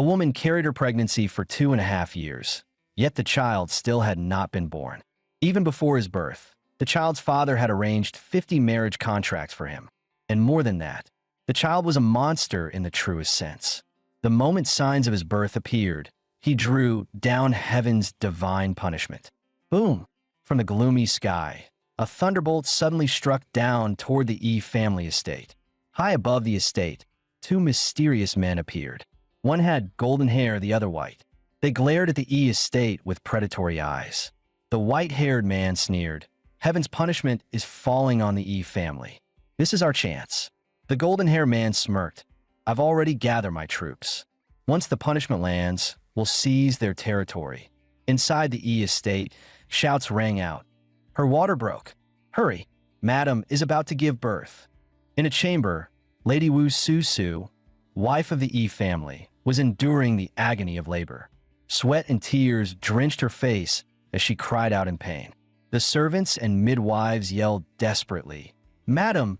A woman carried her pregnancy for 2.5 years, yet the child still had not been born. Even before his birth, the child's father had arranged 50 marriage contracts for him. And more than that, the child was a monster in the truest sense. The moment signs of his birth appeared, he drew down heaven's divine punishment. Boom! From the gloomy sky, a thunderbolt suddenly struck down toward the E family estate. High above the estate, two mysterious men appeared. One had golden hair, the other white. They glared at the E estate with predatory eyes. The white-haired man sneered, "Heaven's punishment is falling on the E family. This is our chance." The golden-haired man smirked, "I've already gathered my troops. Once the punishment lands, we'll seize their territory." Inside the E estate, shouts rang out. "Her water broke. Hurry, Madam is about to give birth." In a chamber, Lady Wu Su, wife of the E family, was enduring the agony of labor. Sweat and tears drenched her face as she cried out in pain. The servants and midwives yelled desperately, "Madam,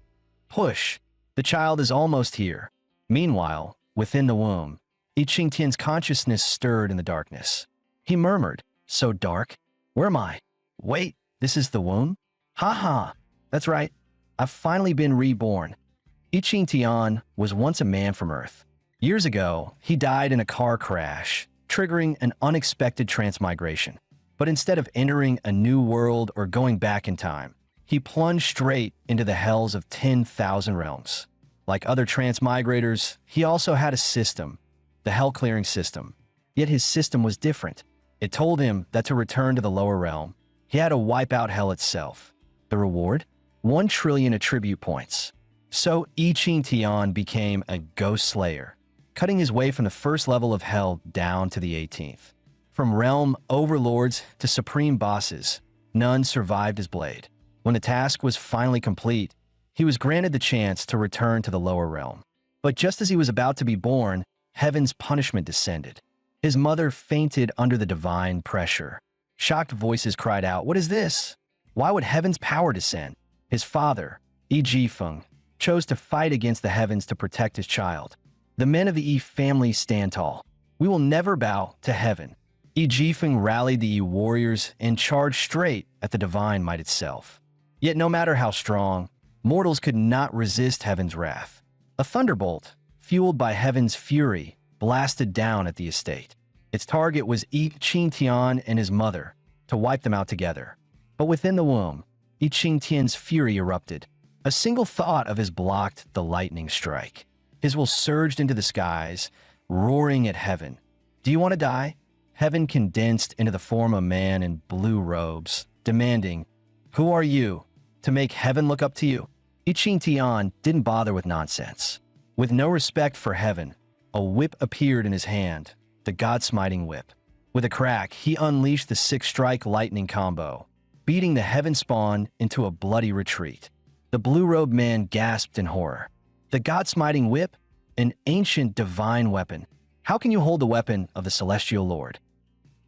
push! The child is almost here." Meanwhile, within the womb, I Ching-tian's consciousness stirred in the darkness. He murmured, "So dark? Where am I? Wait, this is the womb? Ha ha! That's right. I've finally been reborn." I Ching-tian was once a man from Earth. Years ago, he died in a car crash, triggering an unexpected transmigration. But instead of entering a new world or going back in time, he plunged straight into the hells of 10,000 realms. Like other transmigrators, he also had a system, the hell-clearing system. Yet his system was different. It told him that to return to the lower realm, he had to wipe out hell itself. The reward? 1 trillion attribute points. So I Ching-tian became a ghost slayer, cutting his way from the first level of hell down to the 18th. From realm overlords to supreme bosses, none survived his blade. When the task was finally complete, he was granted the chance to return to the lower realm. But just as he was about to be born, heaven's punishment descended. His mother fainted under the divine pressure. Shocked voices cried out, "What is this? Why would heaven's power descend?" His father, I Jifeng, chose to fight against the heavens to protect his child. The men of the Yi family stand tall. "We will never bow to heaven." I Jifeng rallied the Yi warriors and charged straight at the divine might itself. Yet no matter how strong, mortals could not resist heaven's wrath. A thunderbolt, fueled by heaven's fury, blasted down at the estate. Its target was I Ching-tian and his mother, to wipe them out together. But within the womb, I Ching-tian's fury erupted. A single thought of his blocked the lightning strike. His will surged into the skies, roaring at heaven. "Do you want to die?" Heaven condensed into the form of a man in blue robes, demanding, "Who are you, to make heaven look up to you?" I Ching-tian didn't bother with nonsense. With no respect for heaven, a whip appeared in his hand, the God-smiting whip. With a crack, he unleashed the 6-strike lightning combo, beating the heaven spawn into a bloody retreat. The blue-robed man gasped in horror. The God-smiting whip? An ancient divine weapon. How can you hold the weapon of the celestial lord?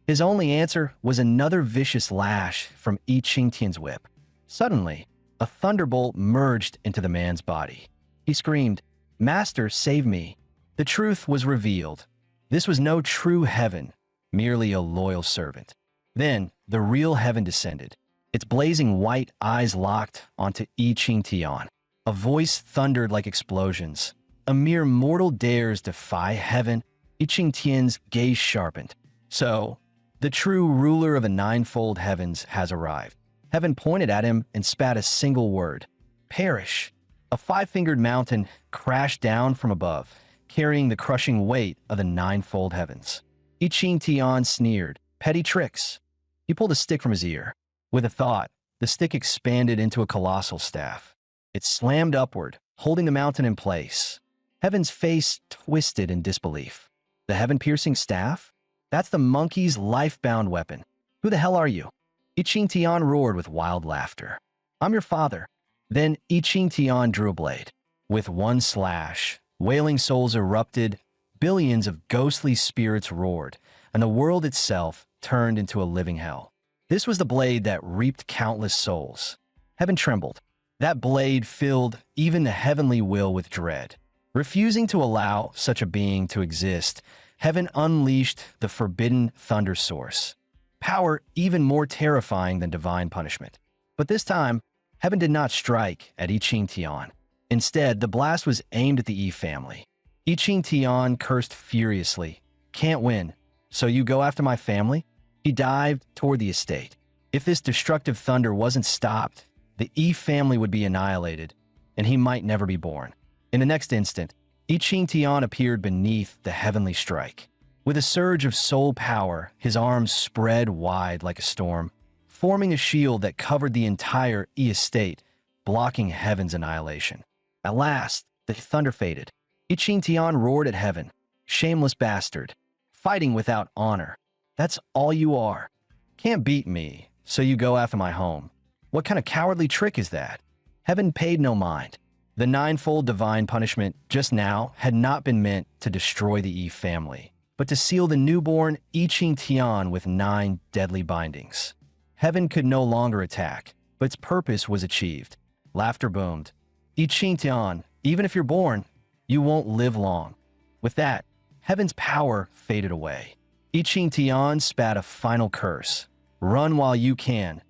His only answer was another vicious lash from I Ching-tian's whip. Suddenly, a thunderbolt merged into the man's body. He screamed, "Master, save me." The truth was revealed. This was no true heaven, merely a loyal servant. Then, the real heaven descended. Its blazing white eyes locked onto I Ching-tian. A voice thundered like explosions. "A mere mortal dares defy heaven?" I Ching-tian's gaze sharpened. "So, the true ruler of the ninefold heavens has arrived." Heaven pointed at him and spat a single word. "Perish." A 5-fingered mountain crashed down from above, carrying the crushing weight of the ninefold heavens. I Ching-tian sneered, "Petty tricks." He pulled a stick from his ear. With a thought, the stick expanded into a colossal staff. It slammed upward, holding the mountain in place. Heaven's face twisted in disbelief. The heaven-piercing staff? That's the monkey's life-bound weapon. Who the hell are you? I Ching-tian roared with wild laughter. "I'm your father." Then I Ching-tian drew a blade. With one slash, wailing souls erupted, billions of ghostly spirits roared, and the world itself turned into a living hell. This was the blade that reaped countless souls. Heaven trembled. That blade filled even the heavenly will with dread. Refusing to allow such a being to exist, heaven unleashed the forbidden thunder source, power even more terrifying than divine punishment. But this time, heaven did not strike at I Ching Tian. Instead, the blast was aimed at the Yi family. I Ching Tian cursed furiously. "Can't win, so you go after my family?" He dived toward the estate. If this destructive thunder wasn't stopped, the Yi family would be annihilated, and he might never be born. In the next instant, I Ching Tian appeared beneath the heavenly strike. With a surge of soul power, his arms spread wide like a storm, forming a shield that covered the entire Yi estate, blocking heaven's annihilation. At last, the thunder faded. I Ching Tian roared at heaven, "Shameless bastard, fighting without honor. That's all you are. Can't beat me, so you go after my home. What kind of cowardly trick is that?" Heaven paid no mind. The ninefold divine punishment just now had not been meant to destroy the Yi family, but to seal the newborn I Ching Tian with 9 deadly bindings. Heaven could no longer attack, but its purpose was achieved. Laughter boomed. "I Ching Tian, even if you're born, you won't live long." With that, heaven's power faded away. I Ching Tian spat a final curse. "Run while you can.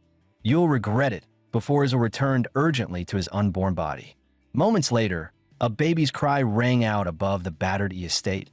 You'll regret it," before Izzo returned urgently to his unborn body. Moments later, a baby's cry rang out above the battered Yi estate.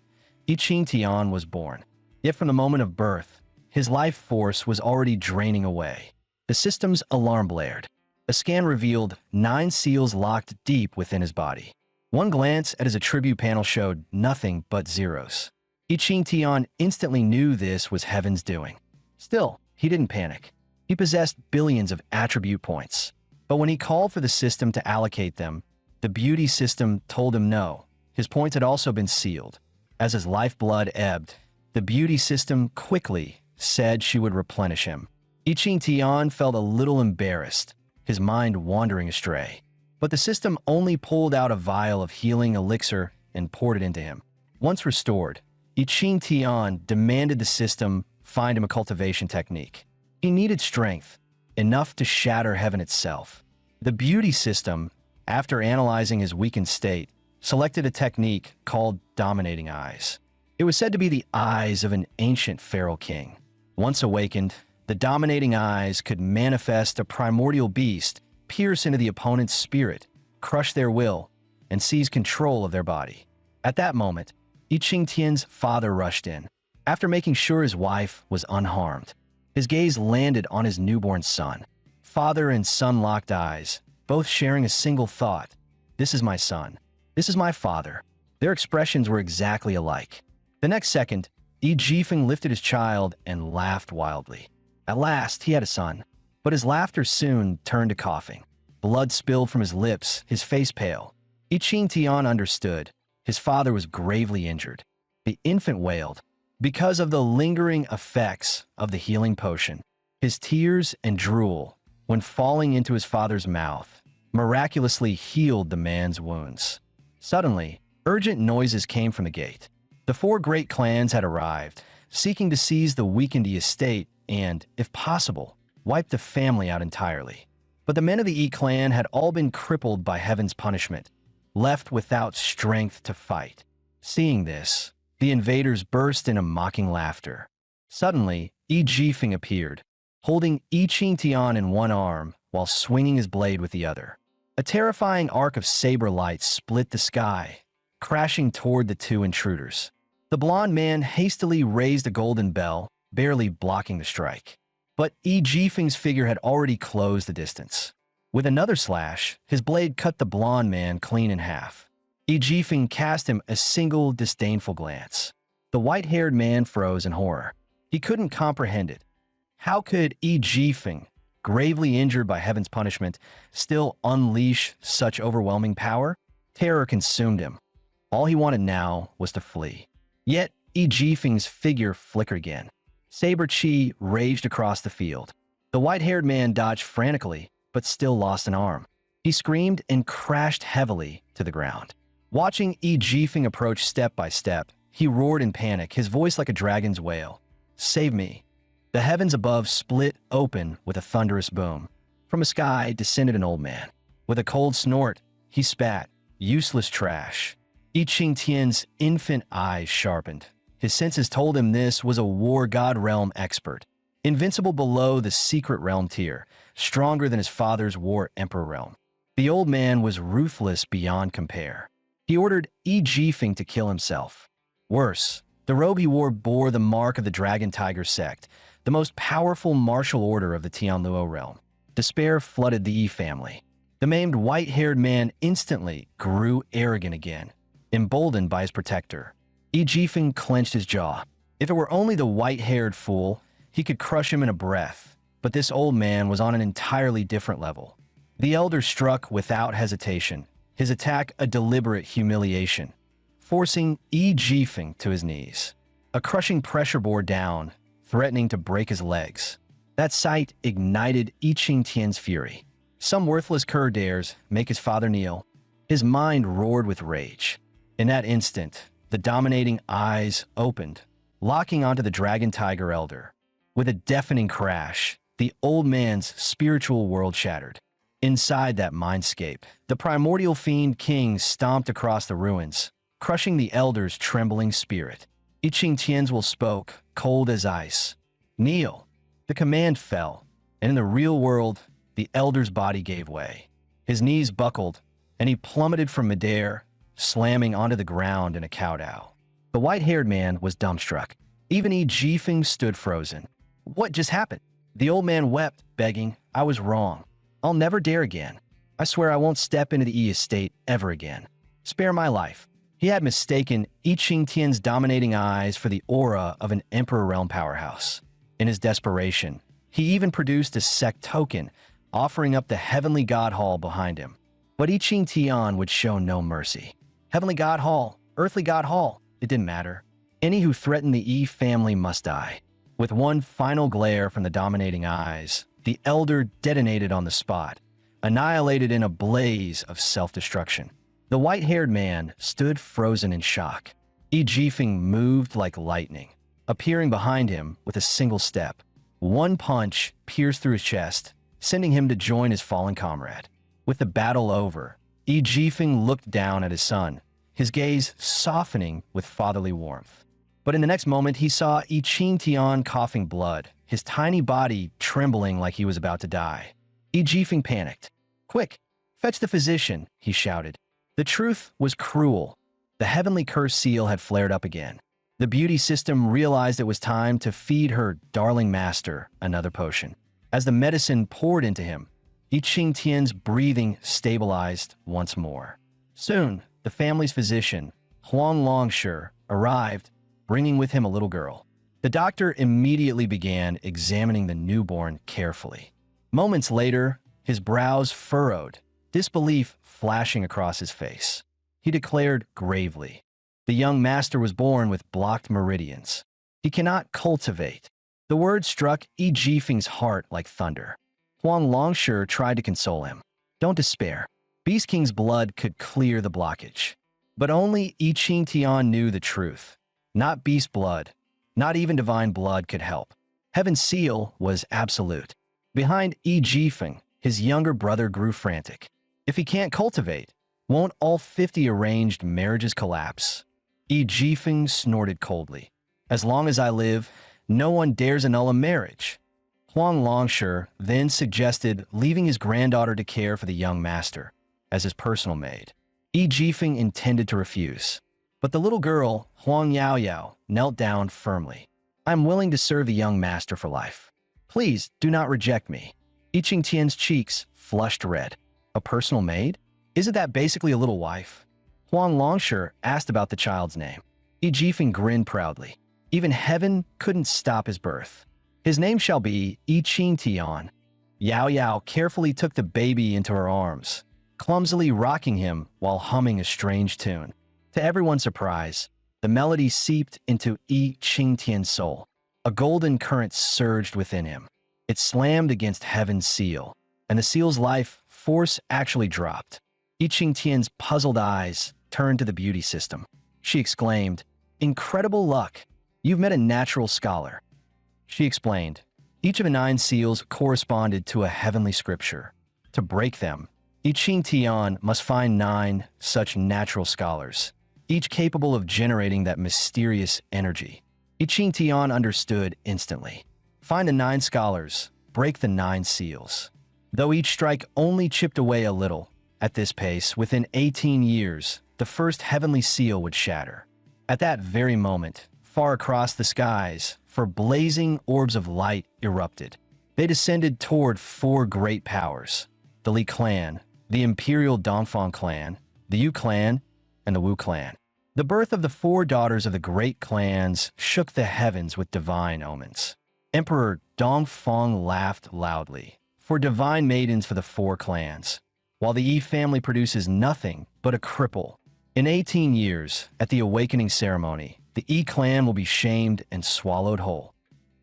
I Ching Tian was born. Yet from the moment of birth, his life force was already draining away. The system's alarm blared. A scan revealed 9 seals locked deep within his body. One glance at his attribute panel showed nothing but zeros. I Ching Tian instantly knew this was heaven's doing. Still, he didn't panic. He possessed billions of attribute points. But when he called for the system to allocate them, the beauty system told him no. His points had also been sealed. As his lifeblood ebbed, the beauty system quickly said she would replenish him. I Ching Tian felt a little embarrassed, his mind wandering astray. But the system only pulled out a vial of healing elixir and poured it into him. Once restored, I Ching Tian demanded the system find him a cultivation technique. He needed strength, enough to shatter heaven itself. The beauty system, after analyzing his weakened state, selected a technique called Dominating Eyes. It was said to be the eyes of an ancient feral king. Once awakened, the Dominating Eyes could manifest a primordial beast, pierce into the opponent's spirit, crush their will, and seize control of their body. At that moment, I Ching Tian's father rushed in. After making sure his wife was unharmed, his gaze landed on his newborn son. Father and son locked eyes, both sharing a single thought. "This is my son. This is my father." Their expressions were exactly alike. The next second, Yi Jifeng lifted his child and laughed wildly. At last, he had a son, but his laughter soon turned to coughing. Blood spilled from his lips, his face pale. I Ching Tian understood. His father was gravely injured. The infant wailed. Because of the lingering effects of the healing potion, his tears and drool, when falling into his father's mouth, miraculously healed the man's wounds. Suddenly, urgent noises came from the gate. The 4 great clans had arrived, seeking to seize the weakened estate and, if possible, wipe the family out entirely. But the men of the Yi clan had all been crippled by heaven's punishment, left without strength to fight. Seeing this, the invaders burst into mocking laughter. Suddenly, Yi Jifeng appeared, holding I Ching Tian in one arm while swinging his blade with the other. A terrifying arc of saber light split the sky, crashing toward the 2 intruders. The blond man hastily raised a golden bell, barely blocking the strike. But Yi Jifeng's figure had already closed the distance. With another slash, his blade cut the blond man clean in half. Yi Jifeng cast him a single disdainful glance. The white-haired man froze in horror. He couldn't comprehend it. How could Yi Jifeng, gravely injured by heaven's punishment, still unleash such overwhelming power? Terror consumed him. All he wanted now was to flee. Yet, Yi Jifeng's figure flickered again. Saber chi raged across the field. The white-haired man dodged frantically, but still lost an arm. He screamed and crashed heavily to the ground. Watching Yi Jifeng approach step by step, he roared in panic, his voice like a dragon's wail. "Save me." The heavens above split open with a thunderous boom. From the sky descended an old man. With a cold snort, he spat, "Useless trash." I Ching Tian's infant eyes sharpened. His senses told him this was a war god realm expert, invincible below the secret realm tier, stronger than his father's war emperor realm. The old man was ruthless beyond compare. He ordered Yi Jifeng to kill himself. Worse, the robe he wore bore the mark of the Dragon Tiger sect, the most powerful martial order of the Tianluo realm. Despair flooded the Yi family. The maimed white-haired man instantly grew arrogant again, emboldened by his protector. Yi Jifeng clenched his jaw. If it were only the white-haired fool, he could crush him in a breath, but this old man was on an entirely different level. The elder struck without hesitation, his attack a deliberate humiliation, forcing Yi Jifeng to his knees. A crushing pressure bore down, threatening to break his legs. That sight ignited Yi Qingtian's fury. Some worthless cur dares make his father kneel. His mind roared with rage. In that instant, the dominating eyes opened, locking onto the Dragon Tiger Elder. With a deafening crash, the old man's spiritual world shattered. Inside that mindscape, the primordial fiend king stomped across the ruins, crushing the elder's trembling spirit. Yi Qingtian's will spoke, cold as ice. Kneel. The command fell, and in the real world, the elder's body gave way. His knees buckled, and he plummeted from midair, slamming onto the ground in a kowtow. The white-haired man was dumbstruck. Even Yi Jifeng stood frozen. What just happened? The old man wept, begging, I was wrong. I'll never dare again. I swear I won't step into the Yi estate ever again. Spare my life. He had mistaken Yi Qingtian's dominating eyes for the aura of an Emperor Realm powerhouse. In his desperation, he even produced a sect token, offering up the Heavenly God Hall behind him. But Yi Qingtian would show no mercy. Heavenly God Hall, Earthly God Hall, it didn't matter. Any who threatened the Yi family must die. With one final glare from the dominating eyes, the elder detonated on the spot, annihilated in a blaze of self-destruction. The white-haired man stood frozen in shock. Yi Jifeng moved like lightning, appearing behind him with a single step. One punch pierced through his chest, sending him to join his fallen comrade. With the battle over, Yi Jifeng looked down at his son, his gaze softening with fatherly warmth. But in the next moment, he saw Yi Qingtian coughing blood, his tiny body trembling like he was about to die. Yi Jifeng panicked. Quick, fetch the physician, he shouted. The truth was cruel. The heavenly curse seal had flared up again. The beauty system realized it was time to feed her darling master another potion. As the medicine poured into him, Yi Qingtian's breathing stabilized once more. Soon, the family's physician, Huang Longshi, arrived, bringing with him a little girl. The doctor immediately began examining the newborn carefully. Moments later, his brows furrowed, disbelief flashing across his face. He declared gravely, the young master was born with blocked meridians. He cannot cultivate. The word struck Yi Jifeng's heart like thunder. Huang Longshi tried to console him. Don't despair. Beast King's blood could clear the blockage. But only Yi Qingtian knew the truth. Not beast blood, not even divine blood could help. Heaven's seal was absolute. Behind Yi Jifeng, his younger brother grew frantic. If he can't cultivate, won't all 50 arranged marriages collapse? Yi Jifeng snorted coldly. As long as I live, no one dares annul a marriage. Huang Longshi then suggested leaving his granddaughter to care for the young master as his personal maid. Yi Jifeng intended to refuse. But the little girl, Huang Yaoyao, knelt down firmly. I'm willing to serve the young master for life. Please do not reject me. Yi Qingtian's cheeks flushed red. A personal maid? Isn't that basically a little wife? Huang Longshi asked about the child's name. Yi Jifeng grinned proudly. Even heaven couldn't stop his birth. His name shall be Yi Qingtian. Yao Yao carefully took the baby into her arms, clumsily rocking him while humming a strange tune. To everyone's surprise, the melody seeped into Yi Qingtian's soul. A golden current surged within him. It slammed against heaven's seal, and the seal's life force actually dropped. Yi Qingtian's puzzled eyes turned to the beauty system. She exclaimed, Incredible luck! You've met a natural scholar. She explained, each of the 9 seals corresponded to a heavenly scripture. To break them, Yi Qingtian must find 9 such natural scholars. each capable of generating that mysterious energy. I Ching Tian understood instantly. Find the 9 scholars, break the 9 seals. Though each strike only chipped away a little, at this pace, within 18 years, the first heavenly seal would shatter. At that very moment, far across the skies, 4 blazing orbs of light erupted. They descended toward 4 great powers: the Li clan, the Imperial Dongfang clan, the Yu clan, and the Wu clan. The birth of the 4 daughters of the great clans shook the heavens with divine omens. Emperor Dongfang laughed loudly. For divine maidens for the 4 clans, while the Yi family produces nothing but a cripple. In 18 years, at the awakening ceremony, the Yi clan will be shamed and swallowed whole.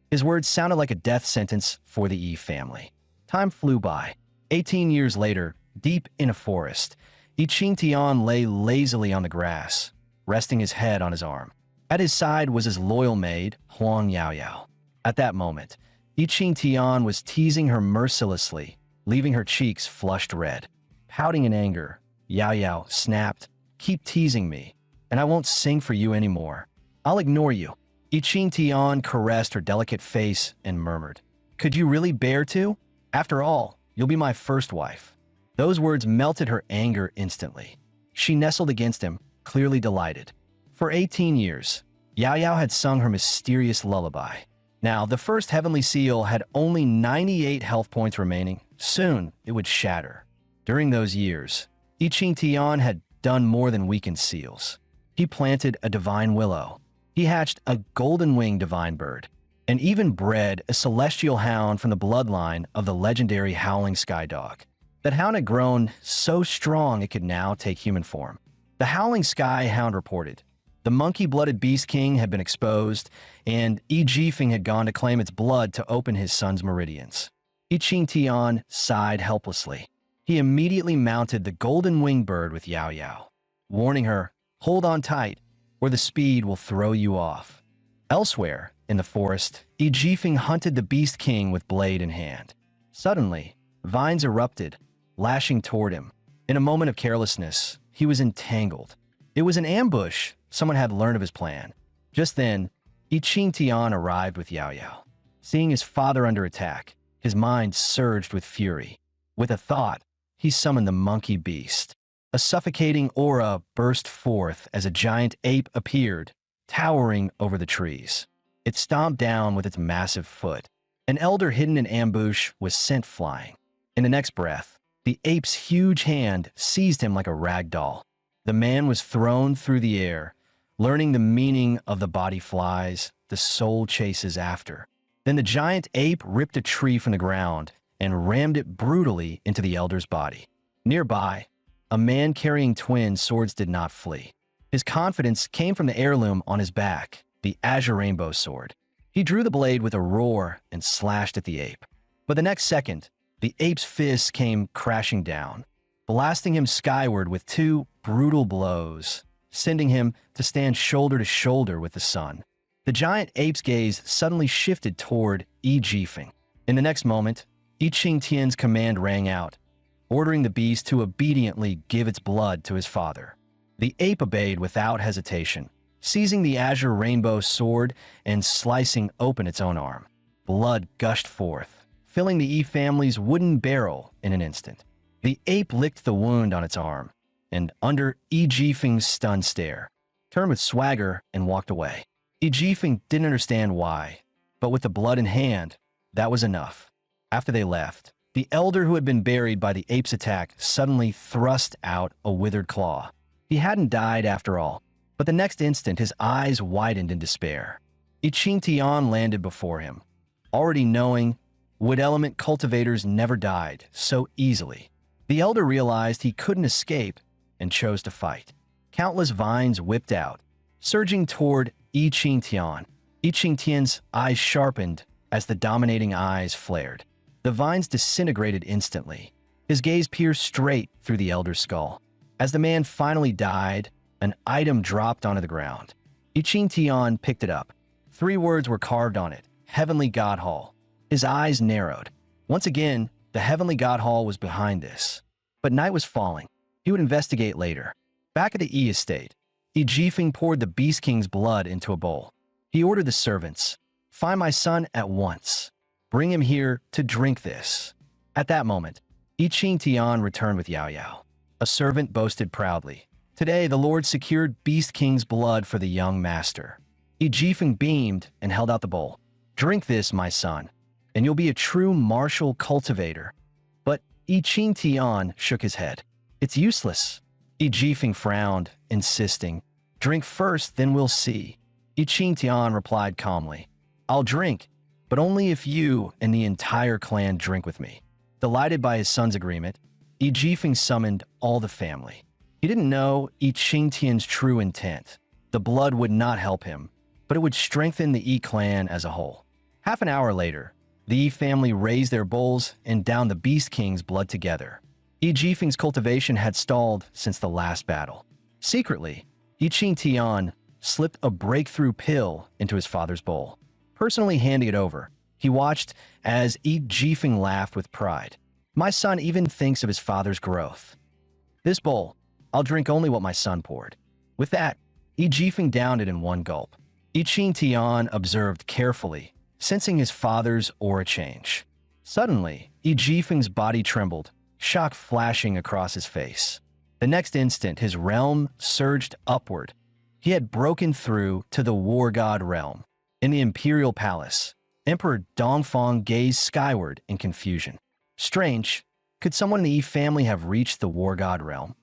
His words sounded like a death sentence for the Yi family. Time flew by. 18 years later, deep in a forest, I Ching Tian lay lazily on the grass, resting his head on his arm. At his side was his loyal maid, Huang Yaoyao. At that moment, I Ching Tian was teasing her mercilessly, leaving her cheeks flushed red. Pouting in anger, Yaoyao snapped, "Keep teasing me, and I won't sing for you anymore. I'll ignore you." I Ching Tian caressed her delicate face and murmured, "Could you really bear to? After all, you'll be my first wife." Those words melted her anger instantly. She nestled against him, clearly delighted. For 18 years, Yaoyao had sung her mysterious lullaby. Now, the first heavenly seal had only 98 health points remaining. Soon, it would shatter. During those years, I Ching Tian had done more than weaken seals. He planted a divine willow. He hatched a golden-winged divine bird, and even bred a celestial hound from the bloodline of the legendary howling sky dog. That hound had grown so strong it could now take human form. The howling sky hound reported, the monkey-blooded beast king had been exposed, and Yi Jifeng had gone to claim its blood to open his son's meridians. I Ching Tian sighed helplessly. He immediately mounted the golden-winged bird with Yaoyao, warning her, "Hold on tight, or the speed will throw you off." Elsewhere, in the forest, Yi Jifeng hunted the beast king with blade in hand. Suddenly, vines erupted, lashing toward him. In a moment of carelessness, he was entangled. It was an ambush. Someone had learned of his plan. Just then, I Ching Tian arrived with Yaoyao. Seeing his father under attack, his mind surged with fury. With a thought, he summoned the monkey beast. A suffocating aura burst forth as a giant ape appeared, towering over the trees. It stomped down with its massive foot. An elder hidden in ambush was sent flying. In the next breath, the ape's huge hand seized him like a rag doll. The man was thrown through the air, learning the meaning of the body flies, the soul chases after. Then the giant ape ripped a tree from the ground and rammed it brutally into the elder's body. Nearby, a man carrying twin swords did not flee. His confidence came from the heirloom on his back, the azure rainbow sword. He drew the blade with a roar and slashed at the ape. But the next second, the ape's fists came crashing down, blasting him skyward with 2 brutal blows, sending him to stand shoulder to shoulder with the sun. The giant ape's gaze suddenly shifted toward Yi Jifeng. In the next moment, I Ching Tian's command rang out, ordering the beast to obediently give its blood to his father. The ape obeyed without hesitation, seizing the azure rainbow sword and slicing open its own arm. Blood gushed forth, filling the Yi family's wooden barrel in an instant. The ape licked the wound on its arm, and under Yi Jifeng's stunned stare, turned with swagger and walked away. Yi Jifeng didn't understand why, but with the blood in hand, that was enough. After they left, the elder who had been buried by the ape's attack suddenly thrust out a withered claw. He hadn't died after all, but the next instant his eyes widened in despair. I Ching Tian landed before him, already knowing wood element cultivators never died so easily. The elder realized he couldn't escape and chose to fight. Countless vines whipped out, surging toward I Ching Tian. I Ching Tian's eyes sharpened as the dominating eyes flared. The vines disintegrated instantly. His gaze pierced straight through the elder's skull. As the man finally died, an item dropped onto the ground. I Ching Tian picked it up. 3 words were carved on it: Heavenly God Hall. His eyes narrowed. Once again, the Heavenly God Hall was behind this. But night was falling. He would investigate later. Back at the E estate, Yi Jifeng poured the Beast King's blood into a bowl. He ordered the servants, "Find my son at once. Bring him here to drink this." At that moment, Yi Tian returned with Yao Yao. A servant boasted proudly, "Today the Lord secured Beast King's blood for the young master." Yi Jifeng beamed and held out the bowl. "Drink this, my son, and you'll be a true martial cultivator." But Yi Tian shook his head. "It's useless." Yi Jifeng frowned, insisting, "Drink first, then we'll see." Yi Tian replied calmly, "I'll drink, but only if you and the entire clan drink with me." Delighted by his son's agreement, Yi Jifeng summoned all the family. He didn't know Yi Tian's true intent. The blood would not help him, but it would strengthen the Yi clan as a whole. Half an hour later, the Yi family raised their bowls and downed the Beast King's blood together. Yi Jifeng's cultivation had stalled since the last battle. Secretly, Yi Tian slipped a breakthrough pill into his father's bowl. Personally handing it over, he watched as Yi Jifeng laughed with pride. "My son even thinks of his father's growth. This bowl, I'll drink only what my son poured." With that, Yi Jifeng downed it in one gulp. Yi Tian observed carefully, sensing his father's aura change. Suddenly, Yi Jifeng's body trembled, shock flashing across his face. The next instant, his realm surged upward. He had broken through to the War God realm. In the Imperial Palace, Emperor Dongfang gazed skyward in confusion. Strange, could someone in the Yi family have reached the War God realm?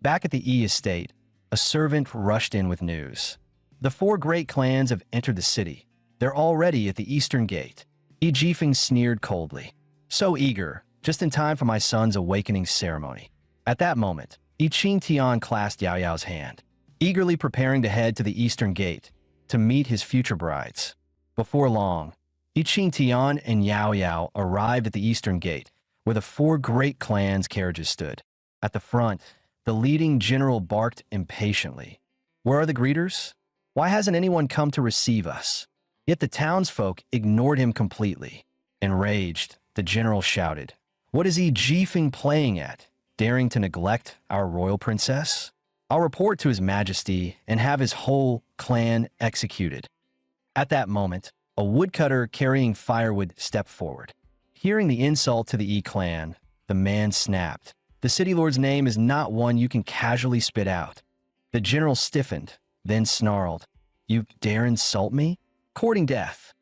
Back at the Yi estate, a servant rushed in with news. "The 4 great clans have entered the city. They're already at the eastern gate." Yi Jifeng sneered coldly. "So eager, just in time for my son's awakening ceremony." At that moment, Yi Tian clasped Yao Yao's hand, eagerly preparing to head to the eastern gate to meet his future brides. Before long, Yi Tian and Yao Yao arrived at the eastern gate, where the 4 great clans' carriages stood. At the front, the leading general barked impatiently. "Where are the greeters? Why hasn't anyone come to receive us?" Yet the townsfolk ignored him completely. Enraged, the general shouted, "What is Yi Jifeng playing at, daring to neglect our royal princess? I'll report to his majesty and have his whole clan executed." At that moment, a woodcutter carrying firewood stepped forward. Hearing the insult to the Yi clan, the man snapped, "The city lord's name is not one you can casually spit out." The general stiffened, then snarled, "You dare insult me? Courting death."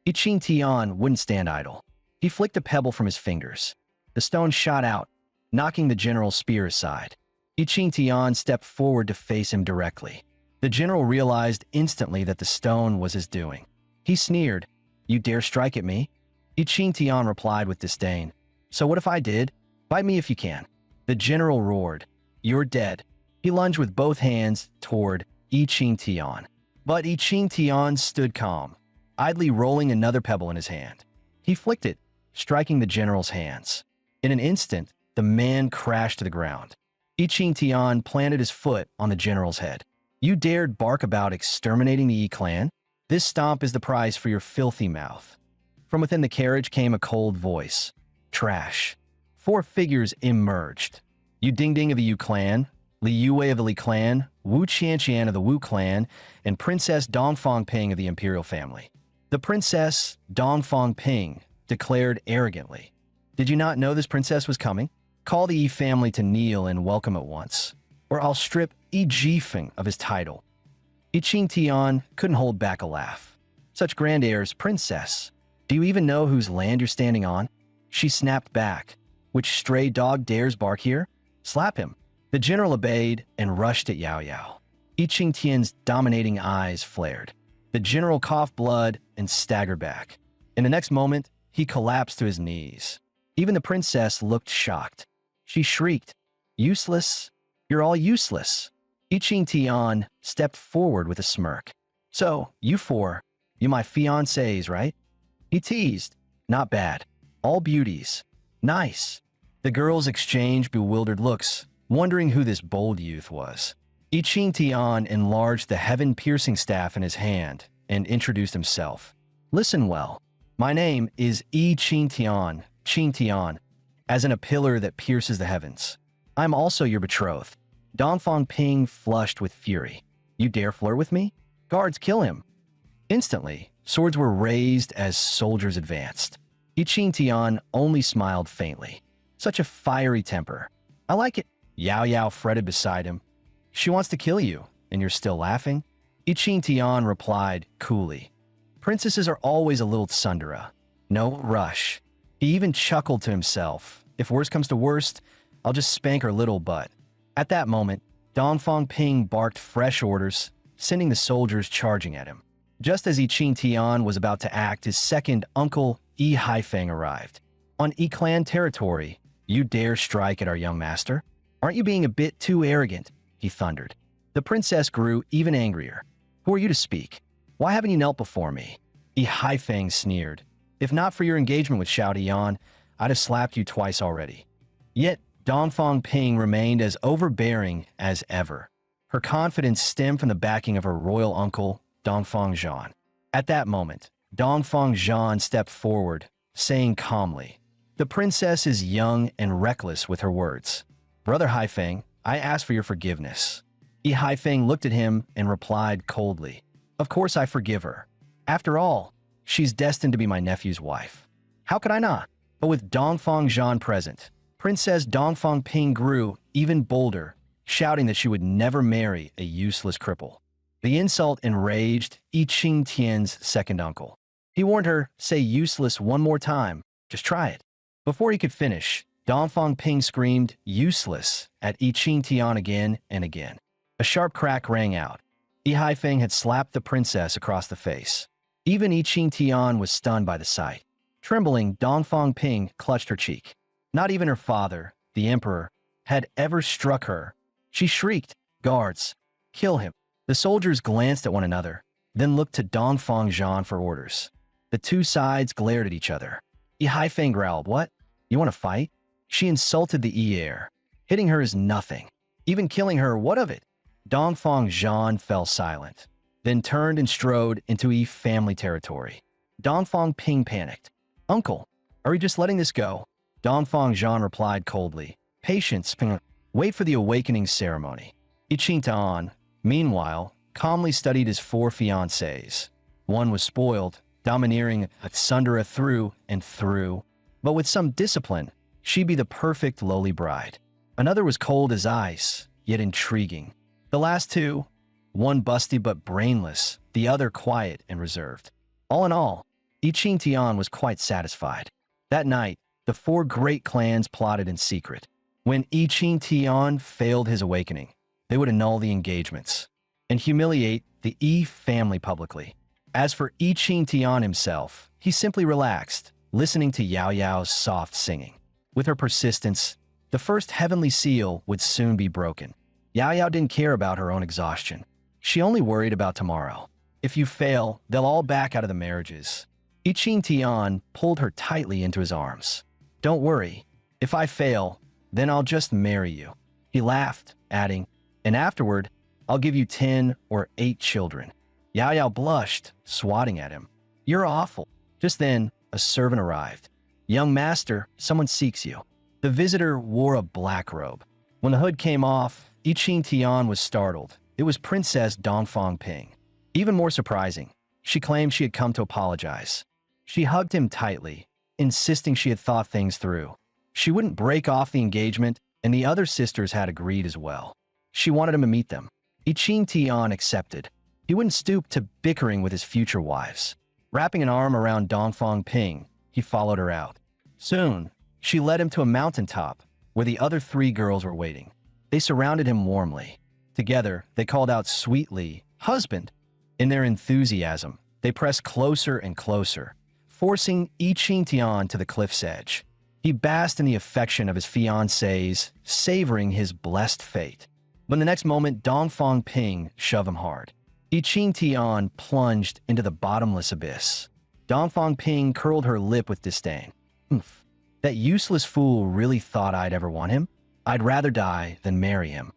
Yi Tian wouldn't stand idle. He flicked a pebble from his fingers. The stone shot out, knocking the general's spear aside. Yi Tian stepped forward to face him directly. The general realized instantly that the stone was his doing. He sneered, "You dare strike at me?" Yi Tian replied with disdain, "So what if I did? Bite me if you can." The general roared, "You're dead." He lunged with both hands toward Yi Tian. But Yi Tian stood calm, idly rolling another pebble in his hand. He flicked it, striking the general's hands. In an instant, the man crashed to the ground. Yi Tian planted his foot on the general's head. "You dared bark about exterminating the Yi clan? This stomp is the price for your filthy mouth." From within the carriage came a cold voice. "Trash." 4 figures emerged. Yu Dingding of the Yu clan, Li Yue of the Li clan, Wu Qianqian of the Wu clan, and Princess Dongfang Ping of the Imperial family. The Princess Dongfang Ping declared arrogantly, "Did you not know this princess was coming? Call the Yi family to kneel and welcome at once, or I'll strip Yi Jifeng of his title." Yi Tian couldn't hold back a laugh. "Such grand airs, princess. Do you even know whose land you're standing on?" She snapped back. "Which stray dog dares bark here? Slap him." The general obeyed and rushed at Yao Yao. Yi Tian's dominating eyes flared. The general coughed blood and staggered back. In the next moment, he collapsed to his knees. Even the princess looked shocked. She shrieked, "Useless? You're all useless." Yi Tian stepped forward with a smirk. "So, you 4, you my fiancés, right?" He teased. "Not bad. All beauties. Nice." The girls exchanged bewildered looks, wondering who this bold youth was. Yi Tian enlarged the heaven-piercing staff in his hand and introduced himself. "Listen well. My name is Yi Tian, as in a pillar that pierces the heavens. I'm also your betrothed." Dongfang Ping flushed with fury. You dare flirt with me? Guards, kill him. Instantly, swords were raised as soldiers advanced. Iching Tian only smiled faintly. Such a fiery temper. I like it. Yao Yao fretted beside him. She wants to kill you, and you're still laughing? Iching Tian replied coolly. Princesses are always a little tsundere. No rush. He even chuckled to himself. If worst comes to worst, I'll just spank her little butt. At that moment, Dongfang Ping barked fresh orders, sending the soldiers charging at him. Just as Iching Tian was about to act, his second uncle, Yi Haifeng, arrived. On Yi clan territory, you dare strike at our young master? Aren't you being a bit too arrogant? He thundered. The princess grew even angrier. Who are you to speak? Why haven't you knelt before me? Yi Haifeng sneered. If not for your engagement with Xiao Dian, I'd have slapped you twice already. Yet, Dongfang Ping remained as overbearing as ever. Her confidence stemmed from the backing of her royal uncle, Dongfang Zhan. At that moment, Dongfang Zhan stepped forward, saying calmly, "The princess is young and reckless with her words. Brother Haifeng, I ask for your forgiveness." Yi Haifeng looked at him and replied coldly, "Of course I forgive her. After all, she's destined to be my nephew's wife. How could I not?" But with Dongfang Zhan present, Princess Dongfang Ping grew even bolder, shouting that she would never marry a useless cripple. The insult enraged Iching Tian's second uncle. He warned her, "Say useless one more time. Just try it." Before he could finish, Dongfang Ping screamed useless at Iching Tian again and again. A sharp crack rang out. Yi Haifeng had slapped the princess across the face. Even Iching Tian was stunned by the sight. Trembling, Dongfang Ping clutched her cheek. Not even her father, the emperor, had ever struck her. She shrieked, "Guards, kill him." The soldiers glanced at one another, then looked to Dongfang Zhan for orders. The two sides glared at each other. Yi Haifeng growled, "What? You want to fight?" She insulted the Yi heir. Hitting her is nothing. Even killing her, what of it? Dongfang Zhan fell silent, then turned and strode into Yi family territory. Dongfang Ping panicked. "Uncle, are we just letting this go?" Dongfang Zhan replied coldly. "Patience, Ping. Wait for the awakening ceremony." Iching Tian, meanwhile, calmly studied his 4 fiancées. One was spoiled, domineering a tsundere through and through, but with some discipline, she'd be the perfect lowly bride. Another was cold as ice, yet intriguing. The last two, one busty but brainless, the other quiet and reserved. All in all, Iching Tian was quite satisfied. That night, the 4 great clans plotted in secret. When Iching Tian failed his awakening, they would annul the engagements and humiliate the Yi family publicly. As for Iching Tian himself, he simply relaxed, listening to Yao Yao's soft singing. With her persistence, the first heavenly seal would soon be broken. Yao Yao didn't care about her own exhaustion. She only worried about tomorrow. If you fail, they'll all back out of the marriages. Iching Tian pulled her tightly into his arms. "Don't worry. If I fail, then I'll just marry you." He laughed, adding, "And afterward, I'll give you 10 or 8 children." Yao Yao blushed, swatting at him. "You're awful." Just then, a servant arrived. "Young master, someone seeks you." The visitor wore a black robe. When the hood came off, Iching Tian was startled. It was Princess Dongfang Ping. Even more surprising, she claimed she had come to apologize. She hugged him tightly, insisting she had thought things through. She wouldn't break off the engagement, and the other sisters had agreed as well. She wanted him to meet them. Iching Tian accepted. He wouldn't stoop to bickering with his future wives. Wrapping an arm around Dongfang Ping, he followed her out. Soon, she led him to a mountaintop where the other 3 girls were waiting. They surrounded him warmly. Together, they called out sweetly, "Husband!" In their enthusiasm, they pressed closer and closer, forcing Iching Tian to the cliff's edge. He basked in the affection of his fiancées, savoring his blessed fate. When the next moment, Dongfang Ping shoved him hard. Iching Tian plunged into the bottomless abyss. Dongfang Ping curled her lip with disdain. "Oomph. That useless fool really thought I'd ever want him? I'd rather die than marry him."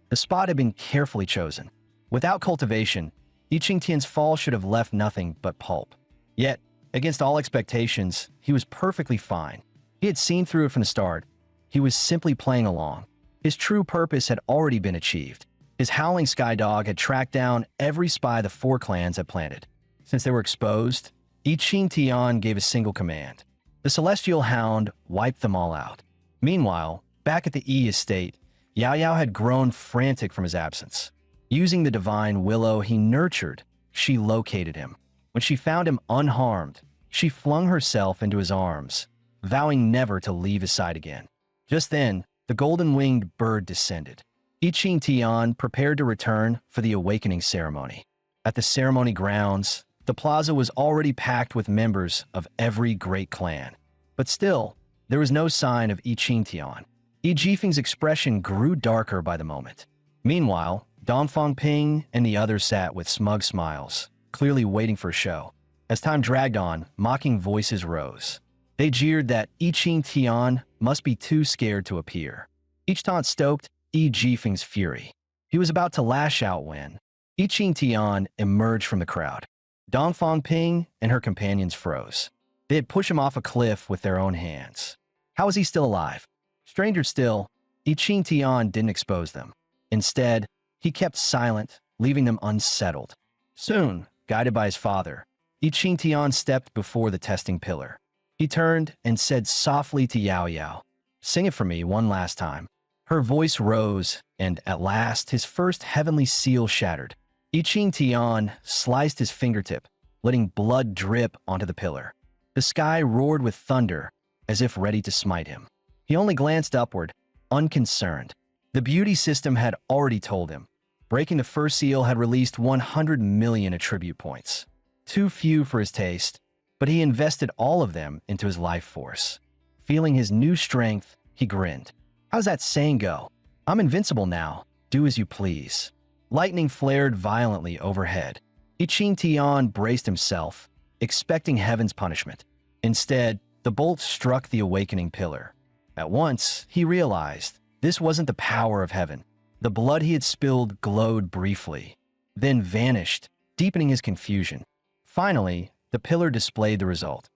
The spot had been carefully chosen. Without cultivation, Iching Tian's fall should have left nothing but pulp. Yet, against all expectations, he was perfectly fine. He had seen through it from the start. He was simply playing along. His true purpose had already been achieved. His howling sky dog had tracked down every spy the four clans had planted. Since they were exposed, I Ching Tian gave a single command. The celestial hound wiped them all out. Meanwhile, back at the E estate, Yao Yao had grown frantic from his absence. Using the divine willow he nurtured, she located him. When she found him unharmed, she flung herself into his arms, vowing never to leave his side again. Just then, the golden-winged bird descended. I Ching Tian prepared to return for the awakening ceremony. At the ceremony grounds, the plaza was already packed with members of every great clan. But still, there was no sign of I Ching Tian. Yi Jifeng's expression grew darker by the moment. Meanwhile, Dongfang Ping and the others sat with smug smiles, clearly waiting for a show. As time dragged on, mocking voices rose. They jeered that I Ching Tian must be too scared to appear. Each taunt stoked Yi Jifeng's fury. He was about to lash out when I Ching Tian emerged from the crowd. Dongfang Ping and her companions froze. They had pushed him off a cliff with their own hands. How was he still alive? Stranger still, I Ching Tian didn't expose them. Instead, he kept silent, leaving them unsettled. Soon, guided by his father, I Ching Tian stepped before the testing pillar. He turned and said softly to Yao Yao, "Sing it for me one last time." Her voice rose, and at last his first heavenly seal shattered. I Ching Tian sliced his fingertip, letting blood drip onto the pillar. The sky roared with thunder, as if ready to smite him. He only glanced upward, unconcerned. The beauty system had already told him. Breaking the first seal had released 100 million attribute points. Too few for his taste, but he invested all of them into his life force. Feeling his new strength, he grinned. How's that saying go? I'm invincible now. Do as you please. Lightning flared violently overhead. I Ching Tian braced himself, expecting heaven's punishment. Instead, the bolt struck the awakening pillar. At once, he realized this wasn't the power of heaven. The blood he had spilled glowed briefly, then vanished, deepening his confusion. Finally, the pillar displayed the result.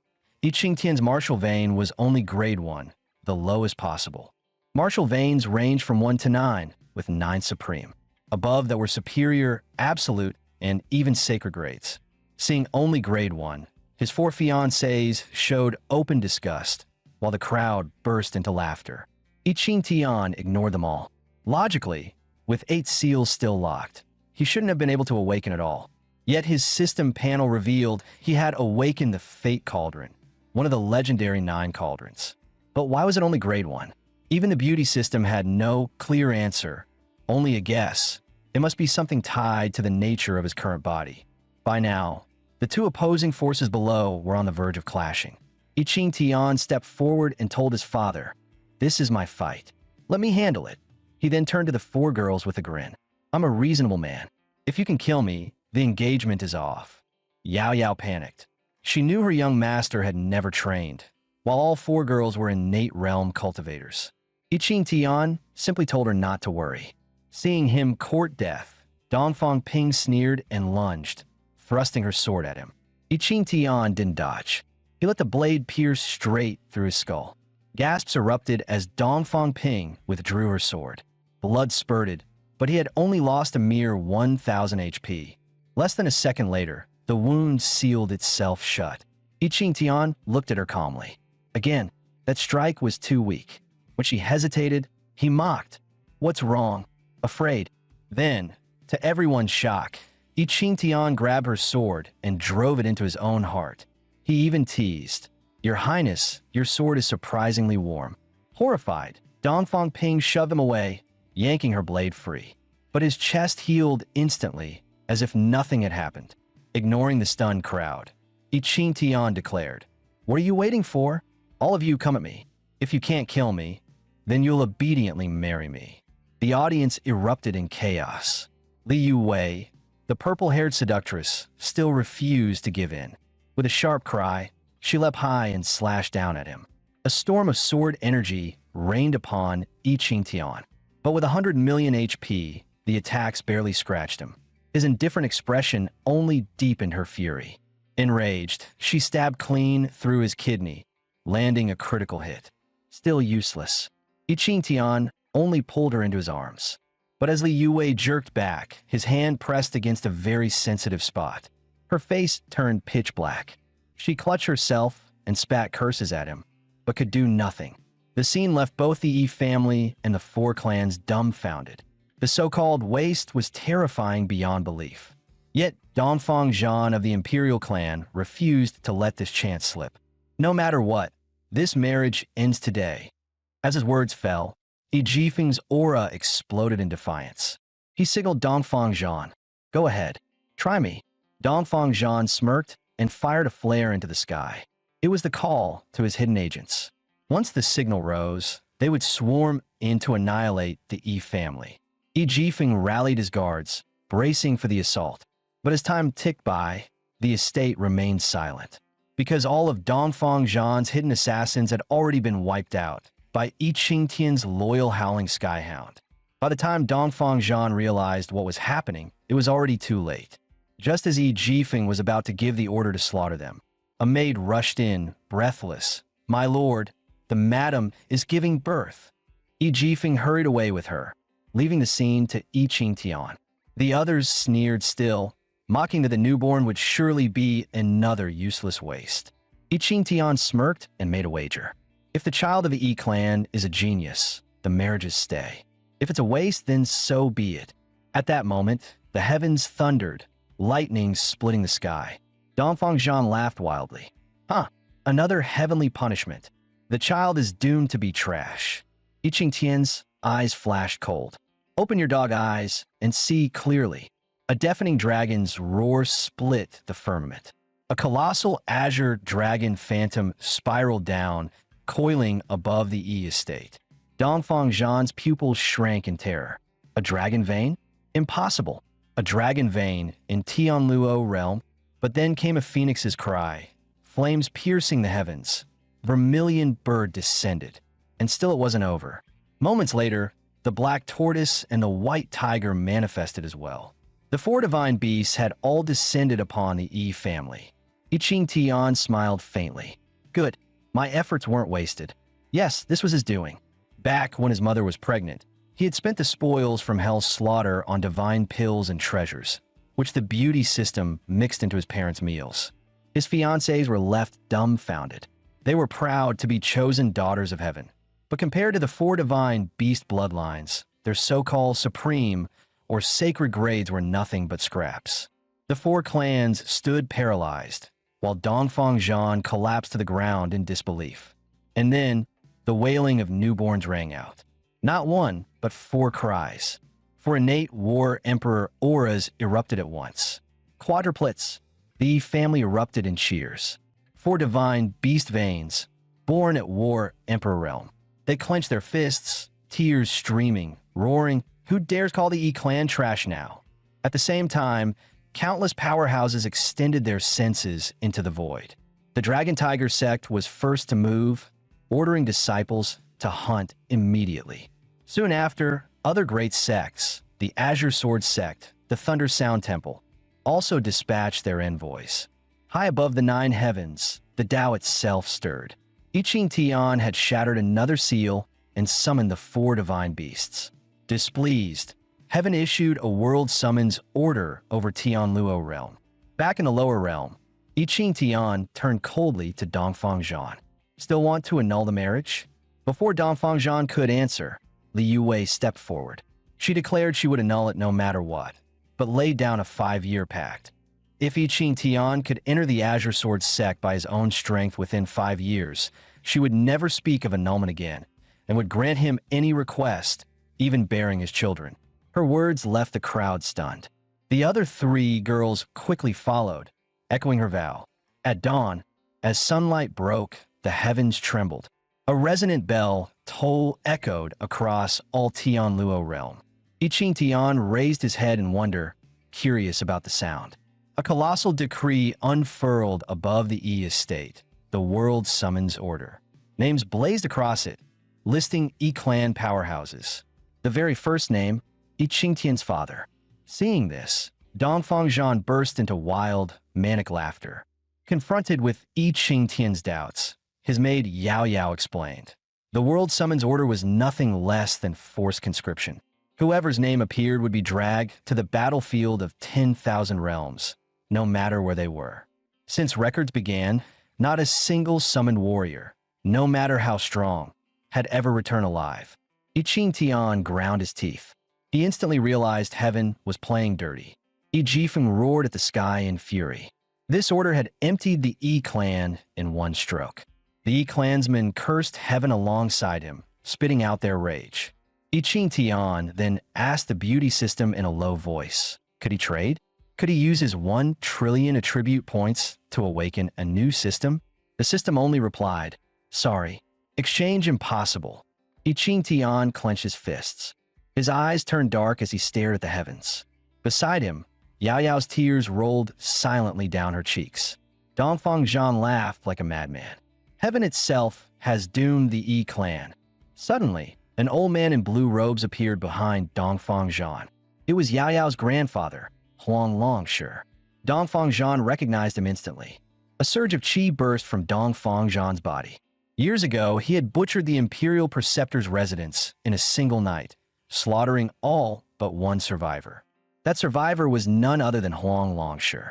I Ching Tian's martial vein was only grade 1, the lowest possible. Martial veins ranged from 1 to 9, with 9 supreme. Above that were superior, absolute, and even sacred grades. Seeing only grade 1, his 4 fiancées showed open disgust, while the crowd burst into laughter. I Ching Tian ignored them all. Logically, with 8 seals still locked, he shouldn't have been able to awaken at all. Yet his system panel revealed he had awakened the Fate Cauldron, one of the legendary 9 cauldrons. But why was it only grade 1? Even the beauty system had no clear answer, only a guess. It must be something tied to the nature of his current body. By now, the two opposing forces below were on the verge of clashing. I Ching Tian stepped forward and told his father, "This is my fight. Let me handle it." He then turned to the 4 girls with a grin. "I'm a reasonable man. If you can kill me, the engagement is off." Yao Yao panicked. She knew her young master had never trained, while all 4 girls were innate realm cultivators. I Ching Tian simply told her not to worry. Seeing him court death, Dongfang Ping sneered and lunged, thrusting her sword at him. I Ching Tian didn't dodge. He let the blade pierce straight through his skull. Gasps erupted as Dongfang Ping withdrew her sword. Blood spurted, but he had only lost a mere 1,000 HP. Less than a second later, the wound sealed itself shut. I Ching Tian looked at her calmly. Again, that strike was too weak. When she hesitated, he mocked. "What's wrong?" Afraid. Then, to everyone's shock, I Ching Tian grabbed her sword and drove it into his own heart. He even teased, "Your Highness, your sword is surprisingly warm." Horrified, Dongfang Ping shoved him away, yanking her blade free. But his chest healed instantly, as if nothing had happened. Ignoring the stunned crowd, I Ching Tian declared, "What are you waiting for? All of you come at me. If you can't kill me, then you'll obediently marry me." The audience erupted in chaos. Li Yu Wei, the purple-haired seductress, still refused to give in. With a sharp cry, she leapt high and slashed down at him. A storm of sword energy rained upon I Ching Tian. But with 100 million HP, the attacks barely scratched him. His indifferent expression only deepened her fury. Enraged, she stabbed clean through his kidney, landing a critical hit. Still useless, I Ching Tian only pulled her into his arms. But as Li Yue jerked back, his hand pressed against a very sensitive spot. Her face turned pitch black. She clutched herself and spat curses at him, but could do nothing. The scene left both the Yi family and the four clans dumbfounded. The so-called waste was terrifying beyond belief. Yet Dongfang Zhan of the Imperial clan refused to let this chance slip. No matter what, this marriage ends today. As his words fell, Yi Jifeng's aura exploded in defiance. He signaled Dongfang Zhan, "Go ahead, try me." Dongfang Zhan smirked and fired a flare into the sky. It was the call to his hidden agents. Once the signal rose, they would swarm in to annihilate the Yi family. Yi Jifeng rallied his guards, bracing for the assault. But as time ticked by, the estate remained silent, because all of Dongfang Zhan's hidden assassins had already been wiped out by Yi Qingtian's loyal howling skyhound. By the time Dongfang Zhan realized what was happening, it was already too late. Just as Yi Jifeng was about to give the order to slaughter them, a maid rushed in, breathless. "My lord, the madam is giving birth." Yi Jifeng hurried away with her, leaving the scene to Yi Qingtian. The others sneered still, mocking that the newborn would surely be another useless waste. Yi Qingtian smirked and made a wager. If the child of the Yi clan is a genius, the marriages stay. If it's a waste, then so be it. At that moment, the heavens thundered, lightning splitting the sky. Dongfang Zhan laughed wildly. "Huh, another heavenly punishment. The child is doomed to be trash." Yi Qingtian's eyes flashed cold. "Open your dog eyes and see clearly." A deafening dragon's roar split the firmament. A colossal azure dragon phantom spiraled down, coiling above the Yi estate. Dongfang Zhan's pupils shrank in terror. A dragon vein? Impossible. A dragon vein in Tianluo realm. But then came a phoenix's cry, flames piercing the heavens. Vermilion bird descended, and still it wasn't over. Moments later, the black tortoise and the white tiger manifested as well. The four divine beasts had all descended upon the Yi family. Yi Qingtian smiled faintly. "Good, my efforts weren't wasted." Yes, this was his doing. Back when his mother was pregnant, he had spent the spoils from hell's slaughter on divine pills and treasures, which the beauty system mixed into his parents' meals. His fiancées were left dumbfounded. They were proud to be chosen daughters of heaven. But compared to the four divine beast bloodlines, their so-called supreme or sacred grades were nothing but scraps. The four clans stood paralyzed, while Dongfang Zhan collapsed to the ground in disbelief. And then, the wailing of newborns rang out. Not one, but four cries. For innate war emperor auras erupted at once. Quadruplets, the Yi family erupted in cheers. Four divine beast veins, born at war emperor realm. They clenched their fists, tears streaming, roaring, "Who dares call the Yi clan trash now?" At the same time, countless powerhouses extended their senses into the void. The Dragon Tiger sect was first to move, ordering disciples to hunt immediately. Soon after, other great sects, the Azure Sword sect, the Thunder Sound Temple, also dispatched their envoys. High above the nine heavens, the Tao itself stirred. Yi Qingtian had shattered another seal and summoned the four divine beasts. Displeased, heaven issued a world summons order over Tianluo realm. Back in the lower realm, Yi Qingtian turned coldly to Dongfang Zhan. "Still want to annul the marriage?" Before Dongfang Zhan could answer, Li Yue stepped forward. She declared she would annul it no matter what, but laid down a 5-year pact. If Yi Qingtian could enter the Azure Sword sect by his own strength within 5 years, she would never speak of annulment again, and would grant him any request, even bearing his children. Her words left the crowd stunned. The other 3 girls quickly followed, echoing her vow. At dawn, as sunlight broke, the heavens trembled. A resonant bell toll echoed across all Tianluo realm. Yi Qingtian raised his head in wonder, curious about the sound. A colossal decree unfurled above the Yi estate, the World Summons Order. Names blazed across it, listing Yi clan powerhouses. The very first name, Yi Qingtian's father. Seeing this, Dongfang Zhan burst into wild, manic laughter. Confronted with Yi Qingtian's doubts, his maid Yao Yao explained. The World Summons Order was nothing less than forced conscription. Whoever's name appeared would be dragged to the battlefield of 10,000 realms, no matter where they were. Since records began, not a single summoned warrior, no matter how strong, had ever returned alive. I Ching Tian ground his teeth. He instantly realized heaven was playing dirty. Yi Jifeng roared at the sky in fury. This order had emptied the Yi clan in one stroke. The Yi clansmen cursed heaven alongside him, spitting out their rage. I Ching Tian then asked the beauty system in a low voice. Could he trade? Could he use his 1 trillion attribute points to awaken a new system? The system only replied, "Sorry, exchange impossible." I Ching Tian clenched his fists. His eyes turned dark as he stared at the heavens. Beside him, Yao Yao's tears rolled silently down her cheeks. Dongfang Zhan laughed like a madman. Heaven itself has doomed the Yi clan. Suddenly, an old man in blue robes appeared behind Dongfang Zhan. It was Yao Yao's grandfather, Huang Longshu. Dongfang Zhan recognized him instantly. A surge of qi burst from Dongfang Zhan's body. Years ago, he had butchered the Imperial Preceptor's residence in a single night, slaughtering all but one survivor. That survivor was none other than Huang Longshu.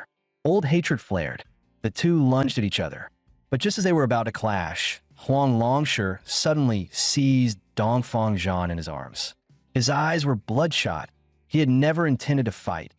Old hatred flared. The two lunged at each other. But just as they were about to clash, Huang Longshu suddenly seized Dongfang Zhan in his arms. His eyes were bloodshot. He had never intended to fight,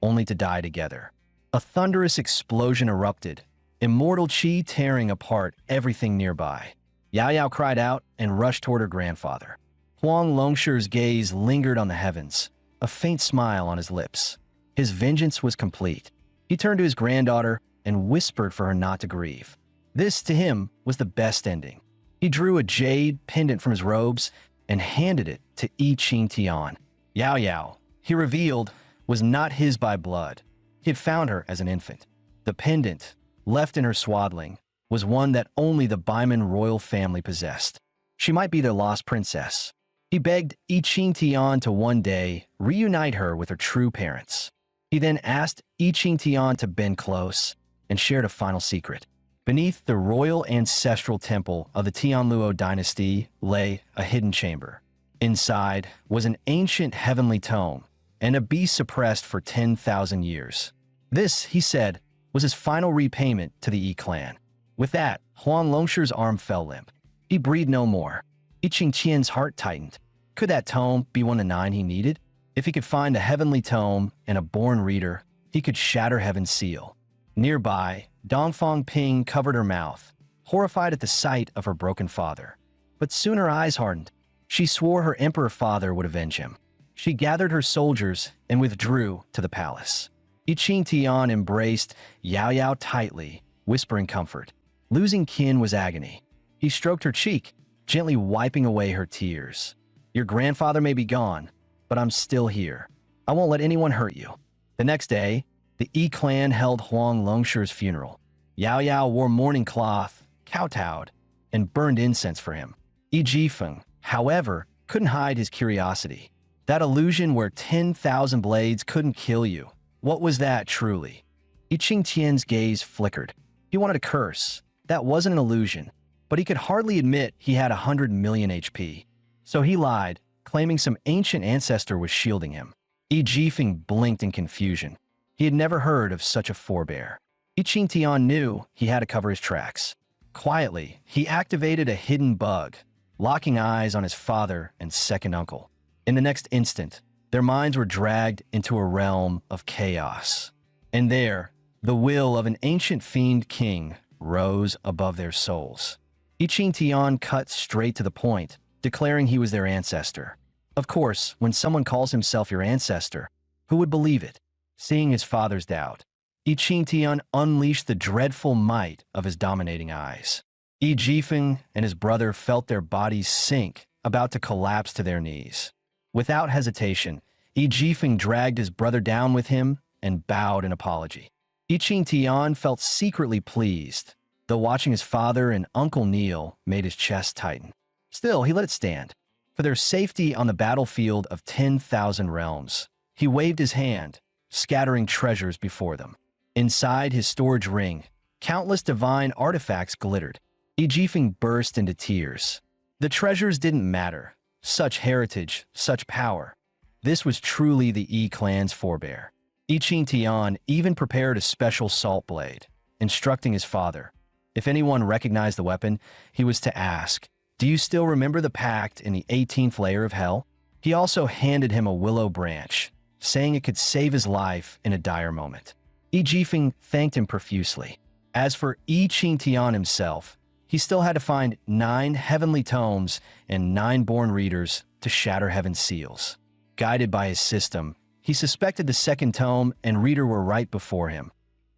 only to die together. A thunderous explosion erupted, immortal qi tearing apart everything nearby. Yao Yao cried out and rushed toward her grandfather. Huang Longshu's gaze lingered on the heavens, a faint smile on his lips. His vengeance was complete. He turned to his granddaughter and whispered for her not to grieve. This, to him, was the best ending. He drew a jade pendant from his robes and handed it to I Ching Tian. Yao Yao, he revealed, was not his by blood. He had found her as an infant. The pendant, left in her swaddling, was one that only the Baiman royal family possessed. She might be their lost princess. He begged I Ching Tian to one day reunite her with her true parents. He then asked I Ching Tian to bend close and shared a final secret. Beneath the royal ancestral temple of the Tianluo dynasty lay a hidden chamber. Inside was an ancient heavenly tome, and a beast suppressed for 10,000 years. This, he said, was his final repayment to the Yi clan. With that, Huang Longshu's arm fell limp. He breathed no more. I Ching Tian's heart tightened. Could that tome be one of the 9 he needed? If he could find the heavenly tome and a born reader, he could shatter heaven's seal. Nearby, Dongfang Ping covered her mouth, horrified at the sight of her broken father. But soon her eyes hardened. She swore her emperor father would avenge him. She gathered her soldiers and withdrew to the palace. I Ching Tian embraced Yao Yao tightly, whispering comfort. Losing kin was agony. He stroked her cheek, gently wiping away her tears. Your grandfather may be gone, but I'm still here. I won't let anyone hurt you. The next day, the Yi clan held Huang Longshu's funeral. Yao Yao wore mourning cloth, kowtowed, and burned incense for him. Yi Jifeng, however, couldn't hide his curiosity. That illusion where 10,000 blades couldn't kill you. What was that, truly? I Ching Tian's gaze flickered. He wanted to curse. That wasn't an illusion, but he could hardly admit he had 100 million HP. So he lied, claiming some ancient ancestor was shielding him. Yi Jifeng blinked in confusion. He had never heard of such a forebear. I Ching Tian knew he had to cover his tracks. Quietly, he activated a hidden bug, locking eyes on his father and second uncle. In the next instant, their minds were dragged into a realm of chaos. And there, the will of an ancient fiend king rose above their souls. I Ching Tian cut straight to the point, declaring he was their ancestor. Of course, when someone calls himself your ancestor, who would believe it? Seeing his father's doubt, I Ching Tian unleashed the dreadful might of his dominating eyes. Yi Jifeng and his brother felt their bodies sink, about to collapse to their knees. Without hesitation, Yi Jifeng dragged his brother down with him and bowed in apology. I Ching Tian felt secretly pleased, though watching his father and uncle kneel made his chest tighten. Still, he let it stand. For their safety on the battlefield of 10,000 realms, he waved his hand, scattering treasures before them. Inside his storage ring, countless divine artifacts glittered. Yi Jifeng burst into tears. The treasures didn't matter. Such heritage, such power. This was truly the Yi clan's forebear. Yi Qingtian even prepared a special salt blade, instructing his father. If anyone recognized the weapon, he was to ask, "Do you still remember the pact in the 18th layer of hell?" He also handed him a willow branch, saying it could save his life in a dire moment. Yi Jifeng thanked him profusely. As for Yi Qingtian himself, he still had to find 9 heavenly tomes and 9 born readers to shatter heaven's seals. Guided by his system, he suspected the second tome and reader were right before him,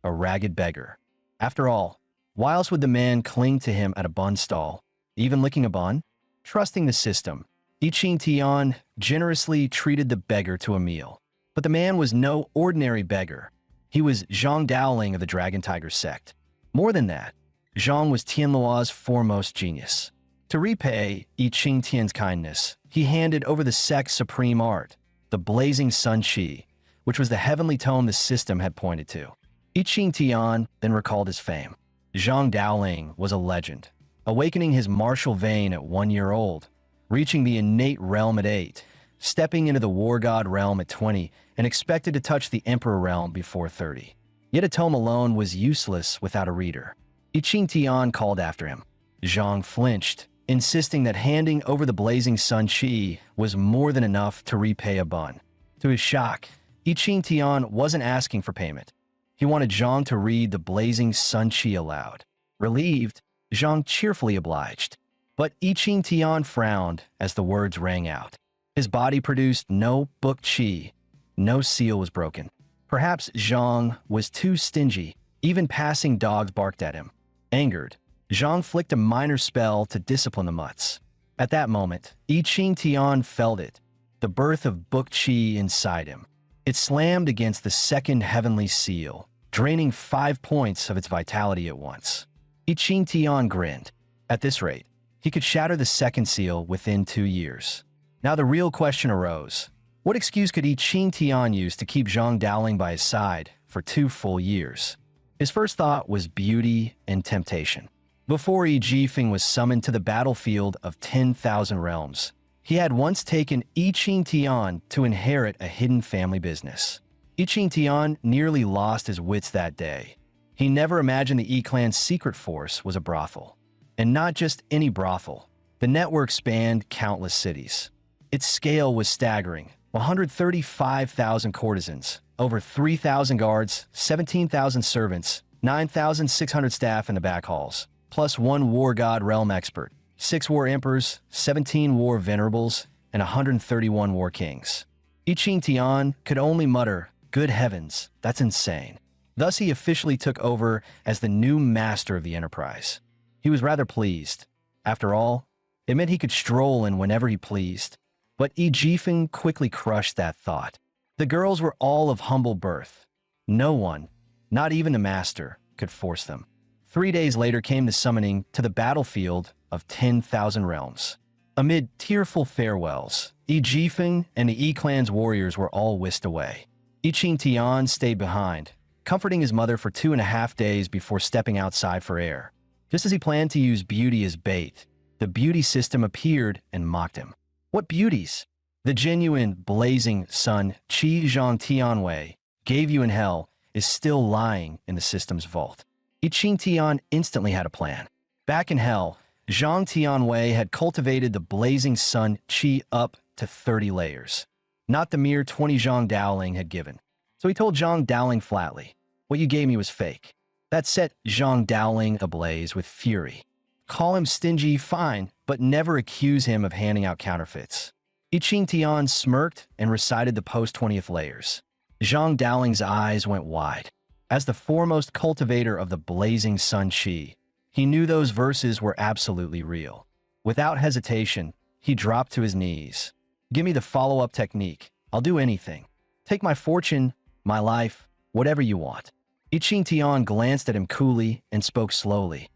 a ragged beggar. After all, why else would the man cling to him at a bun stall, even licking a bun? Trusting the system, Yi Qingtian generously treated the beggar to a meal. But the man was no ordinary beggar. He was Zhang Daoling of the Dragon Tiger sect. More than that, Zhang was Tianluo's foremost genius. To repay Yi Qingtian's kindness, he handed over the sect's supreme art, the Blazing Sun Qi, which was the heavenly tome the system had pointed to. Yi Qingtian then recalled his fame. Zhang Daoling was a legend, awakening his martial vein at 1 year old, reaching the innate realm at 8, stepping into the war god realm at 20, and expected to touch the emperor realm before 30. Yet a tome alone was useless without a reader. Yi Qingtian called after him. Zhang flinched, insisting that handing over the Blazing Sun Qi was more than enough to repay a bun. To his shock, Yi Qingtian wasn't asking for payment. He wanted Zhang to read the Blazing Sun Qi aloud. Relieved, Zhang cheerfully obliged. But Yi Qingtian frowned as the words rang out. His body produced no book qi. No seal was broken. Perhaps Zhang was too stingy. Even passing dogs barked at him. Angered, Zhang flicked a minor spell to discipline the mutts. At that moment, Yi Qingtian felt it, the birth of book qi inside him. It slammed against the second heavenly seal, draining 5 points of its vitality at once. Yi Qingtian grinned. At this rate, he could shatter the second seal within 2 years. Now the real question arose. What excuse could Yi Qingtian use to keep Zhang Daoling by his side for 2 full years? His first thought was beauty and temptation. Before Yi Jifeng was summoned to the battlefield of 10,000 realms, he had once taken Yi Qingtian to inherit a hidden family business. Yi Qingtian nearly lost his wits that day. He never imagined the Yi clan's secret force was a brothel. And not just any brothel. The network spanned countless cities. Its scale was staggering. 135,000 courtesans, over 3,000 guards, 17,000 servants, 9,600 staff in the back halls, plus 1 war god realm expert, 6 war emperors, 17 war venerables, and 131 war kings. Yi Qingtian could only mutter, "Good heavens, that's insane." Thus he officially took over as the new master of the enterprise. He was rather pleased. After all, it meant he could stroll in whenever he pleased. But Yi Jifeng quickly crushed that thought. The girls were all of humble birth. No one, not even the master, could force them. 3 days later came the summoning to the battlefield of 10,000 realms. Amid tearful farewells, Yi Jifeng and the Yi clan's warriors were all whisked away. Yi Qingtian stayed behind, comforting his mother for 2.5 days before stepping outside for air. Just as he planned to use beauty as bait, the beauty system appeared and mocked him. What beauties? The genuine Blazing Sun Qi Zhang Tianwei gave you in hell is still lying in the system's vault. Yi Qingtian instantly had a plan. Back in hell, Zhang Tianwei had cultivated the Blazing Sun Qi up to 30 layers, not the mere 20 Zhang Daoling had given. So he told Zhang Daoling flatly, "What you gave me was fake." That set Zhang Daoling ablaze with fury. Call him stingy, fine, but never accuse him of handing out counterfeits. Yi Qingtian smirked and recited the post-20th layers. Zhang Daoling's eyes went wide. As the foremost cultivator of the Blazing Sun Qi, he knew those verses were absolutely real. Without hesitation, he dropped to his knees. "Give me the follow-up technique. I'll do anything. Take my fortune, my life, whatever you want." Yi Qingtian glanced at him coolly and spoke slowly.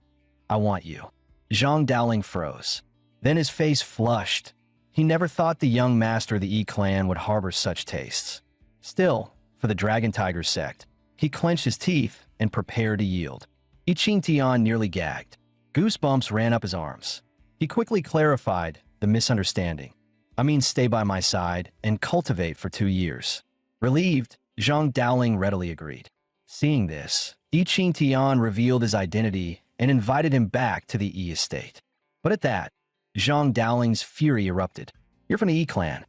"I want you." Zhang Daoling froze. Then his face flushed. He never thought the young master of the Yi clan would harbor such tastes. Still, for the Dragon Tiger sect, he clenched his teeth and prepared to yield. Yi Qingtian nearly gagged. Goosebumps ran up his arms. He quickly clarified the misunderstanding. I mean stay by my side and cultivate for 2 years. Relieved, Zhang Daoling readily agreed. Seeing this, Yi Qingtian revealed his identity and invited him back to the Yi estate. But at that, Zhang Daoling's fury erupted. You're from the Yi clan.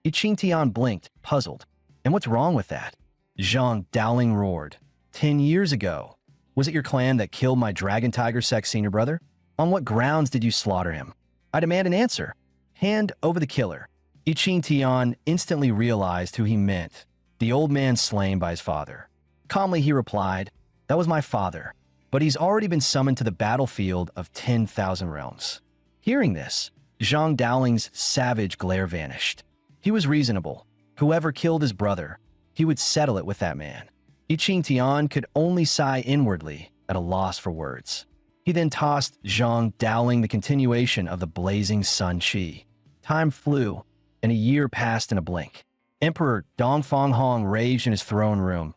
Yi Qingtian blinked, puzzled. And what's wrong with that? Zhang Daoling roared. 10 years ago, was it your clan that killed my Dragon Tiger Sect senior brother? On what grounds did you slaughter him? I demand an answer. Hand over the killer. Yi Qingtian instantly realized who he meant, the old man slain by his father. Calmly he replied, that was my father, but he's already been summoned to the battlefield of 10,000 realms. Hearing this, Zhang Daoling's savage glare vanished. He was reasonable. Whoever killed his brother, he would settle it with that man. Yi Qingtian could only sigh inwardly at a loss for words. He then tossed Zhang Daoling the continuation of the blazing sun chi. Time flew, and a year passed in a blink. Emperor Dongfang Hong raged in his throne room.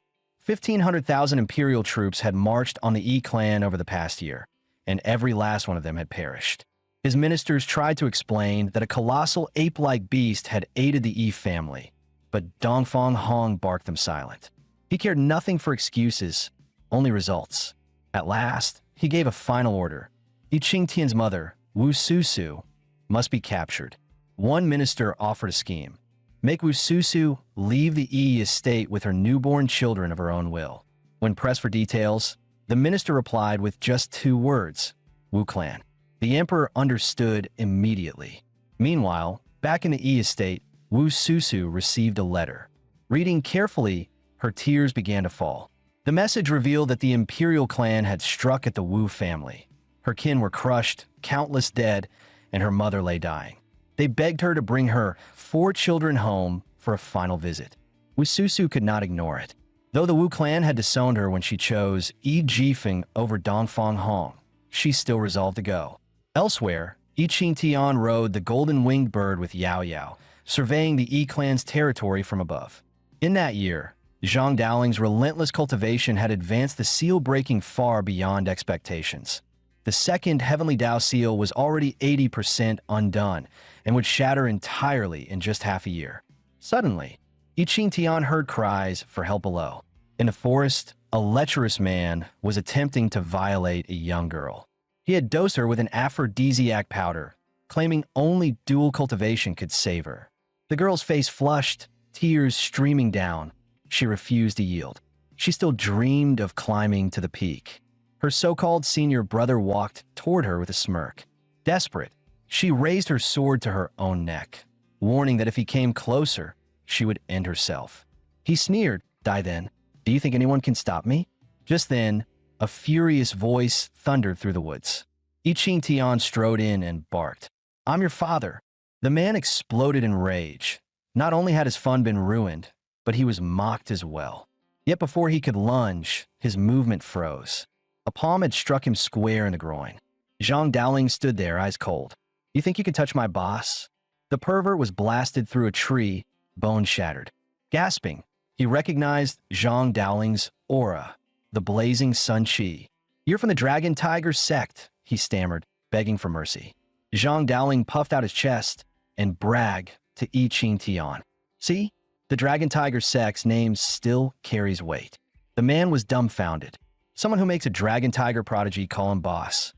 1,500,000 imperial troops had marched on the Yi clan over the past year, and every last one of them had perished. His ministers tried to explain that a colossal ape-like beast had aided the Yi family, but Dongfang Hong barked them silent. He cared nothing for excuses, only results. At last, he gave a final order. Yi Qingtian's mother, Wu Susu, must be captured. One minister offered a scheme. Make Wu Susu leave the Yi estate with her newborn children of her own will. When pressed for details, the minister replied with just 2 words, Wu clan. The emperor understood immediately. Meanwhile, back in the Yi estate, Wu Susu received a letter. Reading carefully, her tears began to fall. The message revealed that the imperial clan had struck at the Wu family. Her kin were crushed, countless dead, and her mother lay dying. They begged her to bring her 4 children home for a final visit. Wu Susu could not ignore it. Though the Wu clan had disowned her when she chose Yi Jifeng over Dongfang Hong, she still resolved to go. Elsewhere, Yi Qingtian rode the golden-winged bird with Yao Yao, surveying the Yi clan's territory from above. In that year, Zhang Daoling's relentless cultivation had advanced the seal breaking far beyond expectations. The second Heavenly Dao seal was already 80% undone and would shatter entirely in just half a year. Suddenly, Yi Qingtian heard cries for help below. In the forest, a lecherous man was attempting to violate a young girl. He had dosed her with an aphrodisiac powder, claiming only dual cultivation could save her. The girl's face flushed, tears streaming down. She refused to yield. She still dreamed of climbing to the peak. Her so-called senior brother walked toward her with a smirk. Desperate, she raised her sword to her own neck, warning that if he came closer, she would end herself. He sneered, "Die then. Do you think anyone can stop me?" Just then, a furious voice thundered through the woods. Yi Qingtian strode in and barked, "I'm your father." The man exploded in rage. Not only had his fun been ruined, but he was mocked as well. Yet before he could lunge, his movement froze. A palm had struck him square in the groin. Zhang Daoling stood there, eyes cold. "You think you can touch my boss?" The pervert was blasted through a tree, bone shattered. Gasping, he recognized Zhang Daoling's aura, the blazing sun chi. "You're from the Dragon Tiger Sect," he stammered, begging for mercy. Zhang Daoling puffed out his chest and bragged to Yi Qingtian. "See? The Dragon Tiger Sect's name still carries weight." The man was dumbfounded. Someone who makes a Dragon Tiger prodigy call him boss.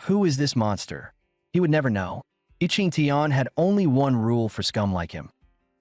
Who is this monster? He would never know. Yi Qingtian had only one rule for scum like him: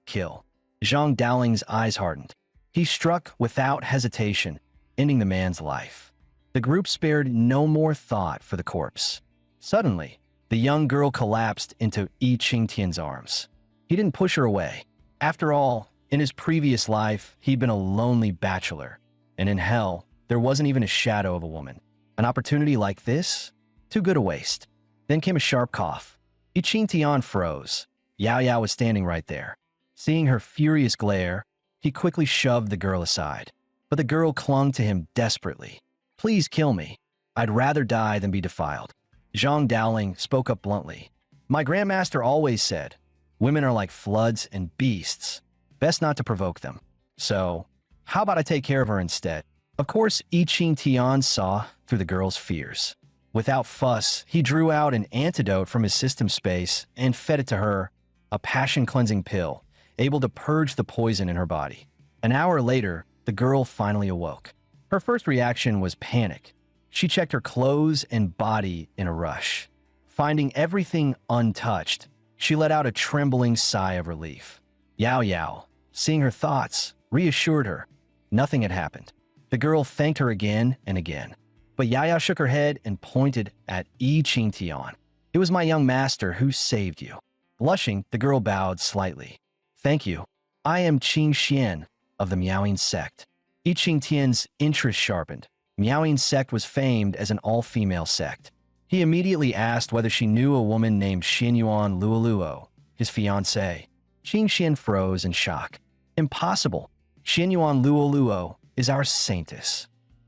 kill. Zhang Daoling's eyes hardened. He struck without hesitation, ending the man's life. The group spared no more thought for the corpse. Suddenly, the young girl collapsed into Yi Qingtian's arms. He didn't push her away. After all, in his previous life, he'd been a lonely bachelor, and in hell, there wasn't even a shadow of a woman. An opportunity like this? Too good a waste. Then came a sharp cough. Yi Qingtian froze. Yao Yao was standing right there. Seeing her furious glare, he quickly shoved the girl aside. But the girl clung to him desperately. "Please kill me. I'd rather die than be defiled." Zhang Daoling spoke up bluntly. "My grandmaster always said, women are like floods and beasts. Best not to provoke them. So, how about I take care of her instead?" Of course, Yi Qingtian saw through the girl's fears. Without fuss, he drew out an antidote from his system space and fed it to her. a passion-cleansing pill, able to purge the poison in her body. An hour later, the girl finally awoke. Her first reaction was panic. She checked her clothes and body in a rush. Finding everything untouched, she let out a trembling sigh of relief. Yao Yao, seeing her thoughts, reassured her. Nothing had happened. The girl thanked her again and again. But Yao Yao shook her head and pointed at Yi Qingtian. It was my young master who saved you. Blushing, the girl bowed slightly. Thank you. I am Qing Xian of the Miaoying sect. Yi Qingtian's interest sharpened. Miaoying sect was famed as an all-female sect. He immediately asked whether she knew a woman named Xianyuan Luoluo, his fiancée. Qing Xian froze in shock. Impossible. Xianyuan Luoluo is our saintess.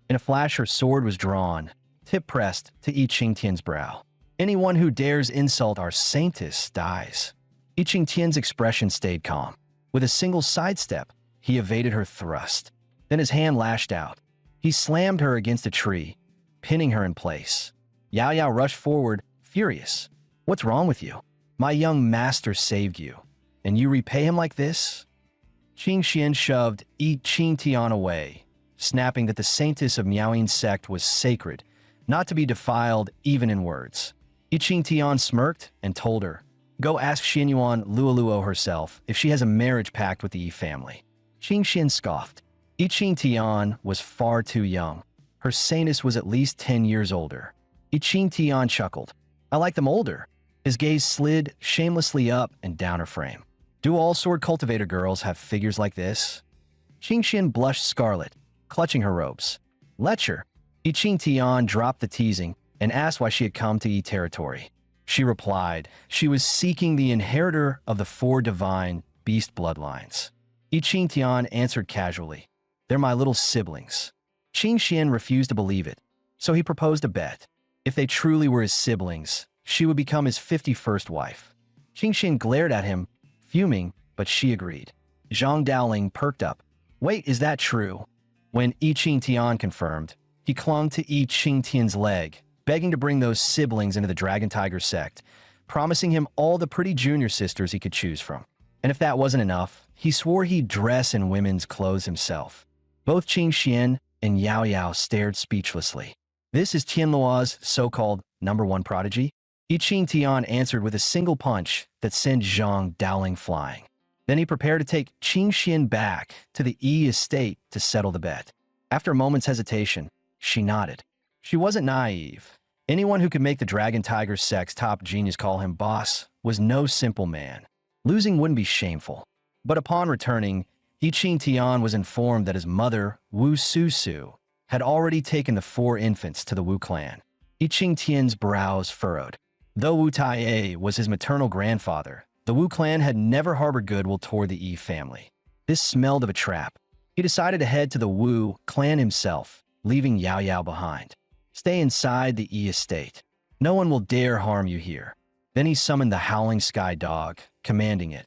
In a flash, her sword was drawn, tip pressed to Yi Qingtian's brow. Anyone who dares insult our saintess dies. Yi Qingtian's expression stayed calm. With a single sidestep, he evaded her thrust. Then his hand lashed out. He slammed her against a tree, pinning her in place. Yao Yao rushed forward, furious. What's wrong with you? My young master saved you, and you repay him like this? Qing Xian shoved Yi Qingtian away, snapping that the saintess of Miaoying sect was sacred, not to be defiled even in words. Yi Qingtian smirked and told her, go ask Xianyuan Luoluo herself if she has a marriage pact with the Yi family. Qing Xian scoffed. Yi Qingtian was far too young. Her saintess was at least 10 years older. Yi Qingtian chuckled. I like them older. His gaze slid shamelessly up and down her frame. Do all sword cultivator girls have figures like this? Qing Xian blushed scarlet, clutching her robes. Lecture. Yi Qingtian dropped the teasing and asked why she had come to Yi territory. She replied she was seeking the inheritor of the 4 divine beast bloodlines. Yi Qingtian answered casually, they're my little siblings. Qing Xian refused to believe it, so he proposed a bet. If they truly were his siblings, she would become his 51st wife. Qing Xian glared at him, fuming, but she agreed. Zhang Daoling perked up. Wait, is that true? When Yi Qingtian confirmed, he clung to Yi Qingtian's leg, begging to bring those siblings into the Dragon Tiger sect, promising him all the pretty junior sisters he could choose from. And if that wasn't enough, he swore he'd dress in women's clothes himself. Both Qing Xian and Yao Yao stared speechlessly. This is Tianluo's so-called #1 prodigy? Yi Qingtian answered with a single punch that sent Zhang Daoling flying. Then he prepared to take Qing Xian back to the Yi estate to settle the bet. After a moment's hesitation, she nodded. She wasn't naive. Anyone who could make the Dragon Tiger sect's top genius call him boss was no simple man. Losing wouldn't be shameful. But upon returning, Yi Qingtian was informed that his mother, Wu Susu, had already taken the 4 infants to the Wu clan. Yi Qingtian's brows furrowed. Though Wu Taiye was his maternal grandfather, the Wu clan had never harbored goodwill toward the Yi family. This smelled of a trap. He decided to head to the Wu clan himself, leaving Yao Yao behind. Stay inside the Yi estate. No one will dare harm you here. Then he summoned the Howling Sky Dog, commanding it.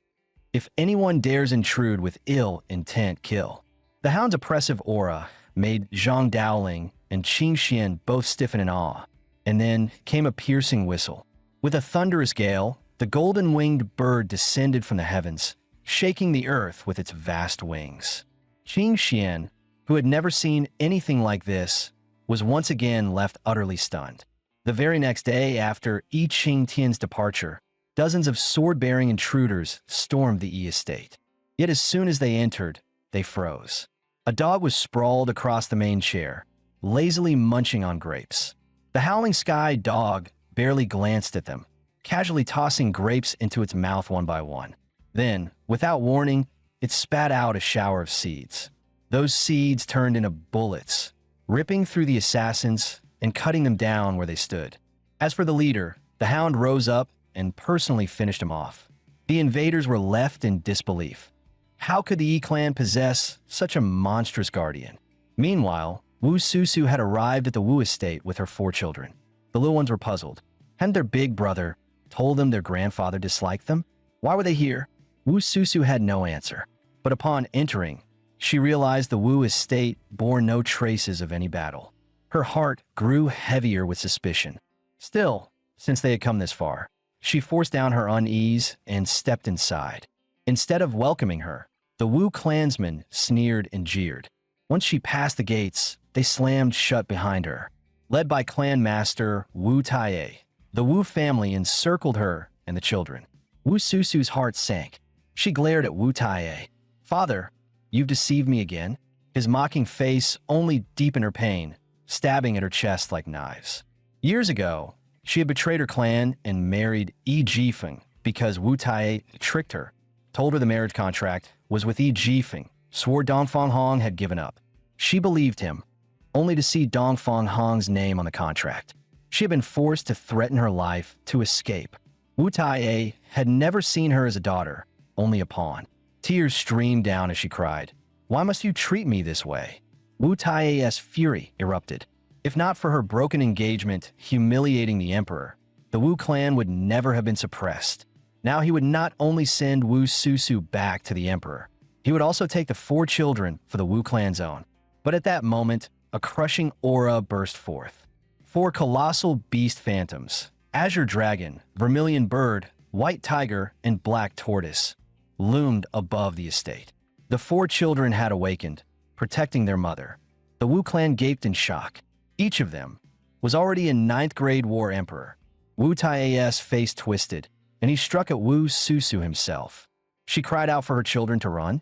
If anyone dares intrude with ill intent, kill. The hound's oppressive aura made Zhang Daoling and Qing Xian both stiffen in awe. And then came a piercing whistle. With a thunderous gale, the golden-winged bird descended from the heavens, shaking the earth with its vast wings. Qing Xian, who had never seen anything like this, was once again left utterly stunned. The very next day after Yi Qingtian's departure, dozens of sword-bearing intruders stormed the Yi estate. Yet as soon as they entered, they froze. A dog was sprawled across the main chair, lazily munching on grapes. The Howling Sky Dog barely glanced at them, casually tossing grapes into its mouth one by one. Then, without warning, it spat out a shower of seeds. Those seeds turned into bullets, ripping through the assassins and cutting them down where they stood. As for the leader, the hound rose up and personally finished him off. The invaders were left in disbelief. How could the Yi clan possess such a monstrous guardian? Meanwhile, Wu Susu had arrived at the Wu estate with her 4 children. The little ones were puzzled. Hadn't their big brother told them their grandfather disliked them? Why were they here? Wu Susu had no answer. But upon entering, she realized the Wu estate bore no traces of any battle. Her heart grew heavier with suspicion. Still, since they had come this far, She forced down her unease and stepped inside. Instead of welcoming her, the Wu clansmen sneered and jeered. Once she passed the gates, they slammed shut behind her. Led by clan master Wu Taie, the Wu family encircled her and the children. Wu Susu's heart sank. She glared at Wu Taie. "Father, you've deceived me again." His mocking face only deepened her pain, stabbing at her chest like knives. Years ago, she had betrayed her clan and married Yi Jifeng because Wu Taie tricked her, told her the marriage contract was with Yi Jifeng, swore Dongfang Hong had given up. She believed him, only to see Dongfang Hong's name on the contract. She had been forced to threaten her life to escape. Wu Taie had never seen her as a daughter, only a pawn. Tears streamed down as she cried. "Why must you treat me this way?" Wu Taie's fury erupted. If not for her broken engagement humiliating the emperor, the Wu clan would never have been suppressed. Now he would not only send Wu Susu back to the emperor, he would also take the 4 children for the Wu clan's own. But at that moment, a crushing aura burst forth. 4 colossal beast phantoms, azure dragon, vermilion bird, white tiger, and black tortoise, loomed above the estate. The 4 children had awakened, protecting their mother. The Wu clan gaped in shock. Each of them was already a 9th grade war emperor. Wu Taie's face twisted, and he struck at Wu Susu himself. She cried out for her children to run.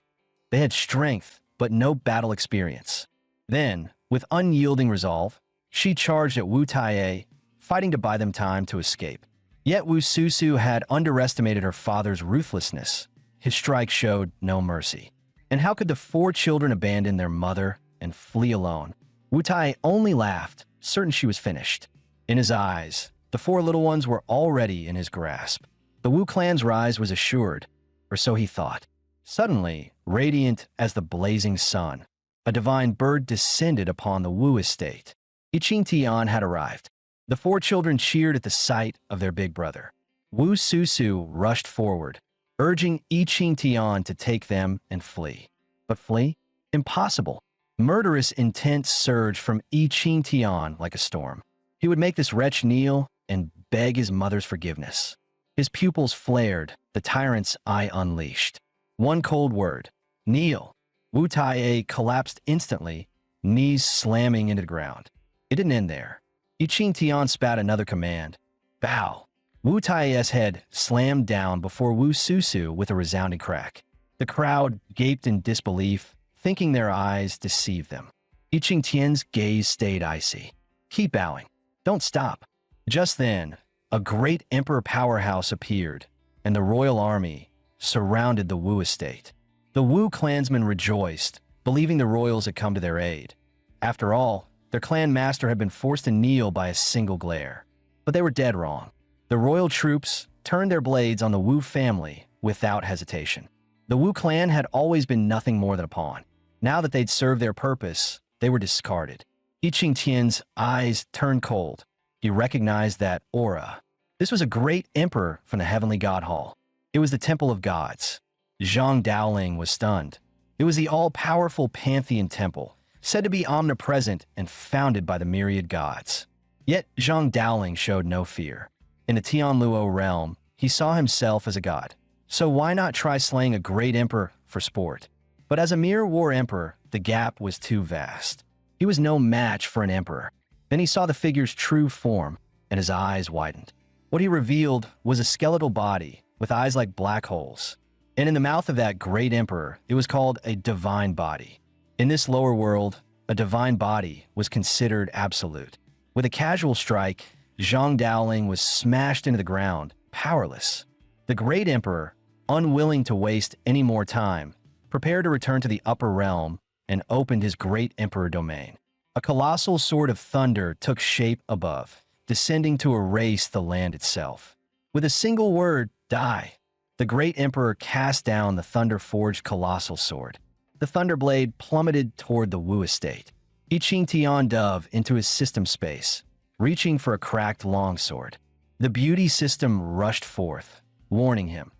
They had strength, but no battle experience. Then, with unyielding resolve, she charged at Wu Taie, fighting to buy them time to escape. Yet Wu Susu had underestimated her father's ruthlessness. His strike showed no mercy. And how could the 4 children abandon their mother and flee alone? Wu Taie only laughed, certain she was finished. In his eyes, the 4 little ones were already in his grasp. The Wu clan's rise was assured, or so he thought. Suddenly, radiant as the blazing sun, a divine bird descended upon the Wu estate. I Ching Tian had arrived. The 4 children cheered at the sight of their big brother. Wu Susu rushed forward, urging I Ching Tian to take them and flee. But flee? Impossible. Murderous intent surged from I Ching Tian like a storm. He would make this wretch kneel and beg his mother's forgiveness. His pupils flared, the tyrant's eye unleashed. One cold word, "Kneel." Wu Taie collapsed instantly, knees slamming into the ground. It didn't end there. I Ching Tian spat another command, "Bow." Wu Taie's head slammed down before Wu Susu with a resounding crack. The crowd gaped in disbelief, thinking their eyes deceived them. I Ching Tian's gaze stayed icy. "Keep bowing. Don't stop." Just then, a great emperor powerhouse appeared, and the royal army surrounded the Wu estate. The Wu clansmen rejoiced, believing the royals had come to their aid. After all, their clan master had been forced to kneel by a single glare. But they were dead wrong. The royal troops turned their blades on the Wu family without hesitation. The Wu clan had always been nothing more than a pawn. Now that they'd served their purpose, they were discarded. I Ching Tian's eyes turned cold. He recognized that aura. This was a great emperor from the heavenly god hall. It was the temple of gods. Zhang Daoling was stunned. It was the all-powerful pantheon temple, said to be omnipresent and founded by the myriad gods. Yet Zhang Daoling showed no fear. In the Tianluo realm, he saw himself as a god. So why not try slaying a great emperor for sport? But as a mere war emperor, the gap was too vast. He was no match for an emperor. Then he saw the figure's true form, and his eyes widened. What he revealed was a skeletal body with eyes like black holes. And in the mouth of that great emperor, it was called a divine body. In this lower world, a divine body was considered absolute. With a casual strike, Zhang Daoling was smashed into the ground, powerless. The great emperor, unwilling to waste any more time, prepared to return to the upper realm and opened his great emperor domain. A colossal sword of thunder took shape above, descending to erase the land itself. With a single word, "Die," the great emperor cast down the thunder-forged colossal sword. The thunder blade plummeted toward the Wu estate. I Ching Tian dove into his system space, reaching for a cracked longsword. The beauty system rushed forth, warning him.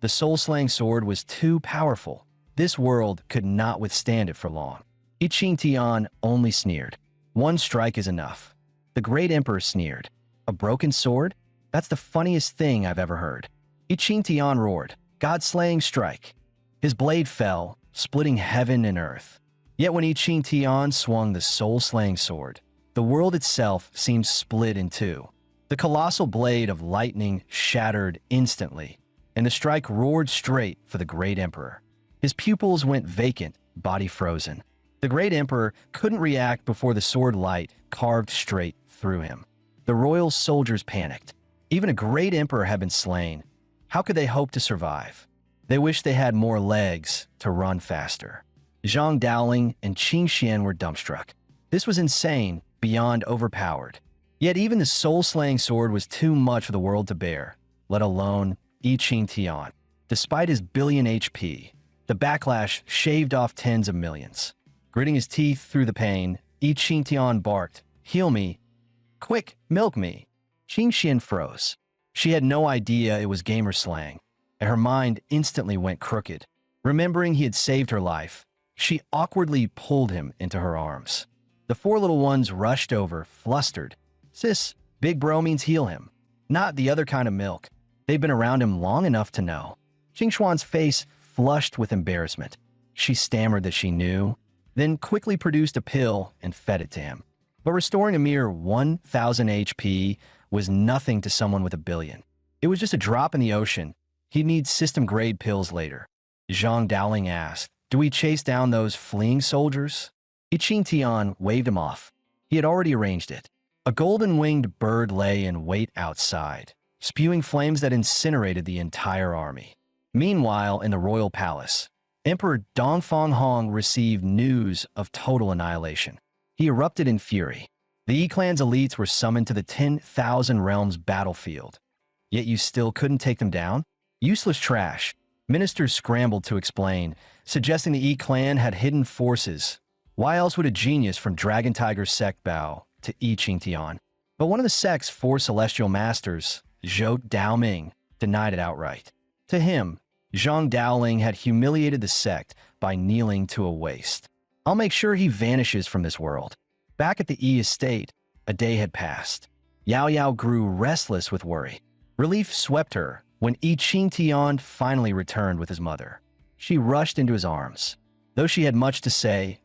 The soul-slaying sword was too powerful. This world could not withstand it for long. I Ching Tian only sneered. "One strike is enough." The great emperor sneered. "A broken sword? That's the funniest thing I've ever heard. I Ching Tian roared, God-slaying strike. His blade fell, splitting heaven and earth. Yet when I Ching Tian swung the soul-slaying sword, the world itself seemed split in two. The colossal blade of lightning shattered instantly, and the strike roared straight for the great emperor. His pupils went vacant, body frozen. The great emperor couldn't react before the sword light carved straight through him. The royal soldiers panicked. Even a great emperor had been slain. How could they hope to survive? They wished they had more legs to run faster. Zhang Daoling and Qing Xian were dumbstruck. This was insane, beyond overpowered. Yet even the soul-slaying sword was too much for the world to bear, let alone I Ching Tian. Despite his billion HP, the backlash shaved off tens of millions. Gritting his teeth through the pain, I Ching Tian barked, "Heal me! Quick, milk me!" Qing Xian froze. She had no idea it was gamer slang, and her mind instantly went crooked. Remembering he had saved her life, she awkwardly pulled him into her arms. The four little ones rushed over, flustered. "Sis, big bro means heal him. Not the other kind of milk. They've been around him long enough to know." Qing Xuan's face flushed with embarrassment. She stammered that she knew, then quickly produced a pill and fed it to him. But restoring a mere 1,000 HP was nothing to someone with a billion. It was just a drop in the ocean. He'd need system-grade pills later. Zhang Daoling asked, "Do we chase down those fleeing soldiers?" I Ching Tian waved him off. He had already arranged it. A golden-winged bird lay in wait outside, spewing flames that incinerated the entire army. Meanwhile, in the royal palace, Emperor Dongfang Hong received news of total annihilation. He erupted in fury. The Yi clan's elites were summoned to the 10,000 Realms battlefield. Yet you still couldn't take them down? Useless trash. Ministers scrambled to explain, suggesting the Yi clan had hidden forces. Why else would a genius from Dragon Tiger sect bow to I Ching Tian? But one of the sect's four celestial masters, Zhou Daoming, denied it outright. To him, Zhang Daoling had humiliated the sect by kneeling to a waist. "I'll make sure he vanishes from this world." Back at the Yi estate, a day had passed. Yao Yao grew restless with worry. Relief swept her when I Ching Tian finally returned with his mother. She rushed into his arms. Though she had much to say,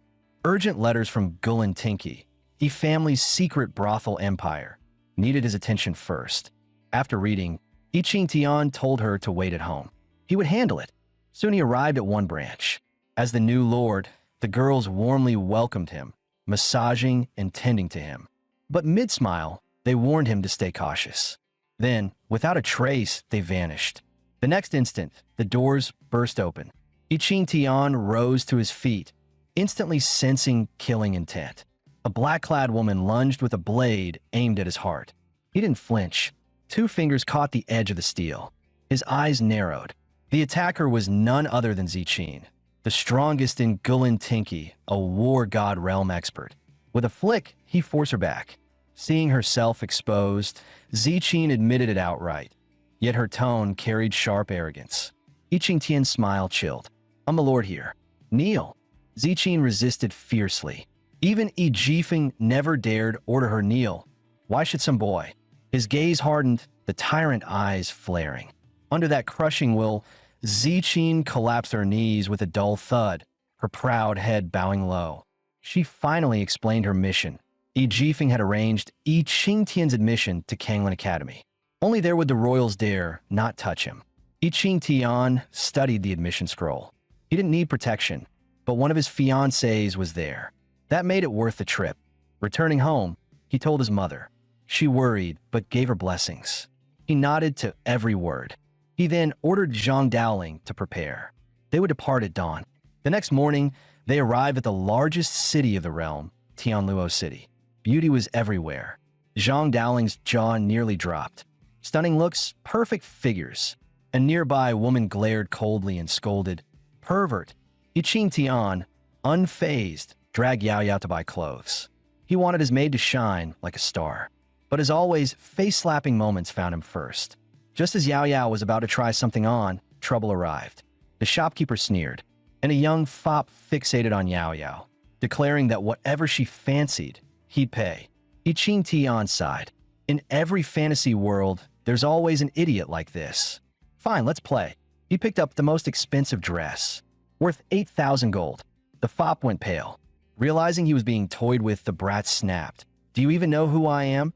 urgent letters from Gulen Tinky, Yi family's secret brothel empire, needed his attention first. After reading, I Ching Tian told her to wait at home. He would handle it. Soon he arrived at one branch. As the new lord, the girls warmly welcomed him, massaging and tending to him. But mid-smile, they warned him to stay cautious. Then, without a trace, they vanished. The next instant, the doors burst open. I Ching Tian rose to his feet, instantly sensing killing intent. A black-clad woman lunged with a blade aimed at his heart. He didn't flinch. 2 fingers caught the edge of the steel. His eyes narrowed. The attacker was none other than Ziqin, the strongest in Gulen Tinky, a war god realm expert. With a flick, he forced her back. Seeing herself exposed, Ziqin admitted it outright, yet her tone carried sharp arrogance. I Ching Tian's smile chilled. "I'm a lord here. Kneel." Ziqin resisted fiercely. Even Yi Jifeng never dared order her kneel. Why should some boy? His gaze hardened, the tyrant eyes flaring. Under that crushing will, Ziqin collapsed her knees with a dull thud, her proud head bowing low. She finally explained her mission. Yi Jifeng had arranged I Ching Tian's admission to Kanglan Academy. Only there would the royals dare not touch him. I Ching Tian studied the admission scroll. He didn't need protection, but one of his fiancées was there. That made it worth the trip. Returning home, he told his mother. She worried, but gave her blessings. He nodded to every word. He then ordered Zhang Daoling to prepare. They would depart at dawn. The next morning, they arrived at the largest city of the realm, Tianluo City. Beauty was everywhere. Zhang Daoling's jaw nearly dropped. Stunning looks, perfect figures. A nearby woman glared coldly and scolded, "Pervert." I Ching Tian, unfazed, dragged Yao Yao to buy clothes. He wanted his maid to shine like a star. But as always, face-slapping moments found him first. Just as Yao Yao was about to try something on, trouble arrived. The shopkeeper sneered, and a young fop fixated on Yao Yao, declaring that whatever she fancied, he'd pay. I Ching Tian sighed. In every fantasy world, there's always an idiot like this. Fine, let's play. He picked up the most expensive dress, worth 8,000 gold. The fop went pale. Realizing he was being toyed with, the brat snapped. Do you even know who I am?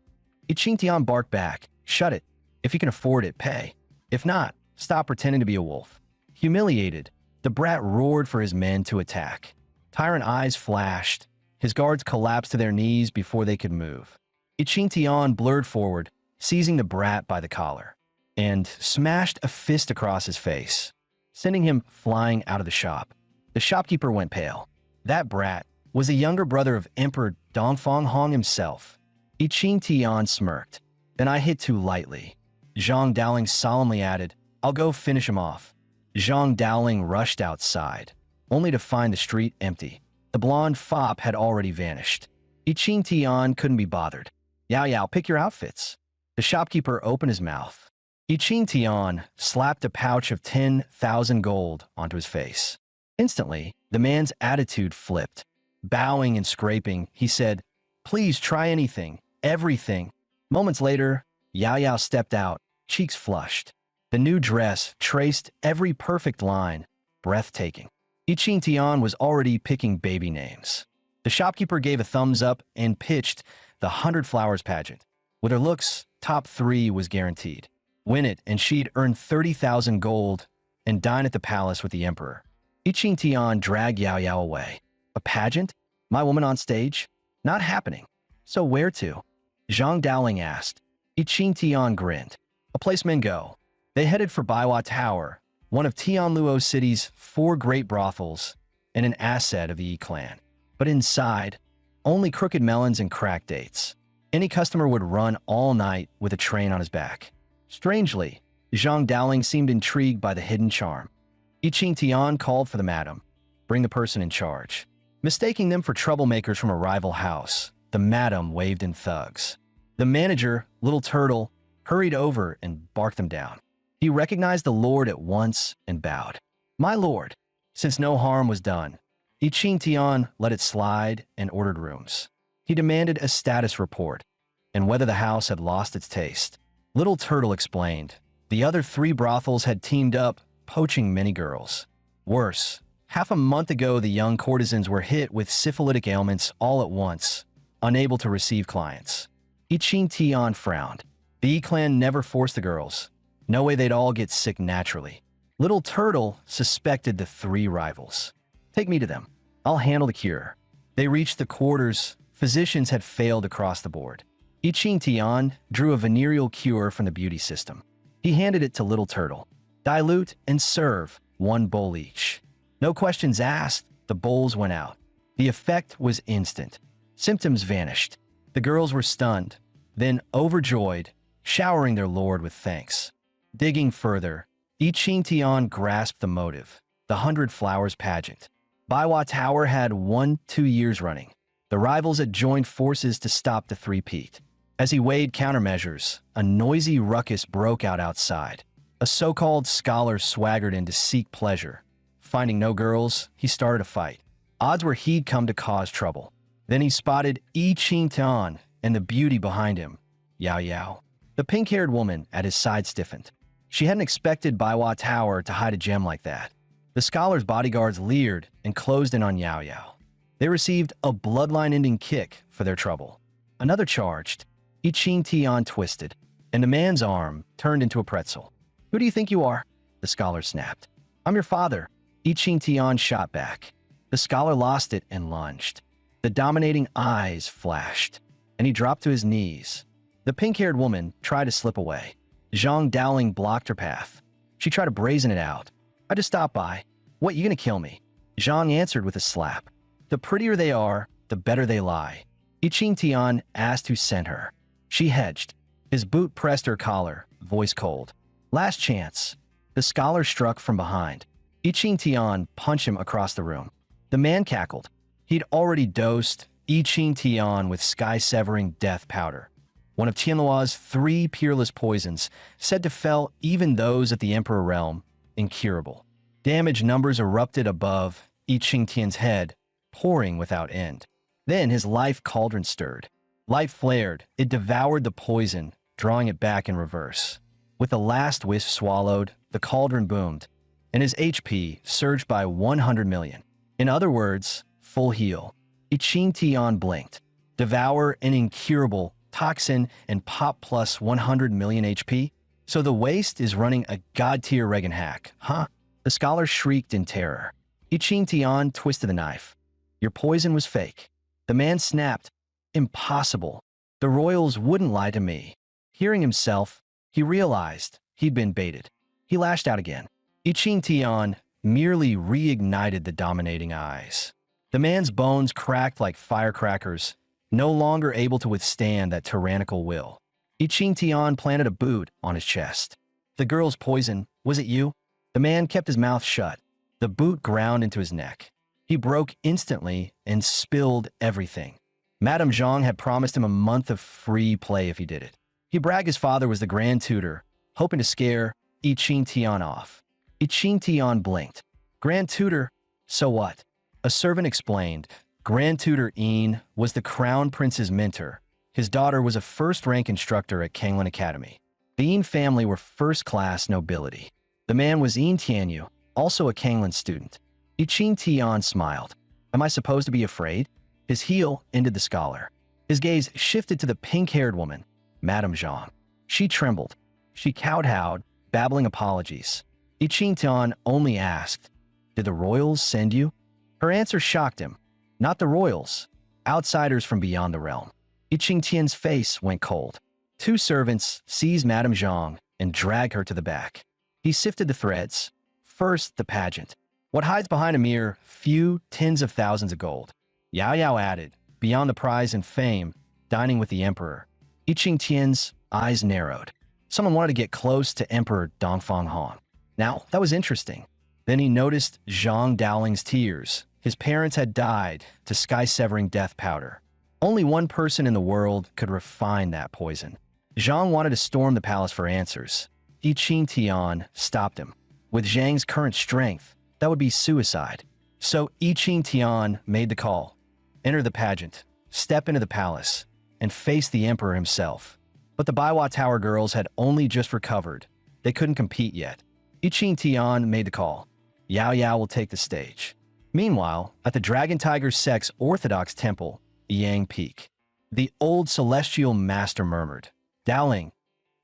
Ichintian barked back. Shut it. If you can afford it, pay. If not, stop pretending to be a wolf. Humiliated, the brat roared for his men to attack. Tyrant eyes flashed. His guards collapsed to their knees before they could move. Ichintian blurred forward, seizing the brat by the collar, and smashed a fist across his face, sending him flying out of the shop. The shopkeeper went pale. That brat was a younger brother of Emperor Dongfang Hong himself. Ichintian smirked. Then I hit too lightly. Zhang Dowling solemnly added, I'll go finish him off. Zhang Dowling rushed outside, only to find the street empty. The blonde fop had already vanished. Ichintian couldn't be bothered. Yao Yao, pick your outfits. The shopkeeper opened his mouth. Ichintian slapped a pouch of 10,000 gold onto his face. Instantly, the man's attitude flipped. Bowing and scraping, he said, Please try anything, everything. Moments later, Yao Yao stepped out, cheeks flushed. The new dress traced every perfect line, breathtaking. Ichintian was already picking baby names. The shopkeeper gave a thumbs up and pitched the 100 Flowers pageant. With her looks, top 3 was guaranteed. Win it, and she'd earn 30,000 gold and dine at the palace with the emperor. Ichintian dragged Yao Yao away. A pageant? My woman on stage? Not happening. So where to? Zhang Dowling asked. Ichintian grinned. A place men go. They headed for Baiwa Tower, one of Tianluo City's 4 great brothels and an asset of the Yi clan. But inside, only crooked melons and crack dates. Any customer would run all night with a train on his back. Strangely, Zhang Dowling seemed intrigued by the hidden charm. Ichintian called for the madam. Bring the person in charge. Mistaking them for troublemakers from a rival house, the madam waved in thugs. The manager, Little Turtle, hurried over and barked them down. He recognized the lord at once and bowed. My lord. Since no harm was done, Ichintian let it slide and ordered rooms. He demanded a status report and whether the house had lost its taste. Little Turtle explained. The other 3 brothels had teamed up, poaching many girls. Worse, half a month ago the young courtesans were hit with syphilitic ailments all at once, unable to receive clients. Ichintian frowned. The Yi clan never forced the girls. No way they'd all get sick naturally. Little Turtle suspected the 3 rivals. Take me to them. I'll handle the cure. They reached the quarters. Physicians had failed across the board. Ichintian drew a venereal cure from the beauty system. He handed it to Little Turtle. Dilute and serve, 1 bowl each. No questions asked, the bowls went out. The effect was instant. Symptoms vanished. The girls were stunned, then overjoyed, showering their lord with thanks. Digging further, Ichintian grasped the motive, the 100 Flowers pageant. Baiwa Tower had won 2 years running. The rivals had joined forces to stop the three-peat. As he weighed countermeasures, a noisy ruckus broke out outside. A so-called scholar swaggered in to seek pleasure. Finding no girls, he started a fight. Odds were he'd come to cause trouble. Then he spotted Ichintian and the beauty behind him, Yao Yao. The pink-haired woman at his side stiffened. She hadn't expected Baiwa Tower to hide a gem like that. The scholar's bodyguards leered and closed in on Yao Yao. They received a bloodline-ending kick for their trouble. Another charged. Ichintian twisted, and the man's arm turned into a pretzel. Who do you think you are? The scholar snapped. I'm your father. Ichintian shot back. The scholar lost it and lunged. The dominating eyes flashed, and he dropped to his knees. The pink-haired woman tried to slip away. Zhang Dowling blocked her path. She tried to brazen it out. I just stopped by. What, you gonna kill me? Zhang answered with a slap. The prettier they are, the better they lie. Ichintian asked who sent her. She hedged. His boot pressed her collar, voice cold. Last chance. The scholar struck from behind. Ichintian punched him across the room. The man cackled. He'd already dosed Ichintian with sky-severing death powder, one of Tianluo's 3 peerless poisons, said to fell even those at the Emperor realm, incurable. Damage numbers erupted above Ichintian's head, pouring without end. Then his life cauldron stirred. Light flared. It devoured the poison, drawing it back in reverse. With the last wisp swallowed, the cauldron boomed, and his HP surged by 100 million. In other words, full heal. Ichin Tian blinked. Devour an incurable toxin and pop plus 100 million HP? So the waste is running a god-tier Regan hack, huh? The scholar shrieked in terror. Ichin Tian twisted the knife. Your poison was fake. The man snapped. Impossible. The royals wouldn't lie to me. Hearing himself, he realized he'd been baited. He lashed out again. Ichin Tian merely reignited the dominating eyes. The man's bones cracked like firecrackers, no longer able to withstand that tyrannical will. Ichin Tian planted a boot on his chest. The girl's poison, was it you? The man kept his mouth shut. The boot ground into his neck. He broke instantly and spilled everything. Madame Zhang had promised him a month of free play if he did it. He bragged his father was the grand tutor, hoping to scare Ichin Tian off. Ichin Tian blinked. Grand tutor? So what? A servant explained. Grand tutor Yin was the crown prince's mentor. His daughter was a first-rank instructor at Kanglin Academy. The Yin family were first-class nobility. The man was Yin Tianyu, also a Kanglin student. Ichin Tian smiled. Am I supposed to be afraid? His heel ended the scholar. His gaze shifted to the pink-haired woman, Madame Zhang. She trembled. She kowtowed, babbling apologies. Ichin Tian only asked, Did the royals send you? Her answer shocked him. Not the royals. Outsiders from beyond the realm. Ichin Tian's face went cold. Two servants seized Madame Zhang and dragged her to the back. He sifted the threads. First, the pageant. What hides behind a mere few tens of thousands of gold? Yao Yao added, beyond the prize and fame, dining with the emperor. Ichin Tian's eyes narrowed. Someone wanted to get close to Emperor Dongfang Han. Now, that was interesting. Then he noticed Zhang Daoling's tears. His parents had died to sky-severing death powder. Only one person in the world could refine that poison. Zhang wanted to storm the palace for answers. Ichin Tian stopped him. With Zhang's current strength, that would be suicide. So Ichin Tian made the call. Enter the pageant, step into the palace, and face the emperor himself. But the Baiwa Tower girls had only just recovered. They couldn't compete yet. Ichin Tian made the call. Yao Yao will take the stage. Meanwhile, at the Dragon Tiger Sect's Orthodox Temple, Yang Peak, the old celestial master murmured, Daoling,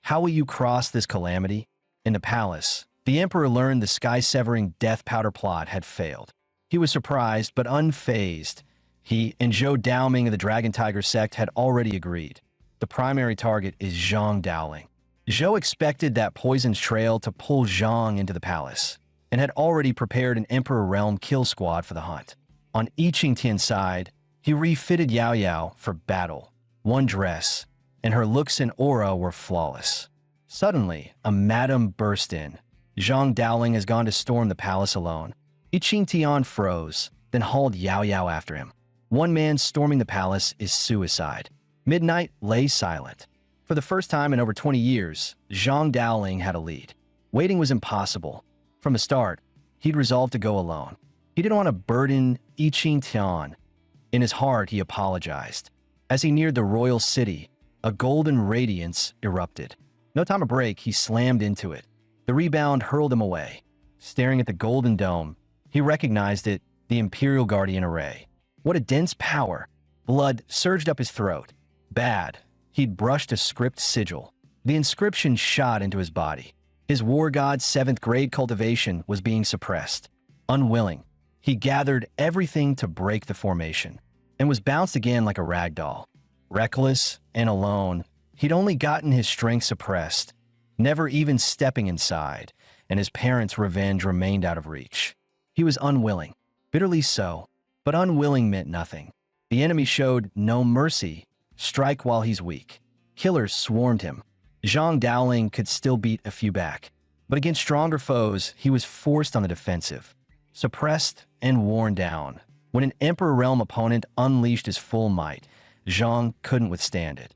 how will you cross this calamity? In the palace, the emperor learned the sky-severing death powder plot had failed. He was surprised but unfazed. He and Zhou Daoming of the Dragon Tiger Sect had already agreed. The primary target is Zhang Daoling. Zhou expected that poison's trail to pull Zhang into the palace, and had already prepared an Emperor Realm kill squad for the hunt. On Ichin Tian's side, he refitted Yao Yao for battle. One dress, and her looks and aura were flawless. Suddenly, a madam burst in. Zhang Daoling has gone to storm the palace alone. Ichin Tian froze, then hauled Yao Yao after him. One man storming the palace is suicide. Midnight lay silent. For the first time in over 20 years, Zhang Daoling had a lead. Waiting was impossible. From the start, he'd resolved to go alone. He didn't want to burden Ichin Tian. In his heart, he apologized. As he neared the royal city, a golden radiance erupted. No time to break, he slammed into it. The rebound hurled him away. Staring at the golden dome, he recognized it, the Imperial Guardian Array. What a dense power. Blood surged up his throat. Bad. He'd brushed a script sigil. The inscription shot into his body. His war god's 7th grade cultivation was being suppressed. Unwilling, he gathered everything to break the formation, and was bounced again like a rag doll. Reckless and alone, he'd only gotten his strength suppressed, never even stepping inside, and his parents' revenge remained out of reach. He was unwilling, bitterly so, but unwilling meant nothing. The enemy showed no mercy. Strike while he's weak. Killers swarmed him. Zhang Daoling could still beat a few back, but against stronger foes, he was forced on the defensive. Suppressed and worn down, when an Emperor Realm opponent unleashed his full might, Zhang couldn't withstand it.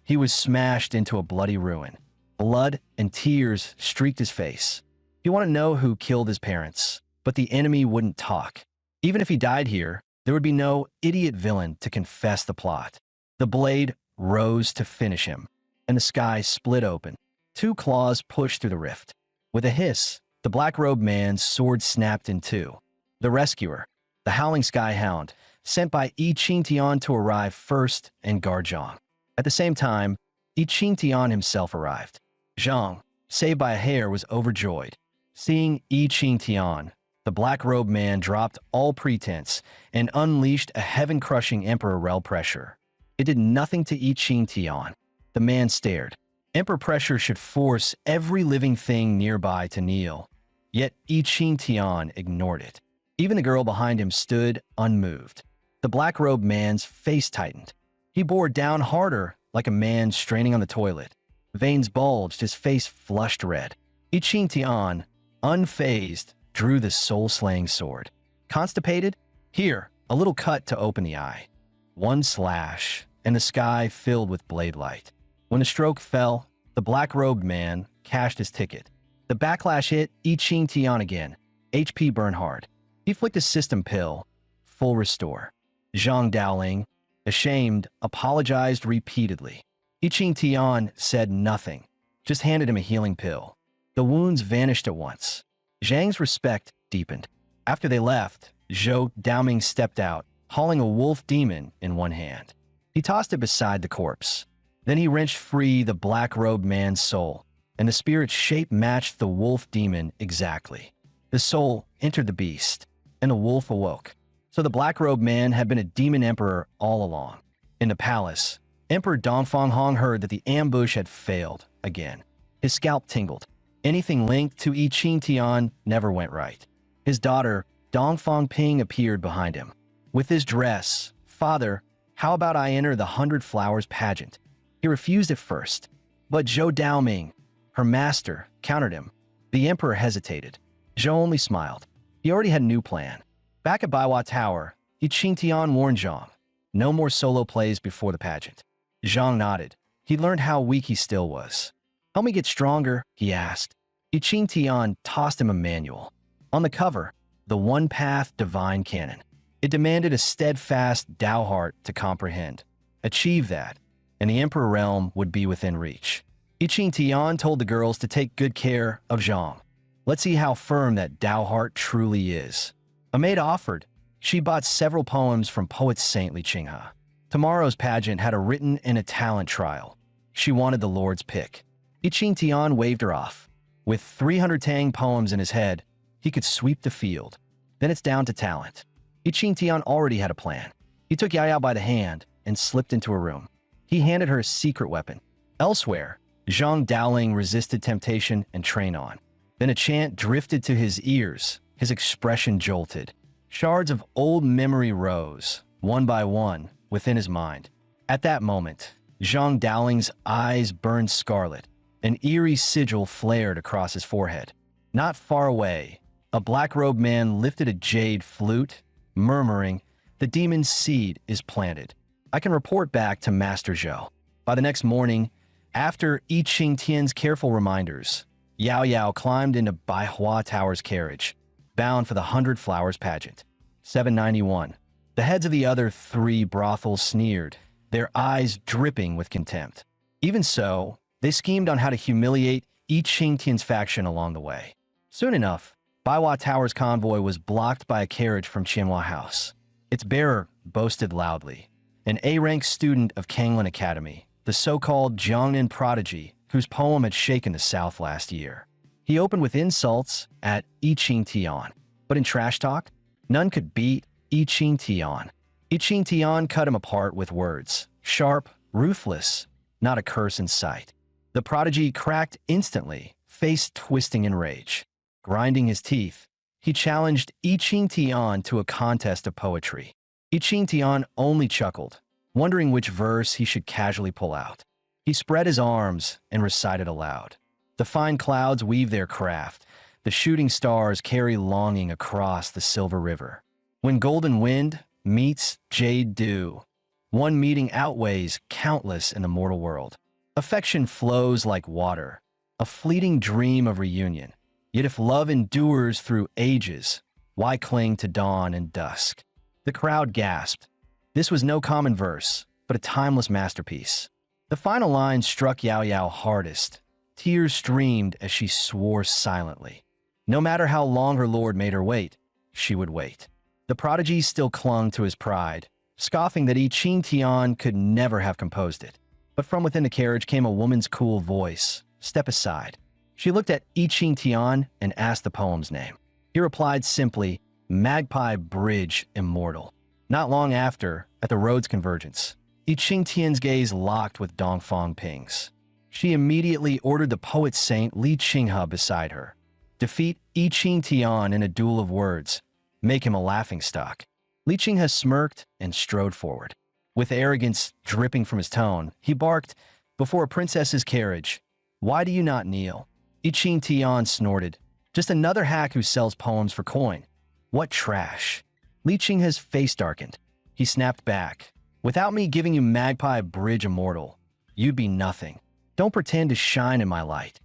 He was smashed into a bloody ruin. Blood and tears streaked his face. He wanted to know who killed his parents, but the enemy wouldn't talk. Even if he died here, there would be no idiot villain to confess the plot. The blade rose to finish him, and the sky split open. Two claws pushed through the rift. With a hiss, the black-robed man's sword snapped in two. The rescuer, the Howling Sky Hound, sent by Yi Qingtian to arrive first and guard Zhang. At the same time, Yi Qingtian himself arrived. Zhang, saved by a hair, was overjoyed. Seeing Yi Qingtian, the black-robed man dropped all pretense and unleashed a heaven-crushing Emperor Rel pressure. It did nothing to Yi Qingtian. The man stared. Emperor pressure should force every living thing nearby to kneel. Yet Yi Qingtian ignored it. Even the girl behind him stood unmoved. The black-robed man's face tightened. He bore down harder, like a man straining on the toilet. Veins bulged, his face flushed red. Yi Qingtian, unfazed, drew the soul-slaying sword. Constipated? Here, a little cut to open the eye. One slash, and the sky filled with blade light. When the stroke fell, the black-robed man cashed his ticket. The backlash hit Yi Qingtian again. HP burn hard. He flicked a system pill. Full restore. Zhang Daoling, ashamed, apologized repeatedly. Yi Qingtian said nothing, just handed him a healing pill. The wounds vanished at once. Zhang's respect deepened. After they left, Zhou Daoming stepped out, hauling a wolf demon in one hand. He tossed it beside the corpse. Then he wrenched free the black-robed man's soul, and the spirit's shape matched the wolf demon exactly. The soul entered the beast, and the wolf awoke. So the black-robed man had been a demon emperor all along. In the palace, Emperor Dongfang Hong heard that the ambush had failed again. His scalp tingled. Anything linked to Yi Qingtian never went right. His daughter, Dongfang Ping, appeared behind him. With his dress, "Father, how about I enter the 100 Flowers pageant?" He refused at first, but Zhou Daoming, her master, countered him. The emperor hesitated. Zhou only smiled. He already had a new plan. Back at Baiwa Tower, Yi Qingtian warned Zhang, no more solo plays before the pageant. Zhang nodded. He learned how weak he still was. "Help me get stronger," he asked. Yi Qingtian tossed him a manual. On the cover, the one-path divine canon. It demanded a steadfast Tao heart to comprehend. Achieve that, and the Emperor realm would be within reach. Yi Qingtian told the girls to take good care of Zhang. Let's see how firm that Tao heart truly is. A maid offered. She bought several poems from poet saintly Qinghe. Tomorrow's pageant had a written and a talent trial. She wanted the Lord's pick. Yi Qingtian waved her off. With 300 Tang poems in his head, he could sweep the field. Then it's down to talent. Yi Qingtian already had a plan. He took Yaya by the hand and slipped into a room. He handed her a secret weapon. Elsewhere, Zhang Daoling resisted temptation and trained on. Then a chant drifted to his ears. His expression jolted. Shards of old memory rose, one by one, within his mind. At that moment, Zhang Daoling's eyes burned scarlet. An eerie sigil flared across his forehead. Not far away, a black-robed man lifted a jade flute, murmuring, "The demon's seed is planted. I can report back to Master Zhou." By the next morning, after Yi Qingtian's careful reminders, Yao Yao climbed into Manhwa Tower's carriage, bound for the 100 Flowers pageant. 791. The heads of the other 3 brothels sneered, their eyes dripping with contempt. Even so, they schemed on how to humiliate Yi Qingtian's faction along the way. Soon enough, Baiwa Tower's convoy was blocked by a carriage from Qianhua House. Its bearer boasted loudly. An A-rank student of Kanglin Academy, the so-called Jiangnan prodigy whose poem had shaken the South last year. He opened with insults at Yi Qingtian, but in trash talk, none could beat Yi Qingtian. Yi Qingtian cut him apart with words, sharp, ruthless, not a curse in sight. The prodigy cracked instantly, face twisting in rage. Grinding his teeth, he challenged Yi Qingtian to a contest of poetry. Yi Qingtian only chuckled, wondering which verse he should casually pull out. He spread his arms and recited aloud. The fine clouds weave their craft. The shooting stars carry longing across the silver river. When golden wind meets jade dew, one meeting outweighs countless in the mortal world. Affection flows like water, a fleeting dream of reunion. Yet if love endures through ages, why cling to dawn and dusk? The crowd gasped. This was no common verse, but a timeless masterpiece. The final line struck Yao Yao hardest. Tears streamed as she swore silently. No matter how long her lord made her wait, she would wait. The prodigy still clung to his pride, scoffing that I Ching Tian could never have composed it. But from within the carriage came a woman's cool voice. "Step aside." She looked at I Ching Tian and asked the poem's name. He replied simply, "Magpie Bridge Immortal." Not long after, at the road's convergence, I Ching Tian's gaze locked with Dongfang Ping's. She immediately ordered the poet saint Li Qinghe beside her. Defeat I Ching Tian in a duel of words. Make him a laughingstock. Li Qinghe smirked and strode forward. With arrogance dripping from his tone, he barked, "Before a princess's carriage, why do you not kneel?" I Ching Tian snorted, "Just another hack who sells poems for coin. What trash." Li Qinghe's face darkened. He snapped back, "Without me giving you Magpie Bridge Immortal, you'd be nothing. Don't pretend to shine in my light."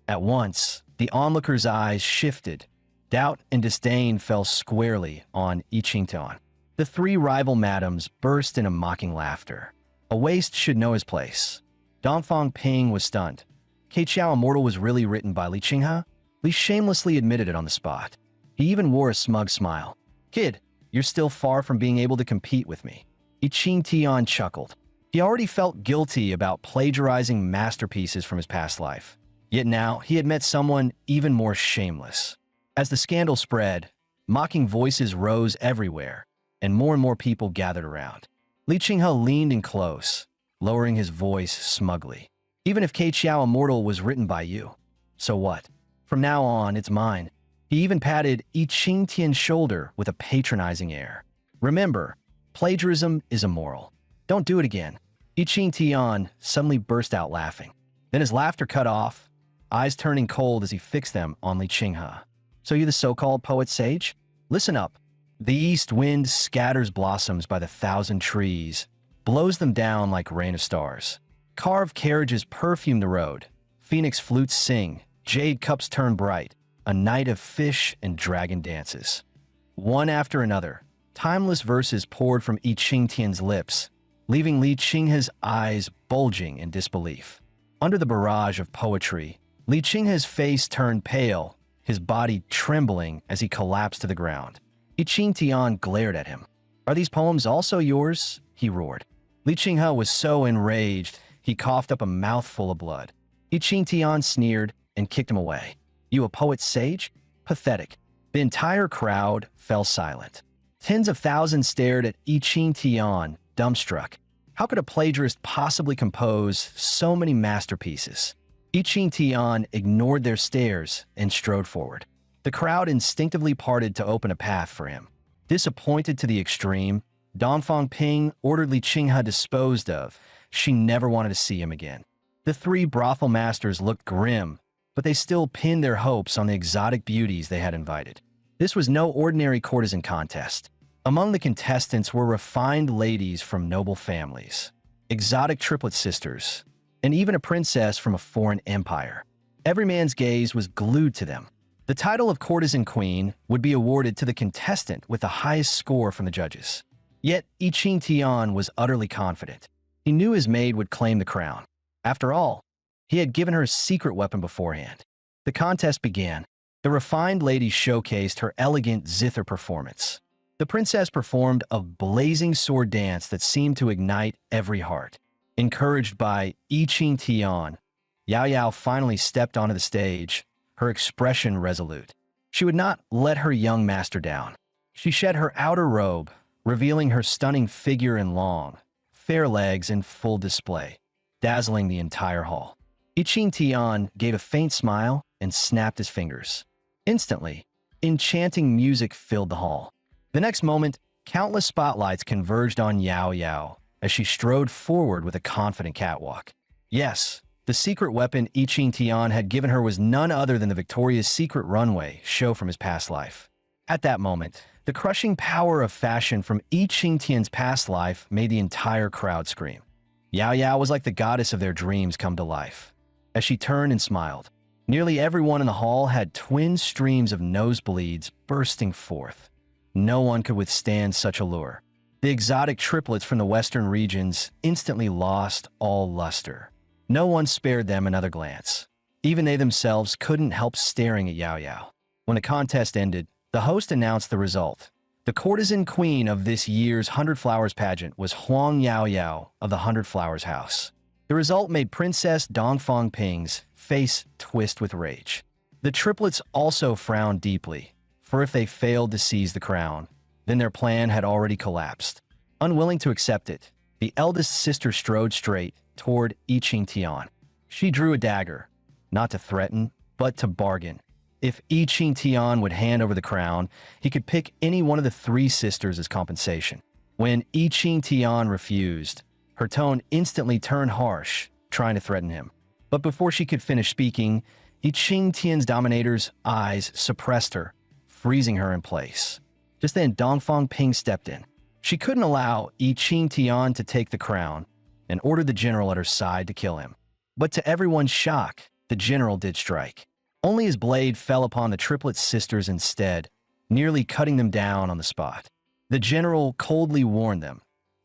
At once, the onlooker's eyes shifted. Doubt and disdain fell squarely on I Ching Tian. The three rival madams burst into mocking laughter. A waste should know his place. Dongfang Ping was stunned. Keiqiao Immortal was really written by Li Qinghe? Li shamelessly admitted it on the spot. He even wore a smug smile. "Kid, you're still far from being able to compete with me." I Ching Tian chuckled. He already felt guilty about plagiarizing masterpieces from his past life. Yet now he had met someone even more shameless. As the scandal spread, mocking voices rose everywhere, and more people gathered around. Li Qinghe leaned in close, lowering his voice smugly. "Even if Keiqiao Immortal was written by you, so what? From now on, it's mine." He even patted I Ching Tian's shoulder with a patronizing air. "Remember, plagiarism is immoral. Don't do it again." I Ching Tian suddenly burst out laughing. Then his laughter cut off, eyes turning cold as he fixed them on Li Qinghe. "So you're the so-called poet sage? Listen up. The east wind scatters blossoms by the thousand trees, blows them down like rain of stars. Carved carriages perfume the road. Phoenix flutes sing, jade cups turn bright. A night of fish and dragon dances." One after another, timeless verses poured from I Ching Tian's lips, leaving Li Qinghe's eyes bulging in disbelief. Under the barrage of poetry, Li Qinghe's face turned pale, his body trembling as he collapsed to the ground. I Ching Tian glared at him. "Are these poems also yours?" he roared. Li Qinghe was so enraged, he coughed up a mouthful of blood. I Ching Tian sneered and kicked him away. "You a poet sage? Pathetic." The entire crowd fell silent. Tens of thousands stared at I Ching Tian, dumbstruck. How could a plagiarist possibly compose so many masterpieces? I Ching Tian ignored their stares and strode forward. The crowd instinctively parted to open a path for him. Disappointed to the extreme, Dongfang Ping ordered Li Qinghe disposed of. She never wanted to see him again. The three brothel masters looked grim, but they still pinned their hopes on the exotic beauties they had invited. This was no ordinary courtesan contest. Among the contestants were refined ladies from noble families, exotic triplet sisters, and even a princess from a foreign empire. Every man's gaze was glued to them. The title of courtesan queen would be awarded to the contestant with the highest score from the judges. Yet I Ching Tian was utterly confident. He knew his maid would claim the crown. After all, he had given her a secret weapon beforehand. The contest began. The refined lady showcased her elegant zither performance. The princess performed a blazing sword dance that seemed to ignite every heart. Encouraged by I Ching Tian, Yao Yao finally stepped onto the stage, her expression resolute. She would not let her young master down. She shed her outer robe, revealing her stunning figure and long, fair legs in full display, dazzling the entire hall. I Ching Tian gave a faint smile and snapped his fingers. Instantly, enchanting music filled the hall. The next moment, countless spotlights converged on Yao Yao as she strode forward with a confident catwalk. Yes, the secret weapon I Ching Tian had given her was none other than the Victoria's Secret runway show from his past life. At that moment, the crushing power of fashion from I Ching Tian's past life made the entire crowd scream. Yao Yao was like the goddess of their dreams come to life. As she turned and smiled, nearly everyone in the hall had twin streams of nosebleeds bursting forth. No one could withstand such allure. The exotic triplets from the western regions instantly lost all luster. No one spared them another glance. Even they themselves couldn't help staring at Yao Yao. When the contest ended, the host announced the result. The courtesan queen of this year's Hundred Flowers pageant was Huang Yao Yao of the Hundred Flowers House. The result made Princess Dongfang Ping's face twist with rage. The triplets also frowned deeply, for if they failed to seize the crown, then their plan had already collapsed. Unwilling to accept it, the eldest sister strode straight toward I Ching Tian. She drew a dagger, not to threaten, but to bargain. If I Ching Tian would hand over the crown, he could pick any one of the three sisters as compensation. When I Ching Tian refused, her tone instantly turned harsh, trying to threaten him. But before she could finish speaking, I Ching Tian's dominator's eyes suppressed her, freezing her in place. Just then, Dongfang Ping stepped in. She couldn't allow I Ching Tian to take the crown and ordered the general at her side to kill him. But to everyone's shock, the general did strike. Only his blade fell upon the triplet sisters instead, nearly cutting them down on the spot. The general coldly warned them.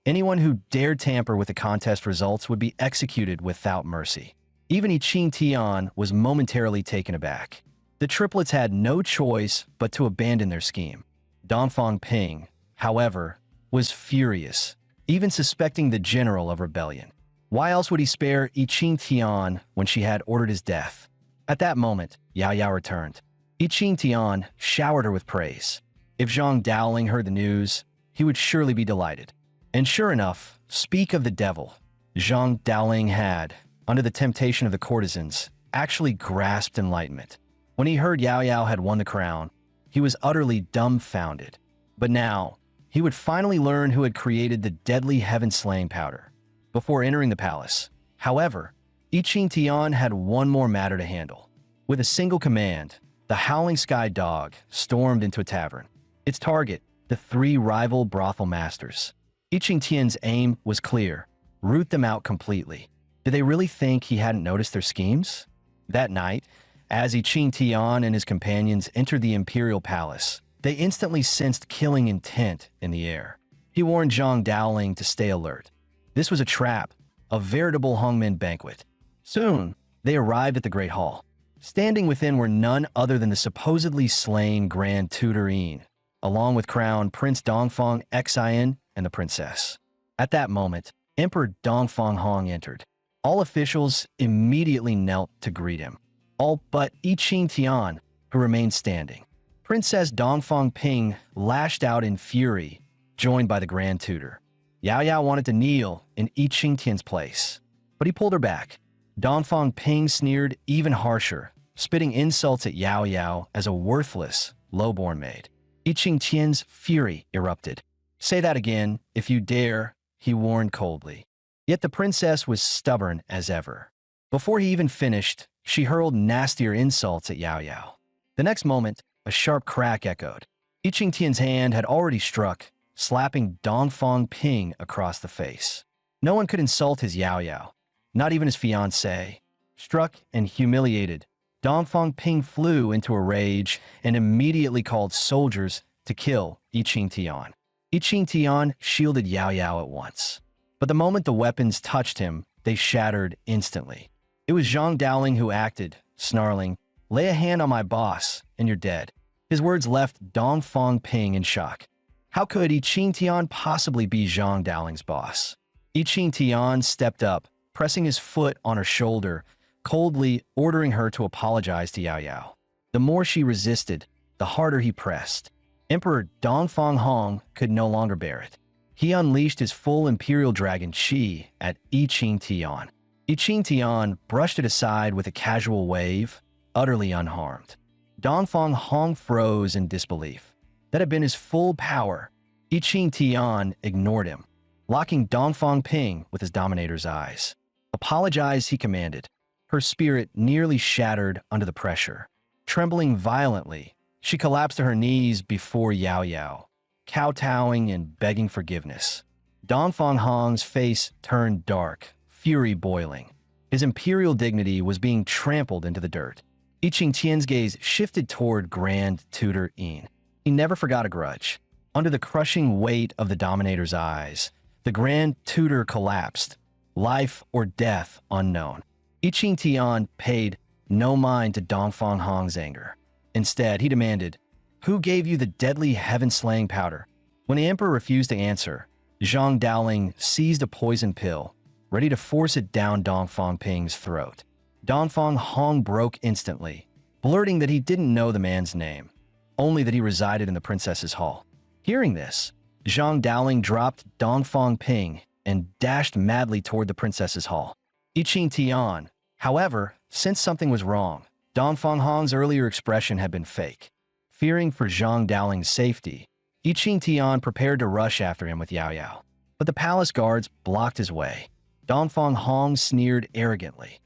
Anyone who dared tamper with the contest results would be executed without mercy. Even I Ching Tian was momentarily taken aback. The triplets had no choice but to abandon their scheme. Dongfang Ping, however, was furious, even suspecting the general of rebellion. Why else would he spare I Ching Tian when she had ordered his death? At that moment, Yao Yao returned. I Ching Tian showered her with praise. If Zhang Dowling heard the news, he would surely be delighted. And sure enough, speak of the devil, Zhang Dowling had, under the temptation of the courtesans, actually grasped enlightenment. When he heard Yao Yao had won the crown, he was utterly dumbfounded. But now, he would finally learn who had created the deadly heaven-slaying powder. Before entering the palace, however, I Ching Tian had one more matter to handle. With a single command, the Howling Sky Dog stormed into a tavern. Its target, the three rival brothel masters. I Ching Tian's aim was clear: root them out completely. Did they really think he hadn't noticed their schemes? That night, as I Ching Tian and his companions entered the imperial palace, they instantly sensed killing intent in the air. He warned Zhang Dowling to stay alert. This was a trap, a veritable Hongmen banquet. Soon, they arrived at the Great Hall. Standing within were none other than the supposedly slain Grand Tutor Yin, along with Crown Prince Dongfang Xian and the princess. At that moment, Emperor Dongfang Hong entered. All officials immediately knelt to greet him, all but I Ching Tian, who remained standing. Princess Dongfang Ping lashed out in fury, joined by the Grand Tutor. Yao Yao wanted to kneel in I Ching Tian's place, but he pulled her back. Dongfang Ping sneered even harsher, spitting insults at Yao Yao as a worthless, low-born maid. I Ching Tian's fury erupted. "Say that again, if you dare," he warned coldly. Yet the princess was stubborn as ever. Before he even finished, she hurled nastier insults at Yao Yao. The next moment, a sharp crack echoed. I Ching Tian's hand had already struck, slapping Dongfang Ping across the face. No one could insult his Yao Yao, not even his fiancée. Struck and humiliated, Dongfang Ping flew into a rage and immediately called soldiers to kill I Ching Tian. I Ching Tian shielded Yao Yao at once. But the moment the weapons touched him, they shattered instantly. It was Zhang Dowling who acted, snarling, "Lay a hand on my boss, and you're dead." His words left Dongfang Ping in shock. How could I Ching Tian possibly be Zhang Dowling's boss? I Ching Tian stepped up, pressing his foot on her shoulder, coldly ordering her to apologize to Yao Yao. The more she resisted, the harder he pressed. Emperor Dongfang Hong could no longer bear it. He unleashed his full imperial dragon Qi at I Ching Tian. I Ching Tian brushed it aside with a casual wave, utterly unharmed. Dongfang Hong froze in disbelief. That had been his full power. I Ching Tian ignored him, locking Dongfang Ping with his dominator's eyes. "Apologize," he commanded. Her spirit nearly shattered under the pressure. Trembling violently, she collapsed to her knees before Yao Yao, kowtowing and begging forgiveness. Dongfang Hong's face turned dark, fury boiling. His imperial dignity was being trampled into the dirt. I Ching Tian's gaze shifted toward Grand Tutor Yin. He never forgot a grudge. Under the crushing weight of the Dominator's eyes, the Grand Tutor collapsed, life or death unknown. I Ching Tian paid no mind to Dongfang Hong's anger. Instead, he demanded, "Who gave you the deadly heaven-slaying powder?" When the emperor refused to answer, Zhang Daoling seized a poison pill, ready to force it down Dongfang Ping's throat. Dongfang Hong broke instantly, blurting that he didn't know the man's name, only that he resided in the princess's hall. Hearing this, Zhang Daoling dropped Dongfang Ping and dashed madly toward the princess's hall. I Ching Tian, however, sensed something was wrong. Dongfang Hong's earlier expression had been fake. Fearing for Zhang Daoling's safety, I Ching Tian prepared to rush after him with Yao Yao. But the palace guards blocked his way. Dongfang Hong sneered arrogantly.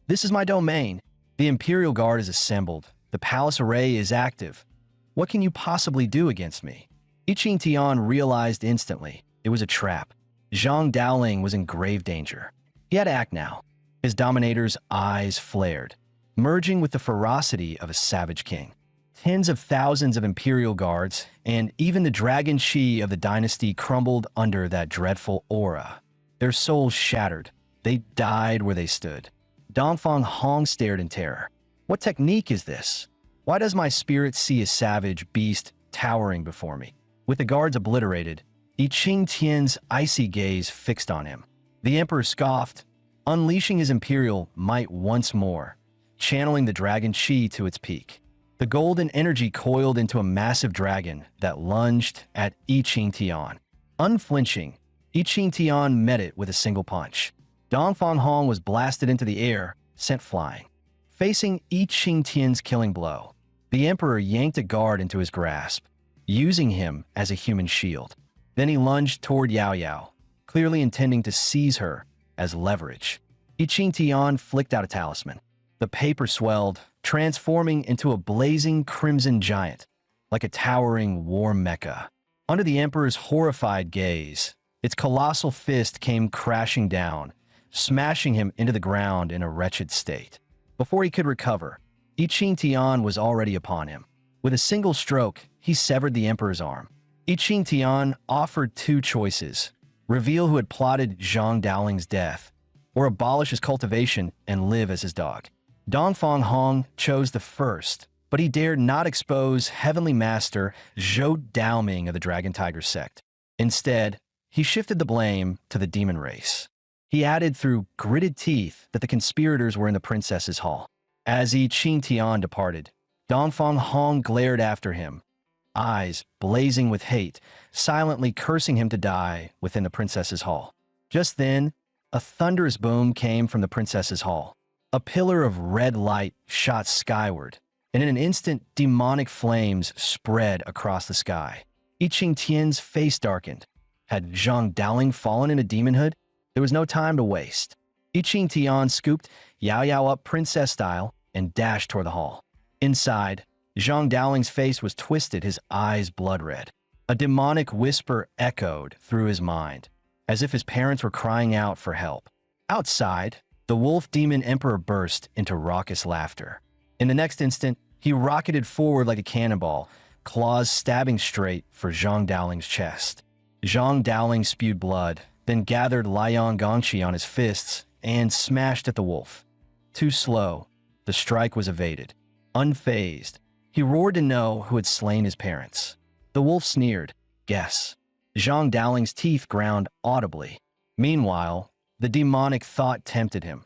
"This is my domain. The Imperial Guard is assembled. The palace array is active. What can you possibly do against me?" I Ching Tian realized instantly it was a trap. Zhang Daoling was in grave danger. He had to act now. His dominator's eyes flared, merging with the ferocity of a savage king. Tens of thousands of Imperial Guards, and even the Dragon Shi of the dynasty crumbled under that dreadful aura. Their souls shattered. They died where they stood. Dongfang Hong stared in terror. "What technique is this? Why does my spirit see a savage beast towering before me?" With the guards obliterated, I Ching Tian's icy gaze fixed on him. The emperor scoffed, unleashing his imperial might once more, channeling the dragon Shi to its peak. The golden energy coiled into a massive dragon that lunged at I Ching Tian. Unflinching, I Ching Tian met it with a single punch. Dongfang Hong was blasted into the air, sent flying. Facing I Ching Tian's killing blow, the emperor yanked a guard into his grasp, using him as a human shield. Then he lunged toward Yao Yao, clearly intending to seize her as leverage. I Ching Tian flicked out a talisman. The paper swelled, transforming into a blazing crimson giant, like a towering war mecha. Under the emperor's horrified gaze, its colossal fist came crashing down, smashing him into the ground in a wretched state. Before he could recover, I Ching Tian was already upon him. With a single stroke, he severed the emperor's arm. I Ching Tian offered two choices: reveal who had plotted Zhang Daoling's death, or abolish his cultivation and live as his dog. Dongfang Hong chose the first, but he dared not expose Heavenly Master Zhou Daoming of the Dragon Tiger sect. Instead, he shifted the blame to the demon race. He added through gritted teeth that the conspirators were in the princess's hall. As I Ching Tian departed, Dongfang Hong glared after him, eyes blazing with hate, silently cursing him to die within the princess's hall. Just then, a thunderous boom came from the princess's hall. A pillar of red light shot skyward, and in an instant, demonic flames spread across the sky. I Ching Tian's face darkened. Had Zhang Daoling fallen into demonhood? There was no time to waste. I Ching Tian scooped Yao Yao up princess style and dashed toward the hall. Inside, Zhang Daoling's face was twisted, his eyes blood red. A demonic whisper echoed through his mind, as if his parents were crying out for help. Outside, the wolf demon emperor burst into raucous laughter. In the next instant, he rocketed forward like a cannonball, claws stabbing straight for Zhang Daoling's chest. Zhang Daoling spewed blood, then gathered Liang Gongqi on his fists and smashed at the wolf. Too slow, the strike was evaded. Unfazed, he roared to know who had slain his parents. The wolf sneered, "Guess." Zhang Daoling's teeth ground audibly. Meanwhile, the demonic thought tempted him.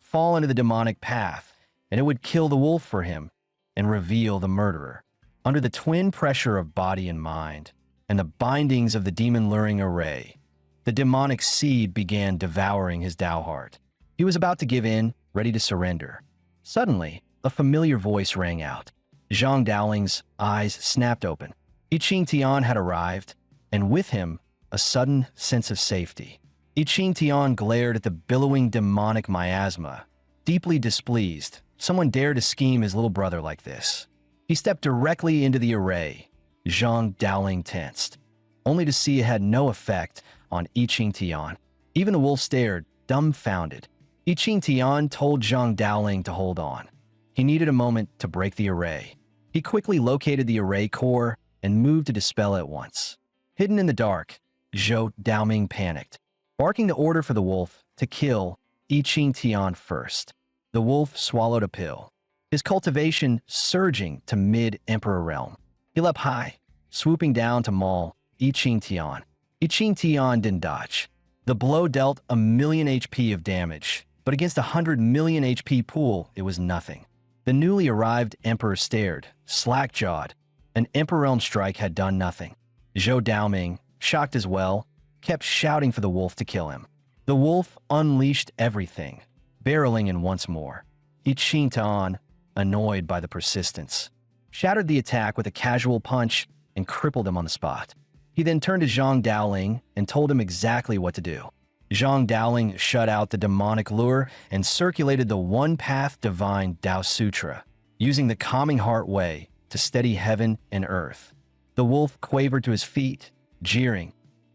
Fall into the demonic path, and it would kill the wolf for him and reveal the murderer. Under the twin pressure of body and mind, and the bindings of the demon-luring array, the demonic seed began devouring his Dao heart. He was about to give in, ready to surrender. Suddenly, a familiar voice rang out. Zhang Daoling's eyes snapped open. I Ching Tian had arrived, and with him, a sudden sense of safety. I Ching Tian glared at the billowing demonic miasma. Deeply displeased, someone dared to scheme his little brother like this. He stepped directly into the array. Zhang Daoling tensed, only to see it had no effect on I Ching Tian. Even the wolf stared, dumbfounded. I Ching Tian told Zhang Daoling to hold on. He needed a moment to break the array. He quickly located the array core and moved to dispel it at once. Hidden in the dark, Zhou Daoming panicked, barking the order for the wolf to kill I Ching Tian first. The wolf swallowed a pill, his cultivation surging to mid-emperor realm. He leapt high, swooping down to maul I Ching Tian. I Ching Tian didn't dodge. The blow dealt 1,000,000 HP of damage, but against a 100 million HP pool, it was nothing. The newly arrived emperor stared, slack-jawed. An emperor realm strike had done nothing. Zhou Daoming, shocked as well, kept shouting for the wolf to kill him. The wolf unleashed everything, barreling in once more. I Ching Tian, annoyed by the persistence, shattered the attack with a casual punch and crippled him on the spot. He then turned to Zhang Daoling and told him exactly what to do. Zhang Daoling shut out the demonic lure and circulated the one-path divine Tao Sutra, using the calming heart way to steady heaven and earth. The wolf quavered to his feet, jeering.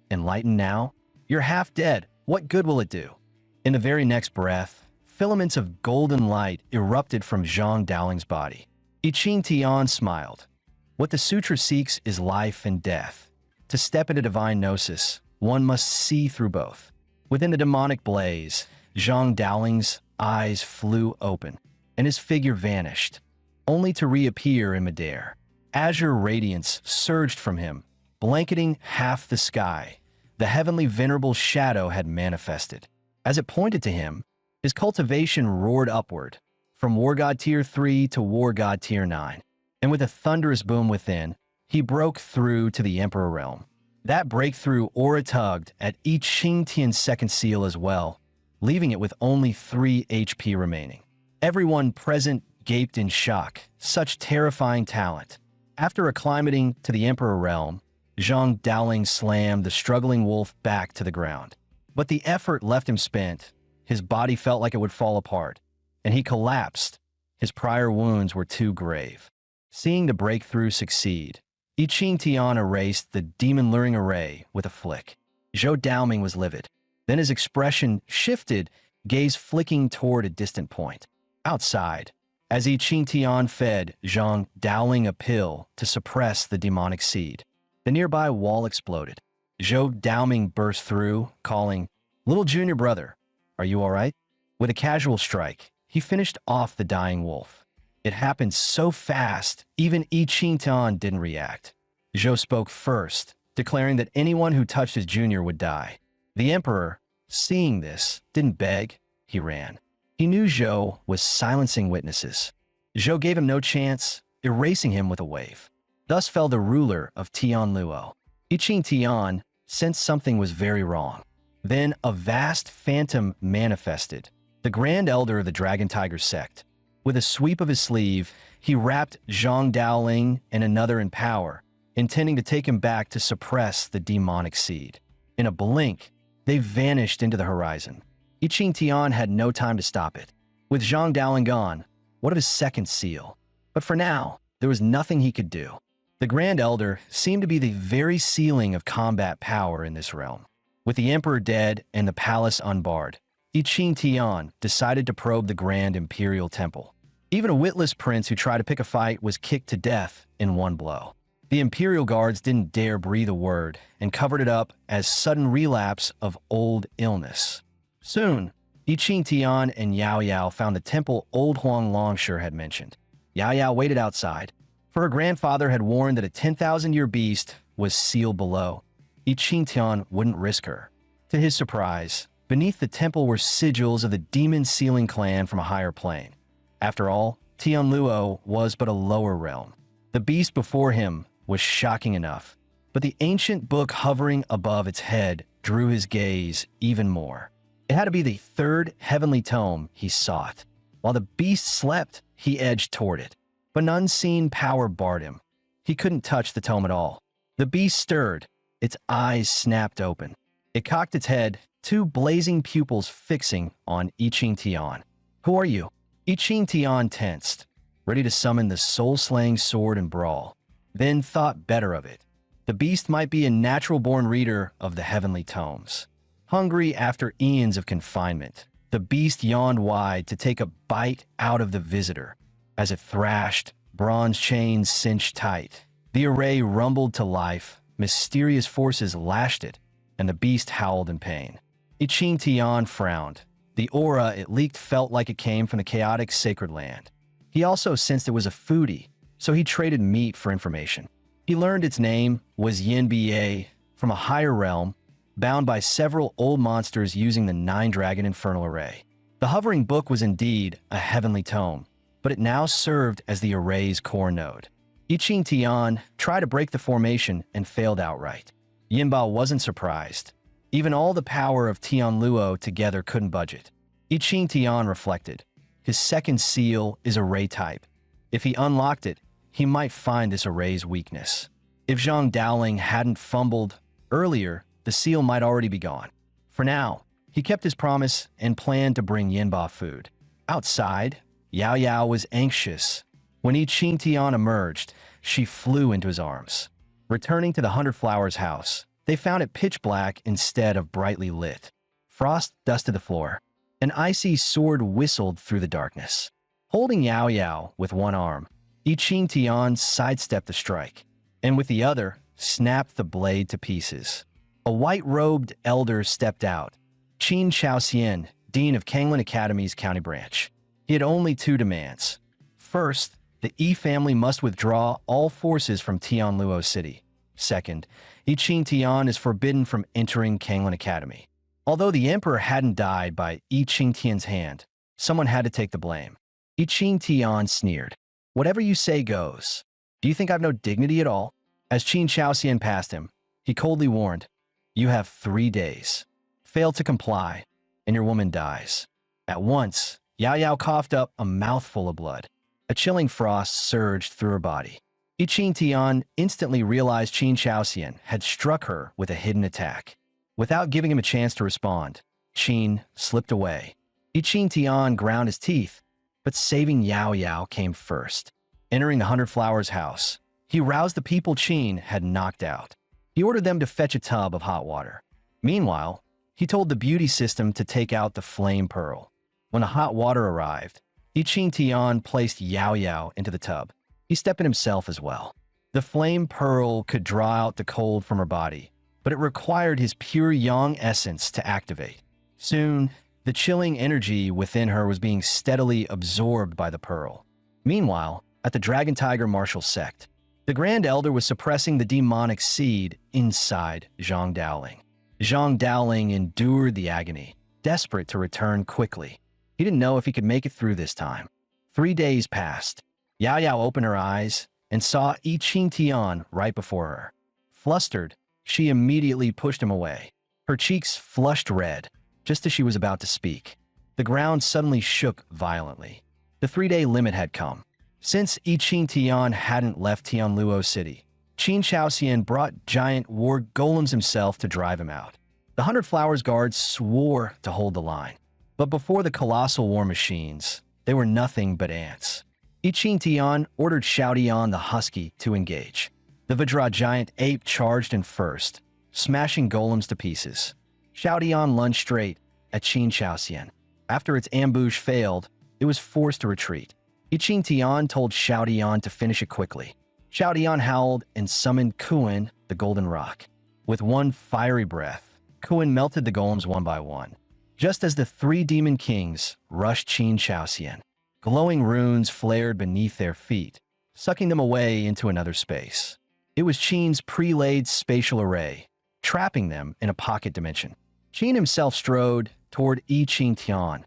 Enlightened now? You're half dead. What good will it do? In the very next breath, filaments of golden light erupted from Zhang Daoling's body. I Ching Tian smiled. What the sutra seeks is life and death. To step into divine gnosis, one must see through both. Within the demonic blaze, Zhang Daoling's eyes flew open, and his figure vanished, only to reappear in midair. Azure radiance surged from him, blanketing half the sky. The heavenly venerable shadow had manifested. As it pointed to him, his cultivation roared upward, from War God Tier 3 to War God Tier 9, and with a thunderous boom within, he broke through to the Emperor realm. That breakthrough aura tugged at I Ching Tian's second seal as well, leaving it with only 3 HP remaining. Everyone present gaped in shock. Such terrifying talent. After acclimating to the Emperor realm, Zhang Daoling slammed the struggling wolf back to the ground. But the effort left him spent. His body felt like it would fall apart, and he collapsed. His prior wounds were too grave. Seeing the breakthrough succeed, I Ching Tian erased the demon-luring array with a flick. Zhou Daoming was livid. Then his expression shifted, gaze flicking toward a distant point. Outside, as I Ching Tian fed Zhang Daoling a pill to suppress the demonic seed, the nearby wall exploded. Zhou Daoming burst through, calling, "Little junior brother, are you all right?" With a casual strike, he finished off the dying wolf. It happened so fast, even I Ching Tian didn't react. Zhou spoke first, declaring that anyone who touched his junior would die. The emperor, seeing this, didn't beg, he ran. He knew Zhou was silencing witnesses. Zhou gave him no chance, erasing him with a wave. Thus fell the ruler of Tianluo. I Ching Tian sensed something was very wrong. Then a vast phantom manifested, the Grand Elder of the Dragon Tiger sect. With a sweep of his sleeve, he wrapped Zhang Daoling and another in power, intending to take him back to suppress the demonic seed. In a blink, they vanished into the horizon. I Ching Tian had no time to stop it. With Zhang Daoling gone, what of his second seal? But for now, there was nothing he could do. The Grand Elder seemed to be the very ceiling of combat power in this realm. With the Emperor dead and the palace unbarred, I Ching Tian decided to probe the Grand Imperial Temple. Even a witless prince who tried to pick a fight was kicked to death in one blow. The Imperial Guards didn't dare breathe a word and covered it up as sudden relapse of old illness. Soon, I Ching Tian and Yao Yao found the temple old Huang Longshire had mentioned. Yao Yao waited outside, for her grandfather had warned that a 10,000-year beast was sealed below. I Ching Tian wouldn't risk her. To his surprise, beneath the temple were sigils of the demon sealing clan from a higher plane. After all, Tianluo was but a lower realm. The beast before him was shocking enough, but the ancient book hovering above its head drew his gaze even more. It had to be the third heavenly tome he sought. While the beast slept, he edged toward it. But an unseen power barred him. He couldn't touch the tome at all. The beast stirred. Its eyes snapped open. It cocked its head, 2 blazing pupils fixing on I Ching Tian. "Who are you?" I Ching Tian tensed, ready to summon the soul-slaying sword and brawl. Then thought better of it. The beast might be a natural-born reader of the heavenly tomes. Hungry after eons of confinement, the beast yawned wide to take a bite out of the visitor. As it thrashed, bronze chains cinched tight. The array rumbled to life, mysterious forces lashed it, and the beast howled in pain. I Ching Tian frowned. The aura it leaked felt like it came from the chaotic sacred land. He also sensed it was a foodie, so he traded meat for information. He learned its name was Yin Ba, from a higher realm, bound by several old monsters using the Nine-Dragon Infernal Array. The hovering book was indeed a heavenly tome, but it now served as the array's core node. I Ching Tian tried to break the formation and failed outright. Yinba wasn't surprised. Even all the power of Tianluo together couldn't budge it. I Ching Tian reflected. His second seal is array type. If he unlocked it, he might find this array's weakness. If Zhang Daoling hadn't fumbled earlier, the seal might already be gone. For now, he kept his promise and planned to bring Yinba food. Outside, Yao Yao was anxious. When I Ching Tian emerged, she flew into his arms. Returning to the Hundred Flowers house, they found it pitch black instead of brightly lit. Frost dusted the floor. An icy sword whistled through the darkness. Holding Yao Yao with one arm, I Ching Tian sidestepped the strike, and with the other, snapped the blade to pieces. A white-robed elder stepped out, Qin Chaoxian, dean of Kanglan Academy's county branch. He had only two demands. First, the Yi family must withdraw all forces from Tianluo City. Second, I Ching Tian is forbidden from entering Kanglan Academy. Although the emperor hadn't died by I Ching Tian's hand, someone had to take the blame. I Ching Tian sneered. Whatever you say goes. Do you think I've no dignity at all? As Qin Chaoxian passed him, he coldly warned, you have 3 days. Fail to comply, and your woman dies. At once, Yao Yao coughed up a mouthful of blood. A chilling frost surged through her body. I Ching Tian instantly realized Qin Chaoxian had struck her with a hidden attack. Without giving him a chance to respond, Qin slipped away. I Ching Tian ground his teeth, but saving Yao Yao came first. Entering the Hundred Flowers house, he roused the people Qin had knocked out. He ordered them to fetch a tub of hot water. Meanwhile, he told the beauty system to take out the flame pearl. When the hot water arrived, I Ching Tian placed Yao Yao into the tub. He stepped in himself as well. The flame pearl could draw out the cold from her body, but it required his pure yang essence to activate. Soon, the chilling energy within her was being steadily absorbed by the pearl. Meanwhile, at the Dragon Tiger martial sect, the Grand Elder was suppressing the demonic seed inside Zhang Daoling. Zhang Daoling endured the agony, desperate to return quickly. He didn't know if he could make it through this time. 3 days passed. Yao Yao opened her eyes and saw I Ching Tian right before her. Flustered, she immediately pushed him away. Her cheeks flushed red, just as she was about to speak. The ground suddenly shook violently. The 3-day limit had come. Since I Ching Tian hadn't left Tianluo City, Qin Chaoxian brought giant war golems himself to drive him out. The Hundred Flowers guards swore to hold the line. But before the colossal war machines, they were nothing but ants. I Ching Tian ordered Xiaodian the Husky to engage. The Vajra giant ape charged in first, smashing golems to pieces. Xiaodian lunged straight at Qin Chaoxian. After its ambush failed, it was forced to retreat. I Ching Tian told Xiaodian to finish it quickly. Xiaodian howled and summoned Kuan, the Golden Rock. With one fiery breath, Kuan melted the golems one by one. Just as the 3 demon kings rushed Qin Chaoxian, glowing runes flared beneath their feet, sucking them away into another space. It was Qin's pre-laid spatial array, trapping them in a pocket dimension. Qin himself strode toward I Ching Tian,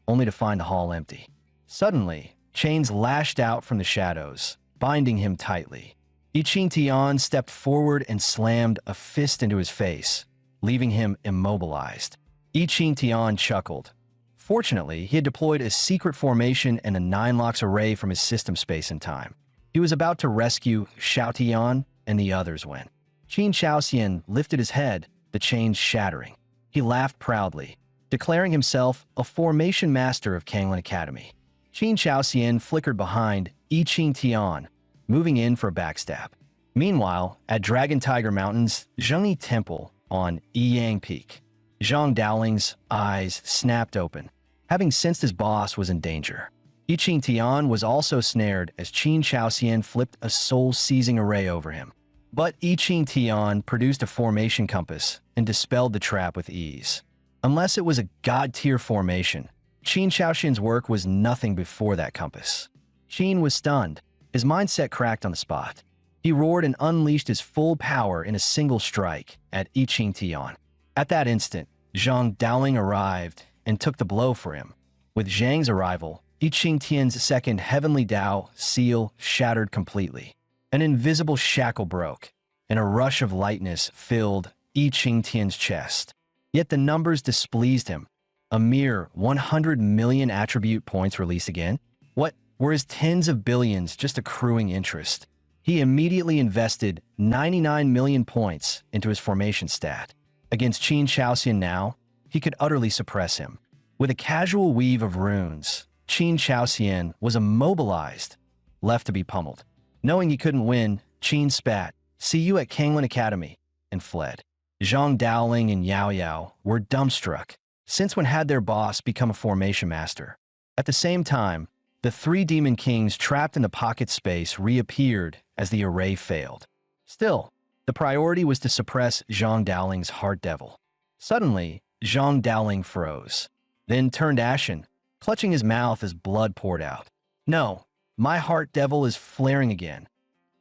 only to find the hall empty. Suddenly, chains lashed out from the shadows, binding him tightly. I Ching Tian stepped forward and slammed a fist into his face, leaving him immobilized. I Ching Tian chuckled. Fortunately, he had deployed a secret formation and a 9-locks array from his system space and time. He was about to rescue Xiaotian and the others when Qin Chaoxian lifted his head, the chains shattering. He laughed proudly, declaring himself a formation master of Kanglan Academy. Qin Chaoxian flickered behind I Ching Tian, moving in for a backstab. Meanwhile, at Dragon Tiger Mountains, Zhengyi Temple on Yiyang Peak, Zhang Daoling's eyes snapped open, having sensed his boss was in danger. I Ching Tian was also snared as Qin Chaoxian flipped a soul-seizing array over him. But I Ching Tian produced a formation compass and dispelled the trap with ease. Unless it was a god-tier formation, Qin Shaoxian's work was nothing before that compass. Qin was stunned, his mindset cracked on the spot. He roared and unleashed his full power in a single strike at I Ching Tian. At that instant, Zhang Daoling arrived and took the blow for him. With Zhang's arrival, I Ching Tian's second heavenly Dao seal shattered completely. An invisible shackle broke, and a rush of lightness filled I Ching Tian's chest. Yet the numbers displeased him. A mere 100 million attribute points released again? What were his tens of billions just accruing interest? He immediately invested 99 million points into his formation stat. Against Qin Shaoxian now, he could utterly suppress him. With a casual weave of runes, Qin Shaoxian was immobilized, left to be pummeled. Knowing he couldn't win, Qin spat, "See you at Kanglin Academy," and fled. Zhang Daoling and Yao Yao were dumbstruck. Since when had their boss become a formation master? At the same time, the three demon kings trapped in the pocket space reappeared as the array failed. Still, the priority was to suppress Zhang Daoling's heart devil. Suddenly, Zhang Daoling froze, then turned ashen, clutching his mouth as blood poured out. "No, my heart devil is flaring again."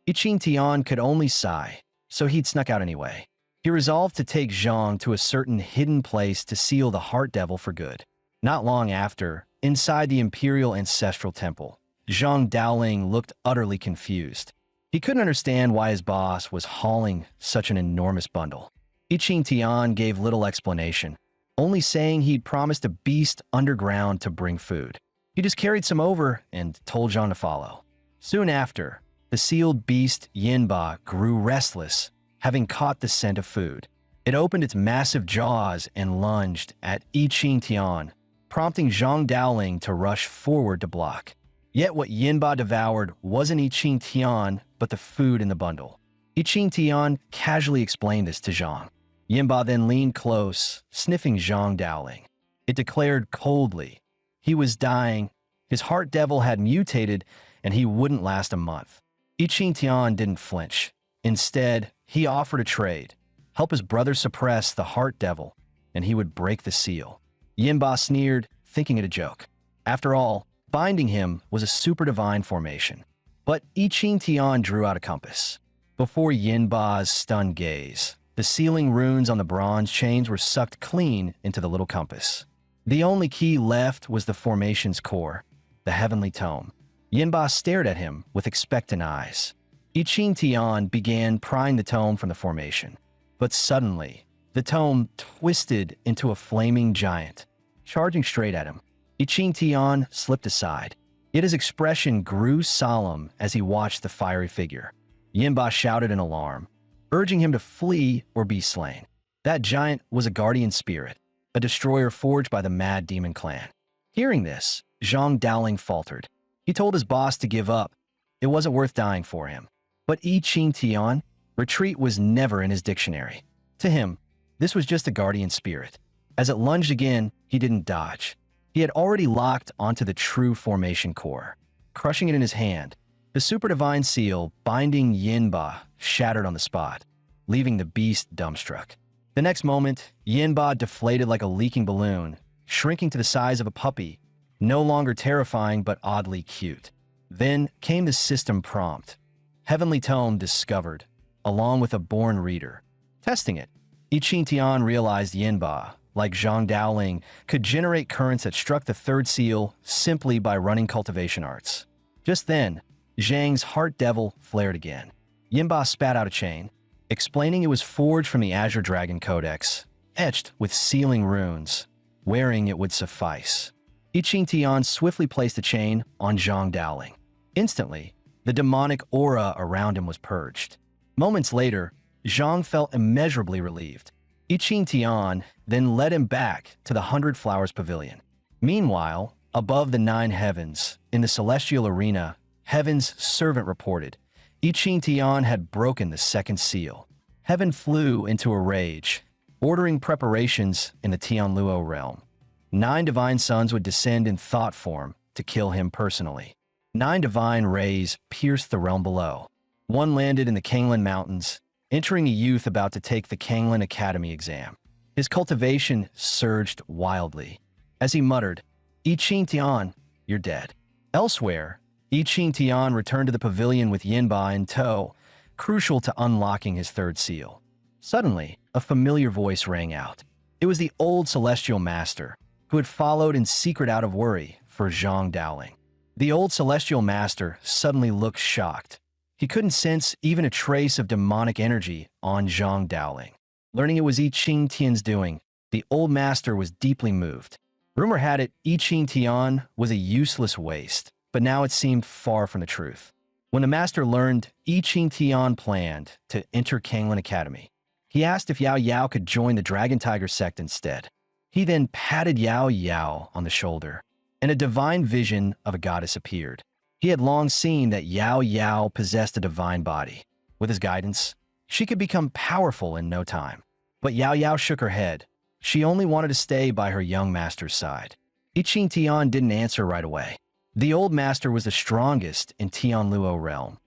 I Ching Tian could only sigh, so he'd snuck out anyway. He resolved to take Zhang to a certain hidden place to seal the heart devil for good. Not long after, inside the Imperial Ancestral Temple, Zhang Daoling looked utterly confused. He couldn't understand why his boss was hauling such an enormous bundle. I Ching Tian gave little explanation, only saying he'd promised a beast underground to bring food. He just carried some over and told Zhang to follow. Soon after, the sealed beast Yinba grew restless, having caught the scent of food. It opened its massive jaws and lunged at I Ching Tian, prompting Zhang Daoling to rush forward to block. Yet what Yinba devoured wasn't I Ching Tian, but the food in the bundle. I Ching Tian casually explained this to Zhang. Yinba then leaned close, sniffing Zhang Daoling. It declared coldly, he was dying, his heart devil had mutated, and he wouldn't last a month. I Ching Tian didn't flinch. Instead, he offered a trade, help his brother suppress the heart devil, and he would break the seal. Yinba sneered, thinking it a joke. After all, binding him was a super divine formation. But I Ching Tian drew out a compass. Before Yinba's stunned gaze, the sealing runes on the bronze chains were sucked clean into the little compass. The only key left was the formation's core, the heavenly tome. Yinba stared at him with expectant eyes. I Ching Tian began prying the tome from the formation. But suddenly, the tome twisted into a flaming giant, charging straight at him. I Ching Tian slipped aside, yet his expression grew solemn as he watched the fiery figure. Yinba shouted in alarm, urging him to flee or be slain. That giant was a guardian spirit, a destroyer forged by the Mad Demon clan. Hearing this, Zhang Daoling faltered. He told his boss to give up. It wasn't worth dying for him. But I Ching Tian, retreat was never in his dictionary. To him, this was just a guardian spirit. As it lunged again, he didn't dodge. He had already locked onto the true formation core. Crushing it in his hand, the super divine seal binding Yinba shattered on the spot, leaving the beast dumbstruck. The next moment, Yinba deflated like a leaking balloon, shrinking to the size of a puppy, no longer terrifying but oddly cute. Then came the system prompt. Heavenly Tome discovered, along with a born reader. Testing it, I Ching Tian realized Yinba, like Zhang Daoling, could generate currents that struck the third seal simply by running cultivation arts. Just then, Zhang's heart devil flared again. Yinba spat out a chain, explaining it was forged from the Azure Dragon Codex, etched with sealing runes. Wearing it would suffice. I Ching Tian swiftly placed the chain on Zhang Daoling. Instantly, the demonic aura around him was purged. Moments later, Zhang felt immeasurably relieved. I Ching Tian then led him back to the 100 Flowers Pavilion. Meanwhile, above the 9 heavens, in the celestial arena, Heaven's servant reported, I Ching Tian had broken the second seal. Heaven flew into a rage, ordering preparations in the Tianluo realm. 9 divine sons would descend in thought form to kill him personally. 9 divine rays pierced the realm below. One landed in the Kanglan Mountains, entering a youth about to take the Kanglan Academy exam. His cultivation surged wildly. As he muttered, "I Ching Tian, you're dead." Elsewhere, I Ching Tian returned to the pavilion with Yinba in tow, crucial to unlocking his third seal. Suddenly, a familiar voice rang out. It was the old celestial master, who had followed in secret out of worry for Zhang Dowling. The old celestial master suddenly looked shocked. He couldn't sense even a trace of demonic energy on Zhang Dowling. Learning it was I Ching Tian's doing, the old master was deeply moved. Rumor had it I Ching Tian was a useless waste, but now it seemed far from the truth. When the master learned I Ching Tian planned to enter Kanglan Academy, he asked if Yao Yao could join the Dragon Tiger sect instead. He then patted Yao Yao on the shoulder, and a divine vision of a goddess appeared. He had long seen that Yao Yao possessed a divine body. With his guidance, she could become powerful in no time. But Yao Yao shook her head. She only wanted to stay by her young master's side. I Ching Tian didn't answer right away. The old master was the strongest in Tianluo realm,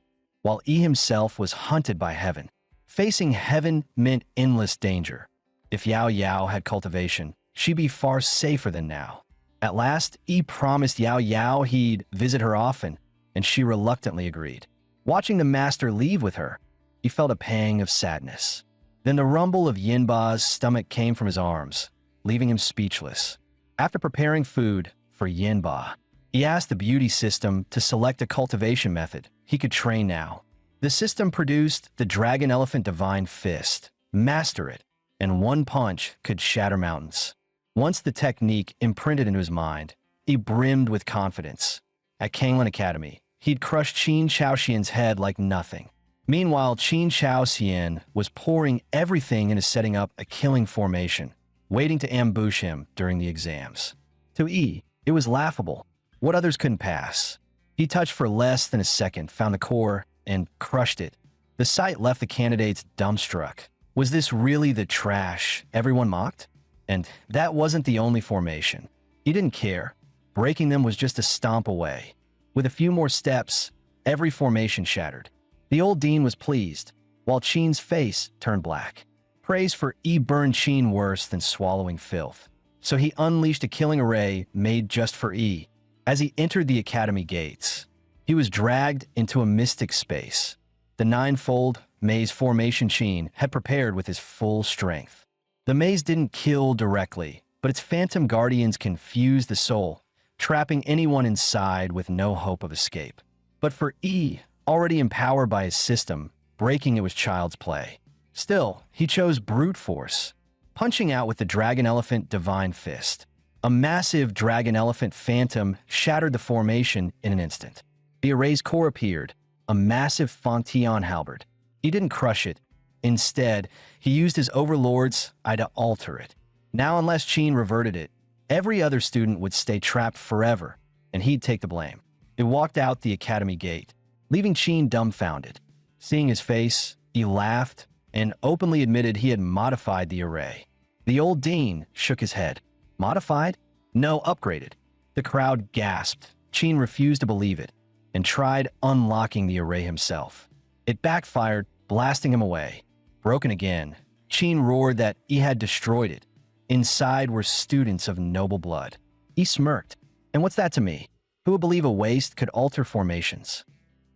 while Yi himself was hunted by heaven. Facing heaven meant endless danger. If Yao Yao had cultivation, she'd be far safer than now. At last, Yi promised Yao Yao he'd visit her often, and she reluctantly agreed. Watching the master leave with her, he felt a pang of sadness. Then the rumble of Yinba's stomach came from his arms, leaving him speechless. After preparing food for Yinba, he asked the beauty system to select a cultivation method he could train now. The system produced the Dragon Elephant Divine Fist. Master it, and one punch could shatter mountains. Once the technique imprinted into his mind, he brimmed with confidence. At Kanglan Academy, he'd crushed Qin Shaoxian's head like nothing. Meanwhile, Qin Shaoxian was pouring everything into setting up a killing formation, waiting to ambush him during the exams. To Yi, it was laughable. What others couldn't pass. He touched for less than a second, found the core, and crushed it. The sight left the candidates dumbstruck. Was this really the trash everyone mocked? And that wasn't the only formation. He didn't care. Breaking them was just a stomp away. With a few more steps, every formation shattered. The old dean was pleased, while Qin's face turned black. Praise for Yi burned Qin worse than swallowing filth. So he unleashed a killing array made just for Yi. As he entered the academy gates, he was dragged into a mystic space. The ninefold maze formation Qin had prepared with his full strength. The maze didn't kill directly, but its phantom guardians confused the soul, trapping anyone inside with no hope of escape. But for Yi, already empowered by his system, breaking it was child's play. Still, he chose brute force, punching out with the Dragon Elephant Divine Fist. A massive Dragon Elephant Phantom shattered the formation in an instant. The array's core appeared, a massive Fangtian halberd. He didn't crush it. Instead, he used his overlord's eye to alter it. Now, unless Qin reverted it, every other student would stay trapped forever, and he'd take the blame. It walked out the academy gate, leaving Qin dumbfounded. Seeing his face, he laughed and openly admitted he had modified the array. The old dean shook his head. Modified? No, upgraded. The crowd gasped. Qin refused to believe it and tried unlocking the array himself. It backfired, blasting him away. Broken again, Qin roared that he had destroyed it. Inside were students of noble blood. He smirked. And what's that to me? Who would believe a waste could alter formations?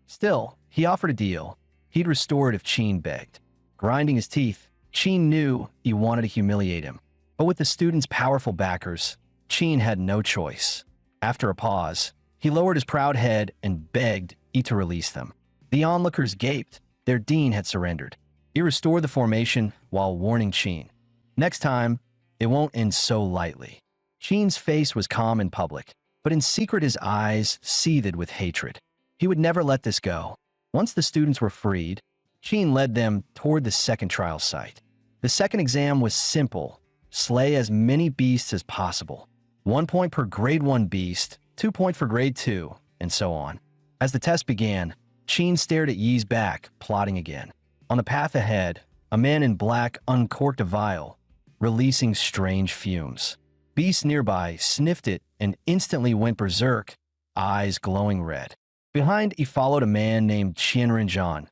Still, he offered a deal. He'd restore it if Qin begged. Grinding his teeth, Qin knew he wanted to humiliate him. But with the students' powerful backers, Qin had no choice. After a pause, he lowered his proud head and begged Yi to release them. The onlookers gaped. Their dean had surrendered. He restored the formation while warning Qin. Next time, it won't end so lightly. Qin's face was calm in public, but in secret his eyes seethed with hatred. He would never let this go. Once the students were freed, Qin led them toward the second trial site. The second exam was simple. Slay as many beasts as possible. 1 point per grade 1 beast, 2 points for grade 2, and so on. As the test began, Qin stared at Yi's back, plotting again. On the path ahead, a man in black uncorked a vial, releasing strange fumes. Beasts nearby sniffed it and instantly went berserk, eyes glowing red. Behind, he followed a man named Qianren Zhan,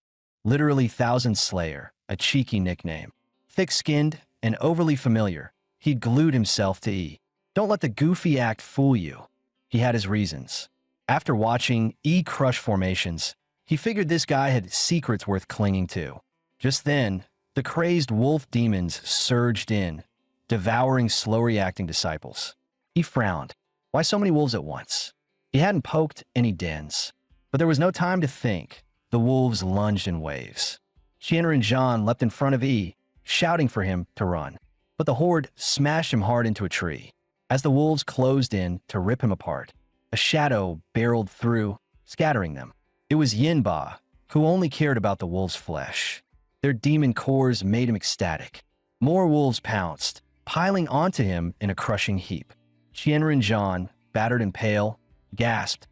literally Thousand Slayer, a cheeky nickname. Thick-skinned and overly familiar, he glued himself to E. Don't let the goofy act fool you. He had his reasons. After watching E crush formations, he figured this guy had secrets worth clinging to. Just then, the crazed wolf demons surged in, devouring slow-reacting disciples. He frowned. Why so many wolves at once? He hadn't poked any dens. But there was no time to think. The wolves lunged in waves. Qianru and Zhan leapt in front of E, shouting for him to run. But the horde smashed him hard into a tree. As the wolves closed in to rip him apart, a shadow barreled through, scattering them. It was Yinba, who only cared about the wolves' flesh. Their demon cores made him ecstatic. More wolves pounced, piling onto him in a crushing heap. Qianru and Zhan, battered and pale, gasped,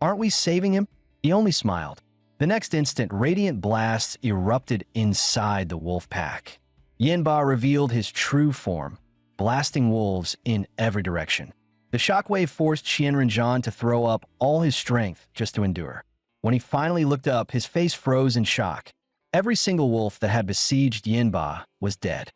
"Aren't we saving him?" He only smiled. The next instant, radiant blasts erupted inside the wolf pack. Yinba revealed his true form, blasting wolves in every direction. The shockwave forced Qianru and Zhan to throw up all his strength just to endure. When he finally looked up, his face froze in shock. Every single wolf that had besieged Yinba was dead.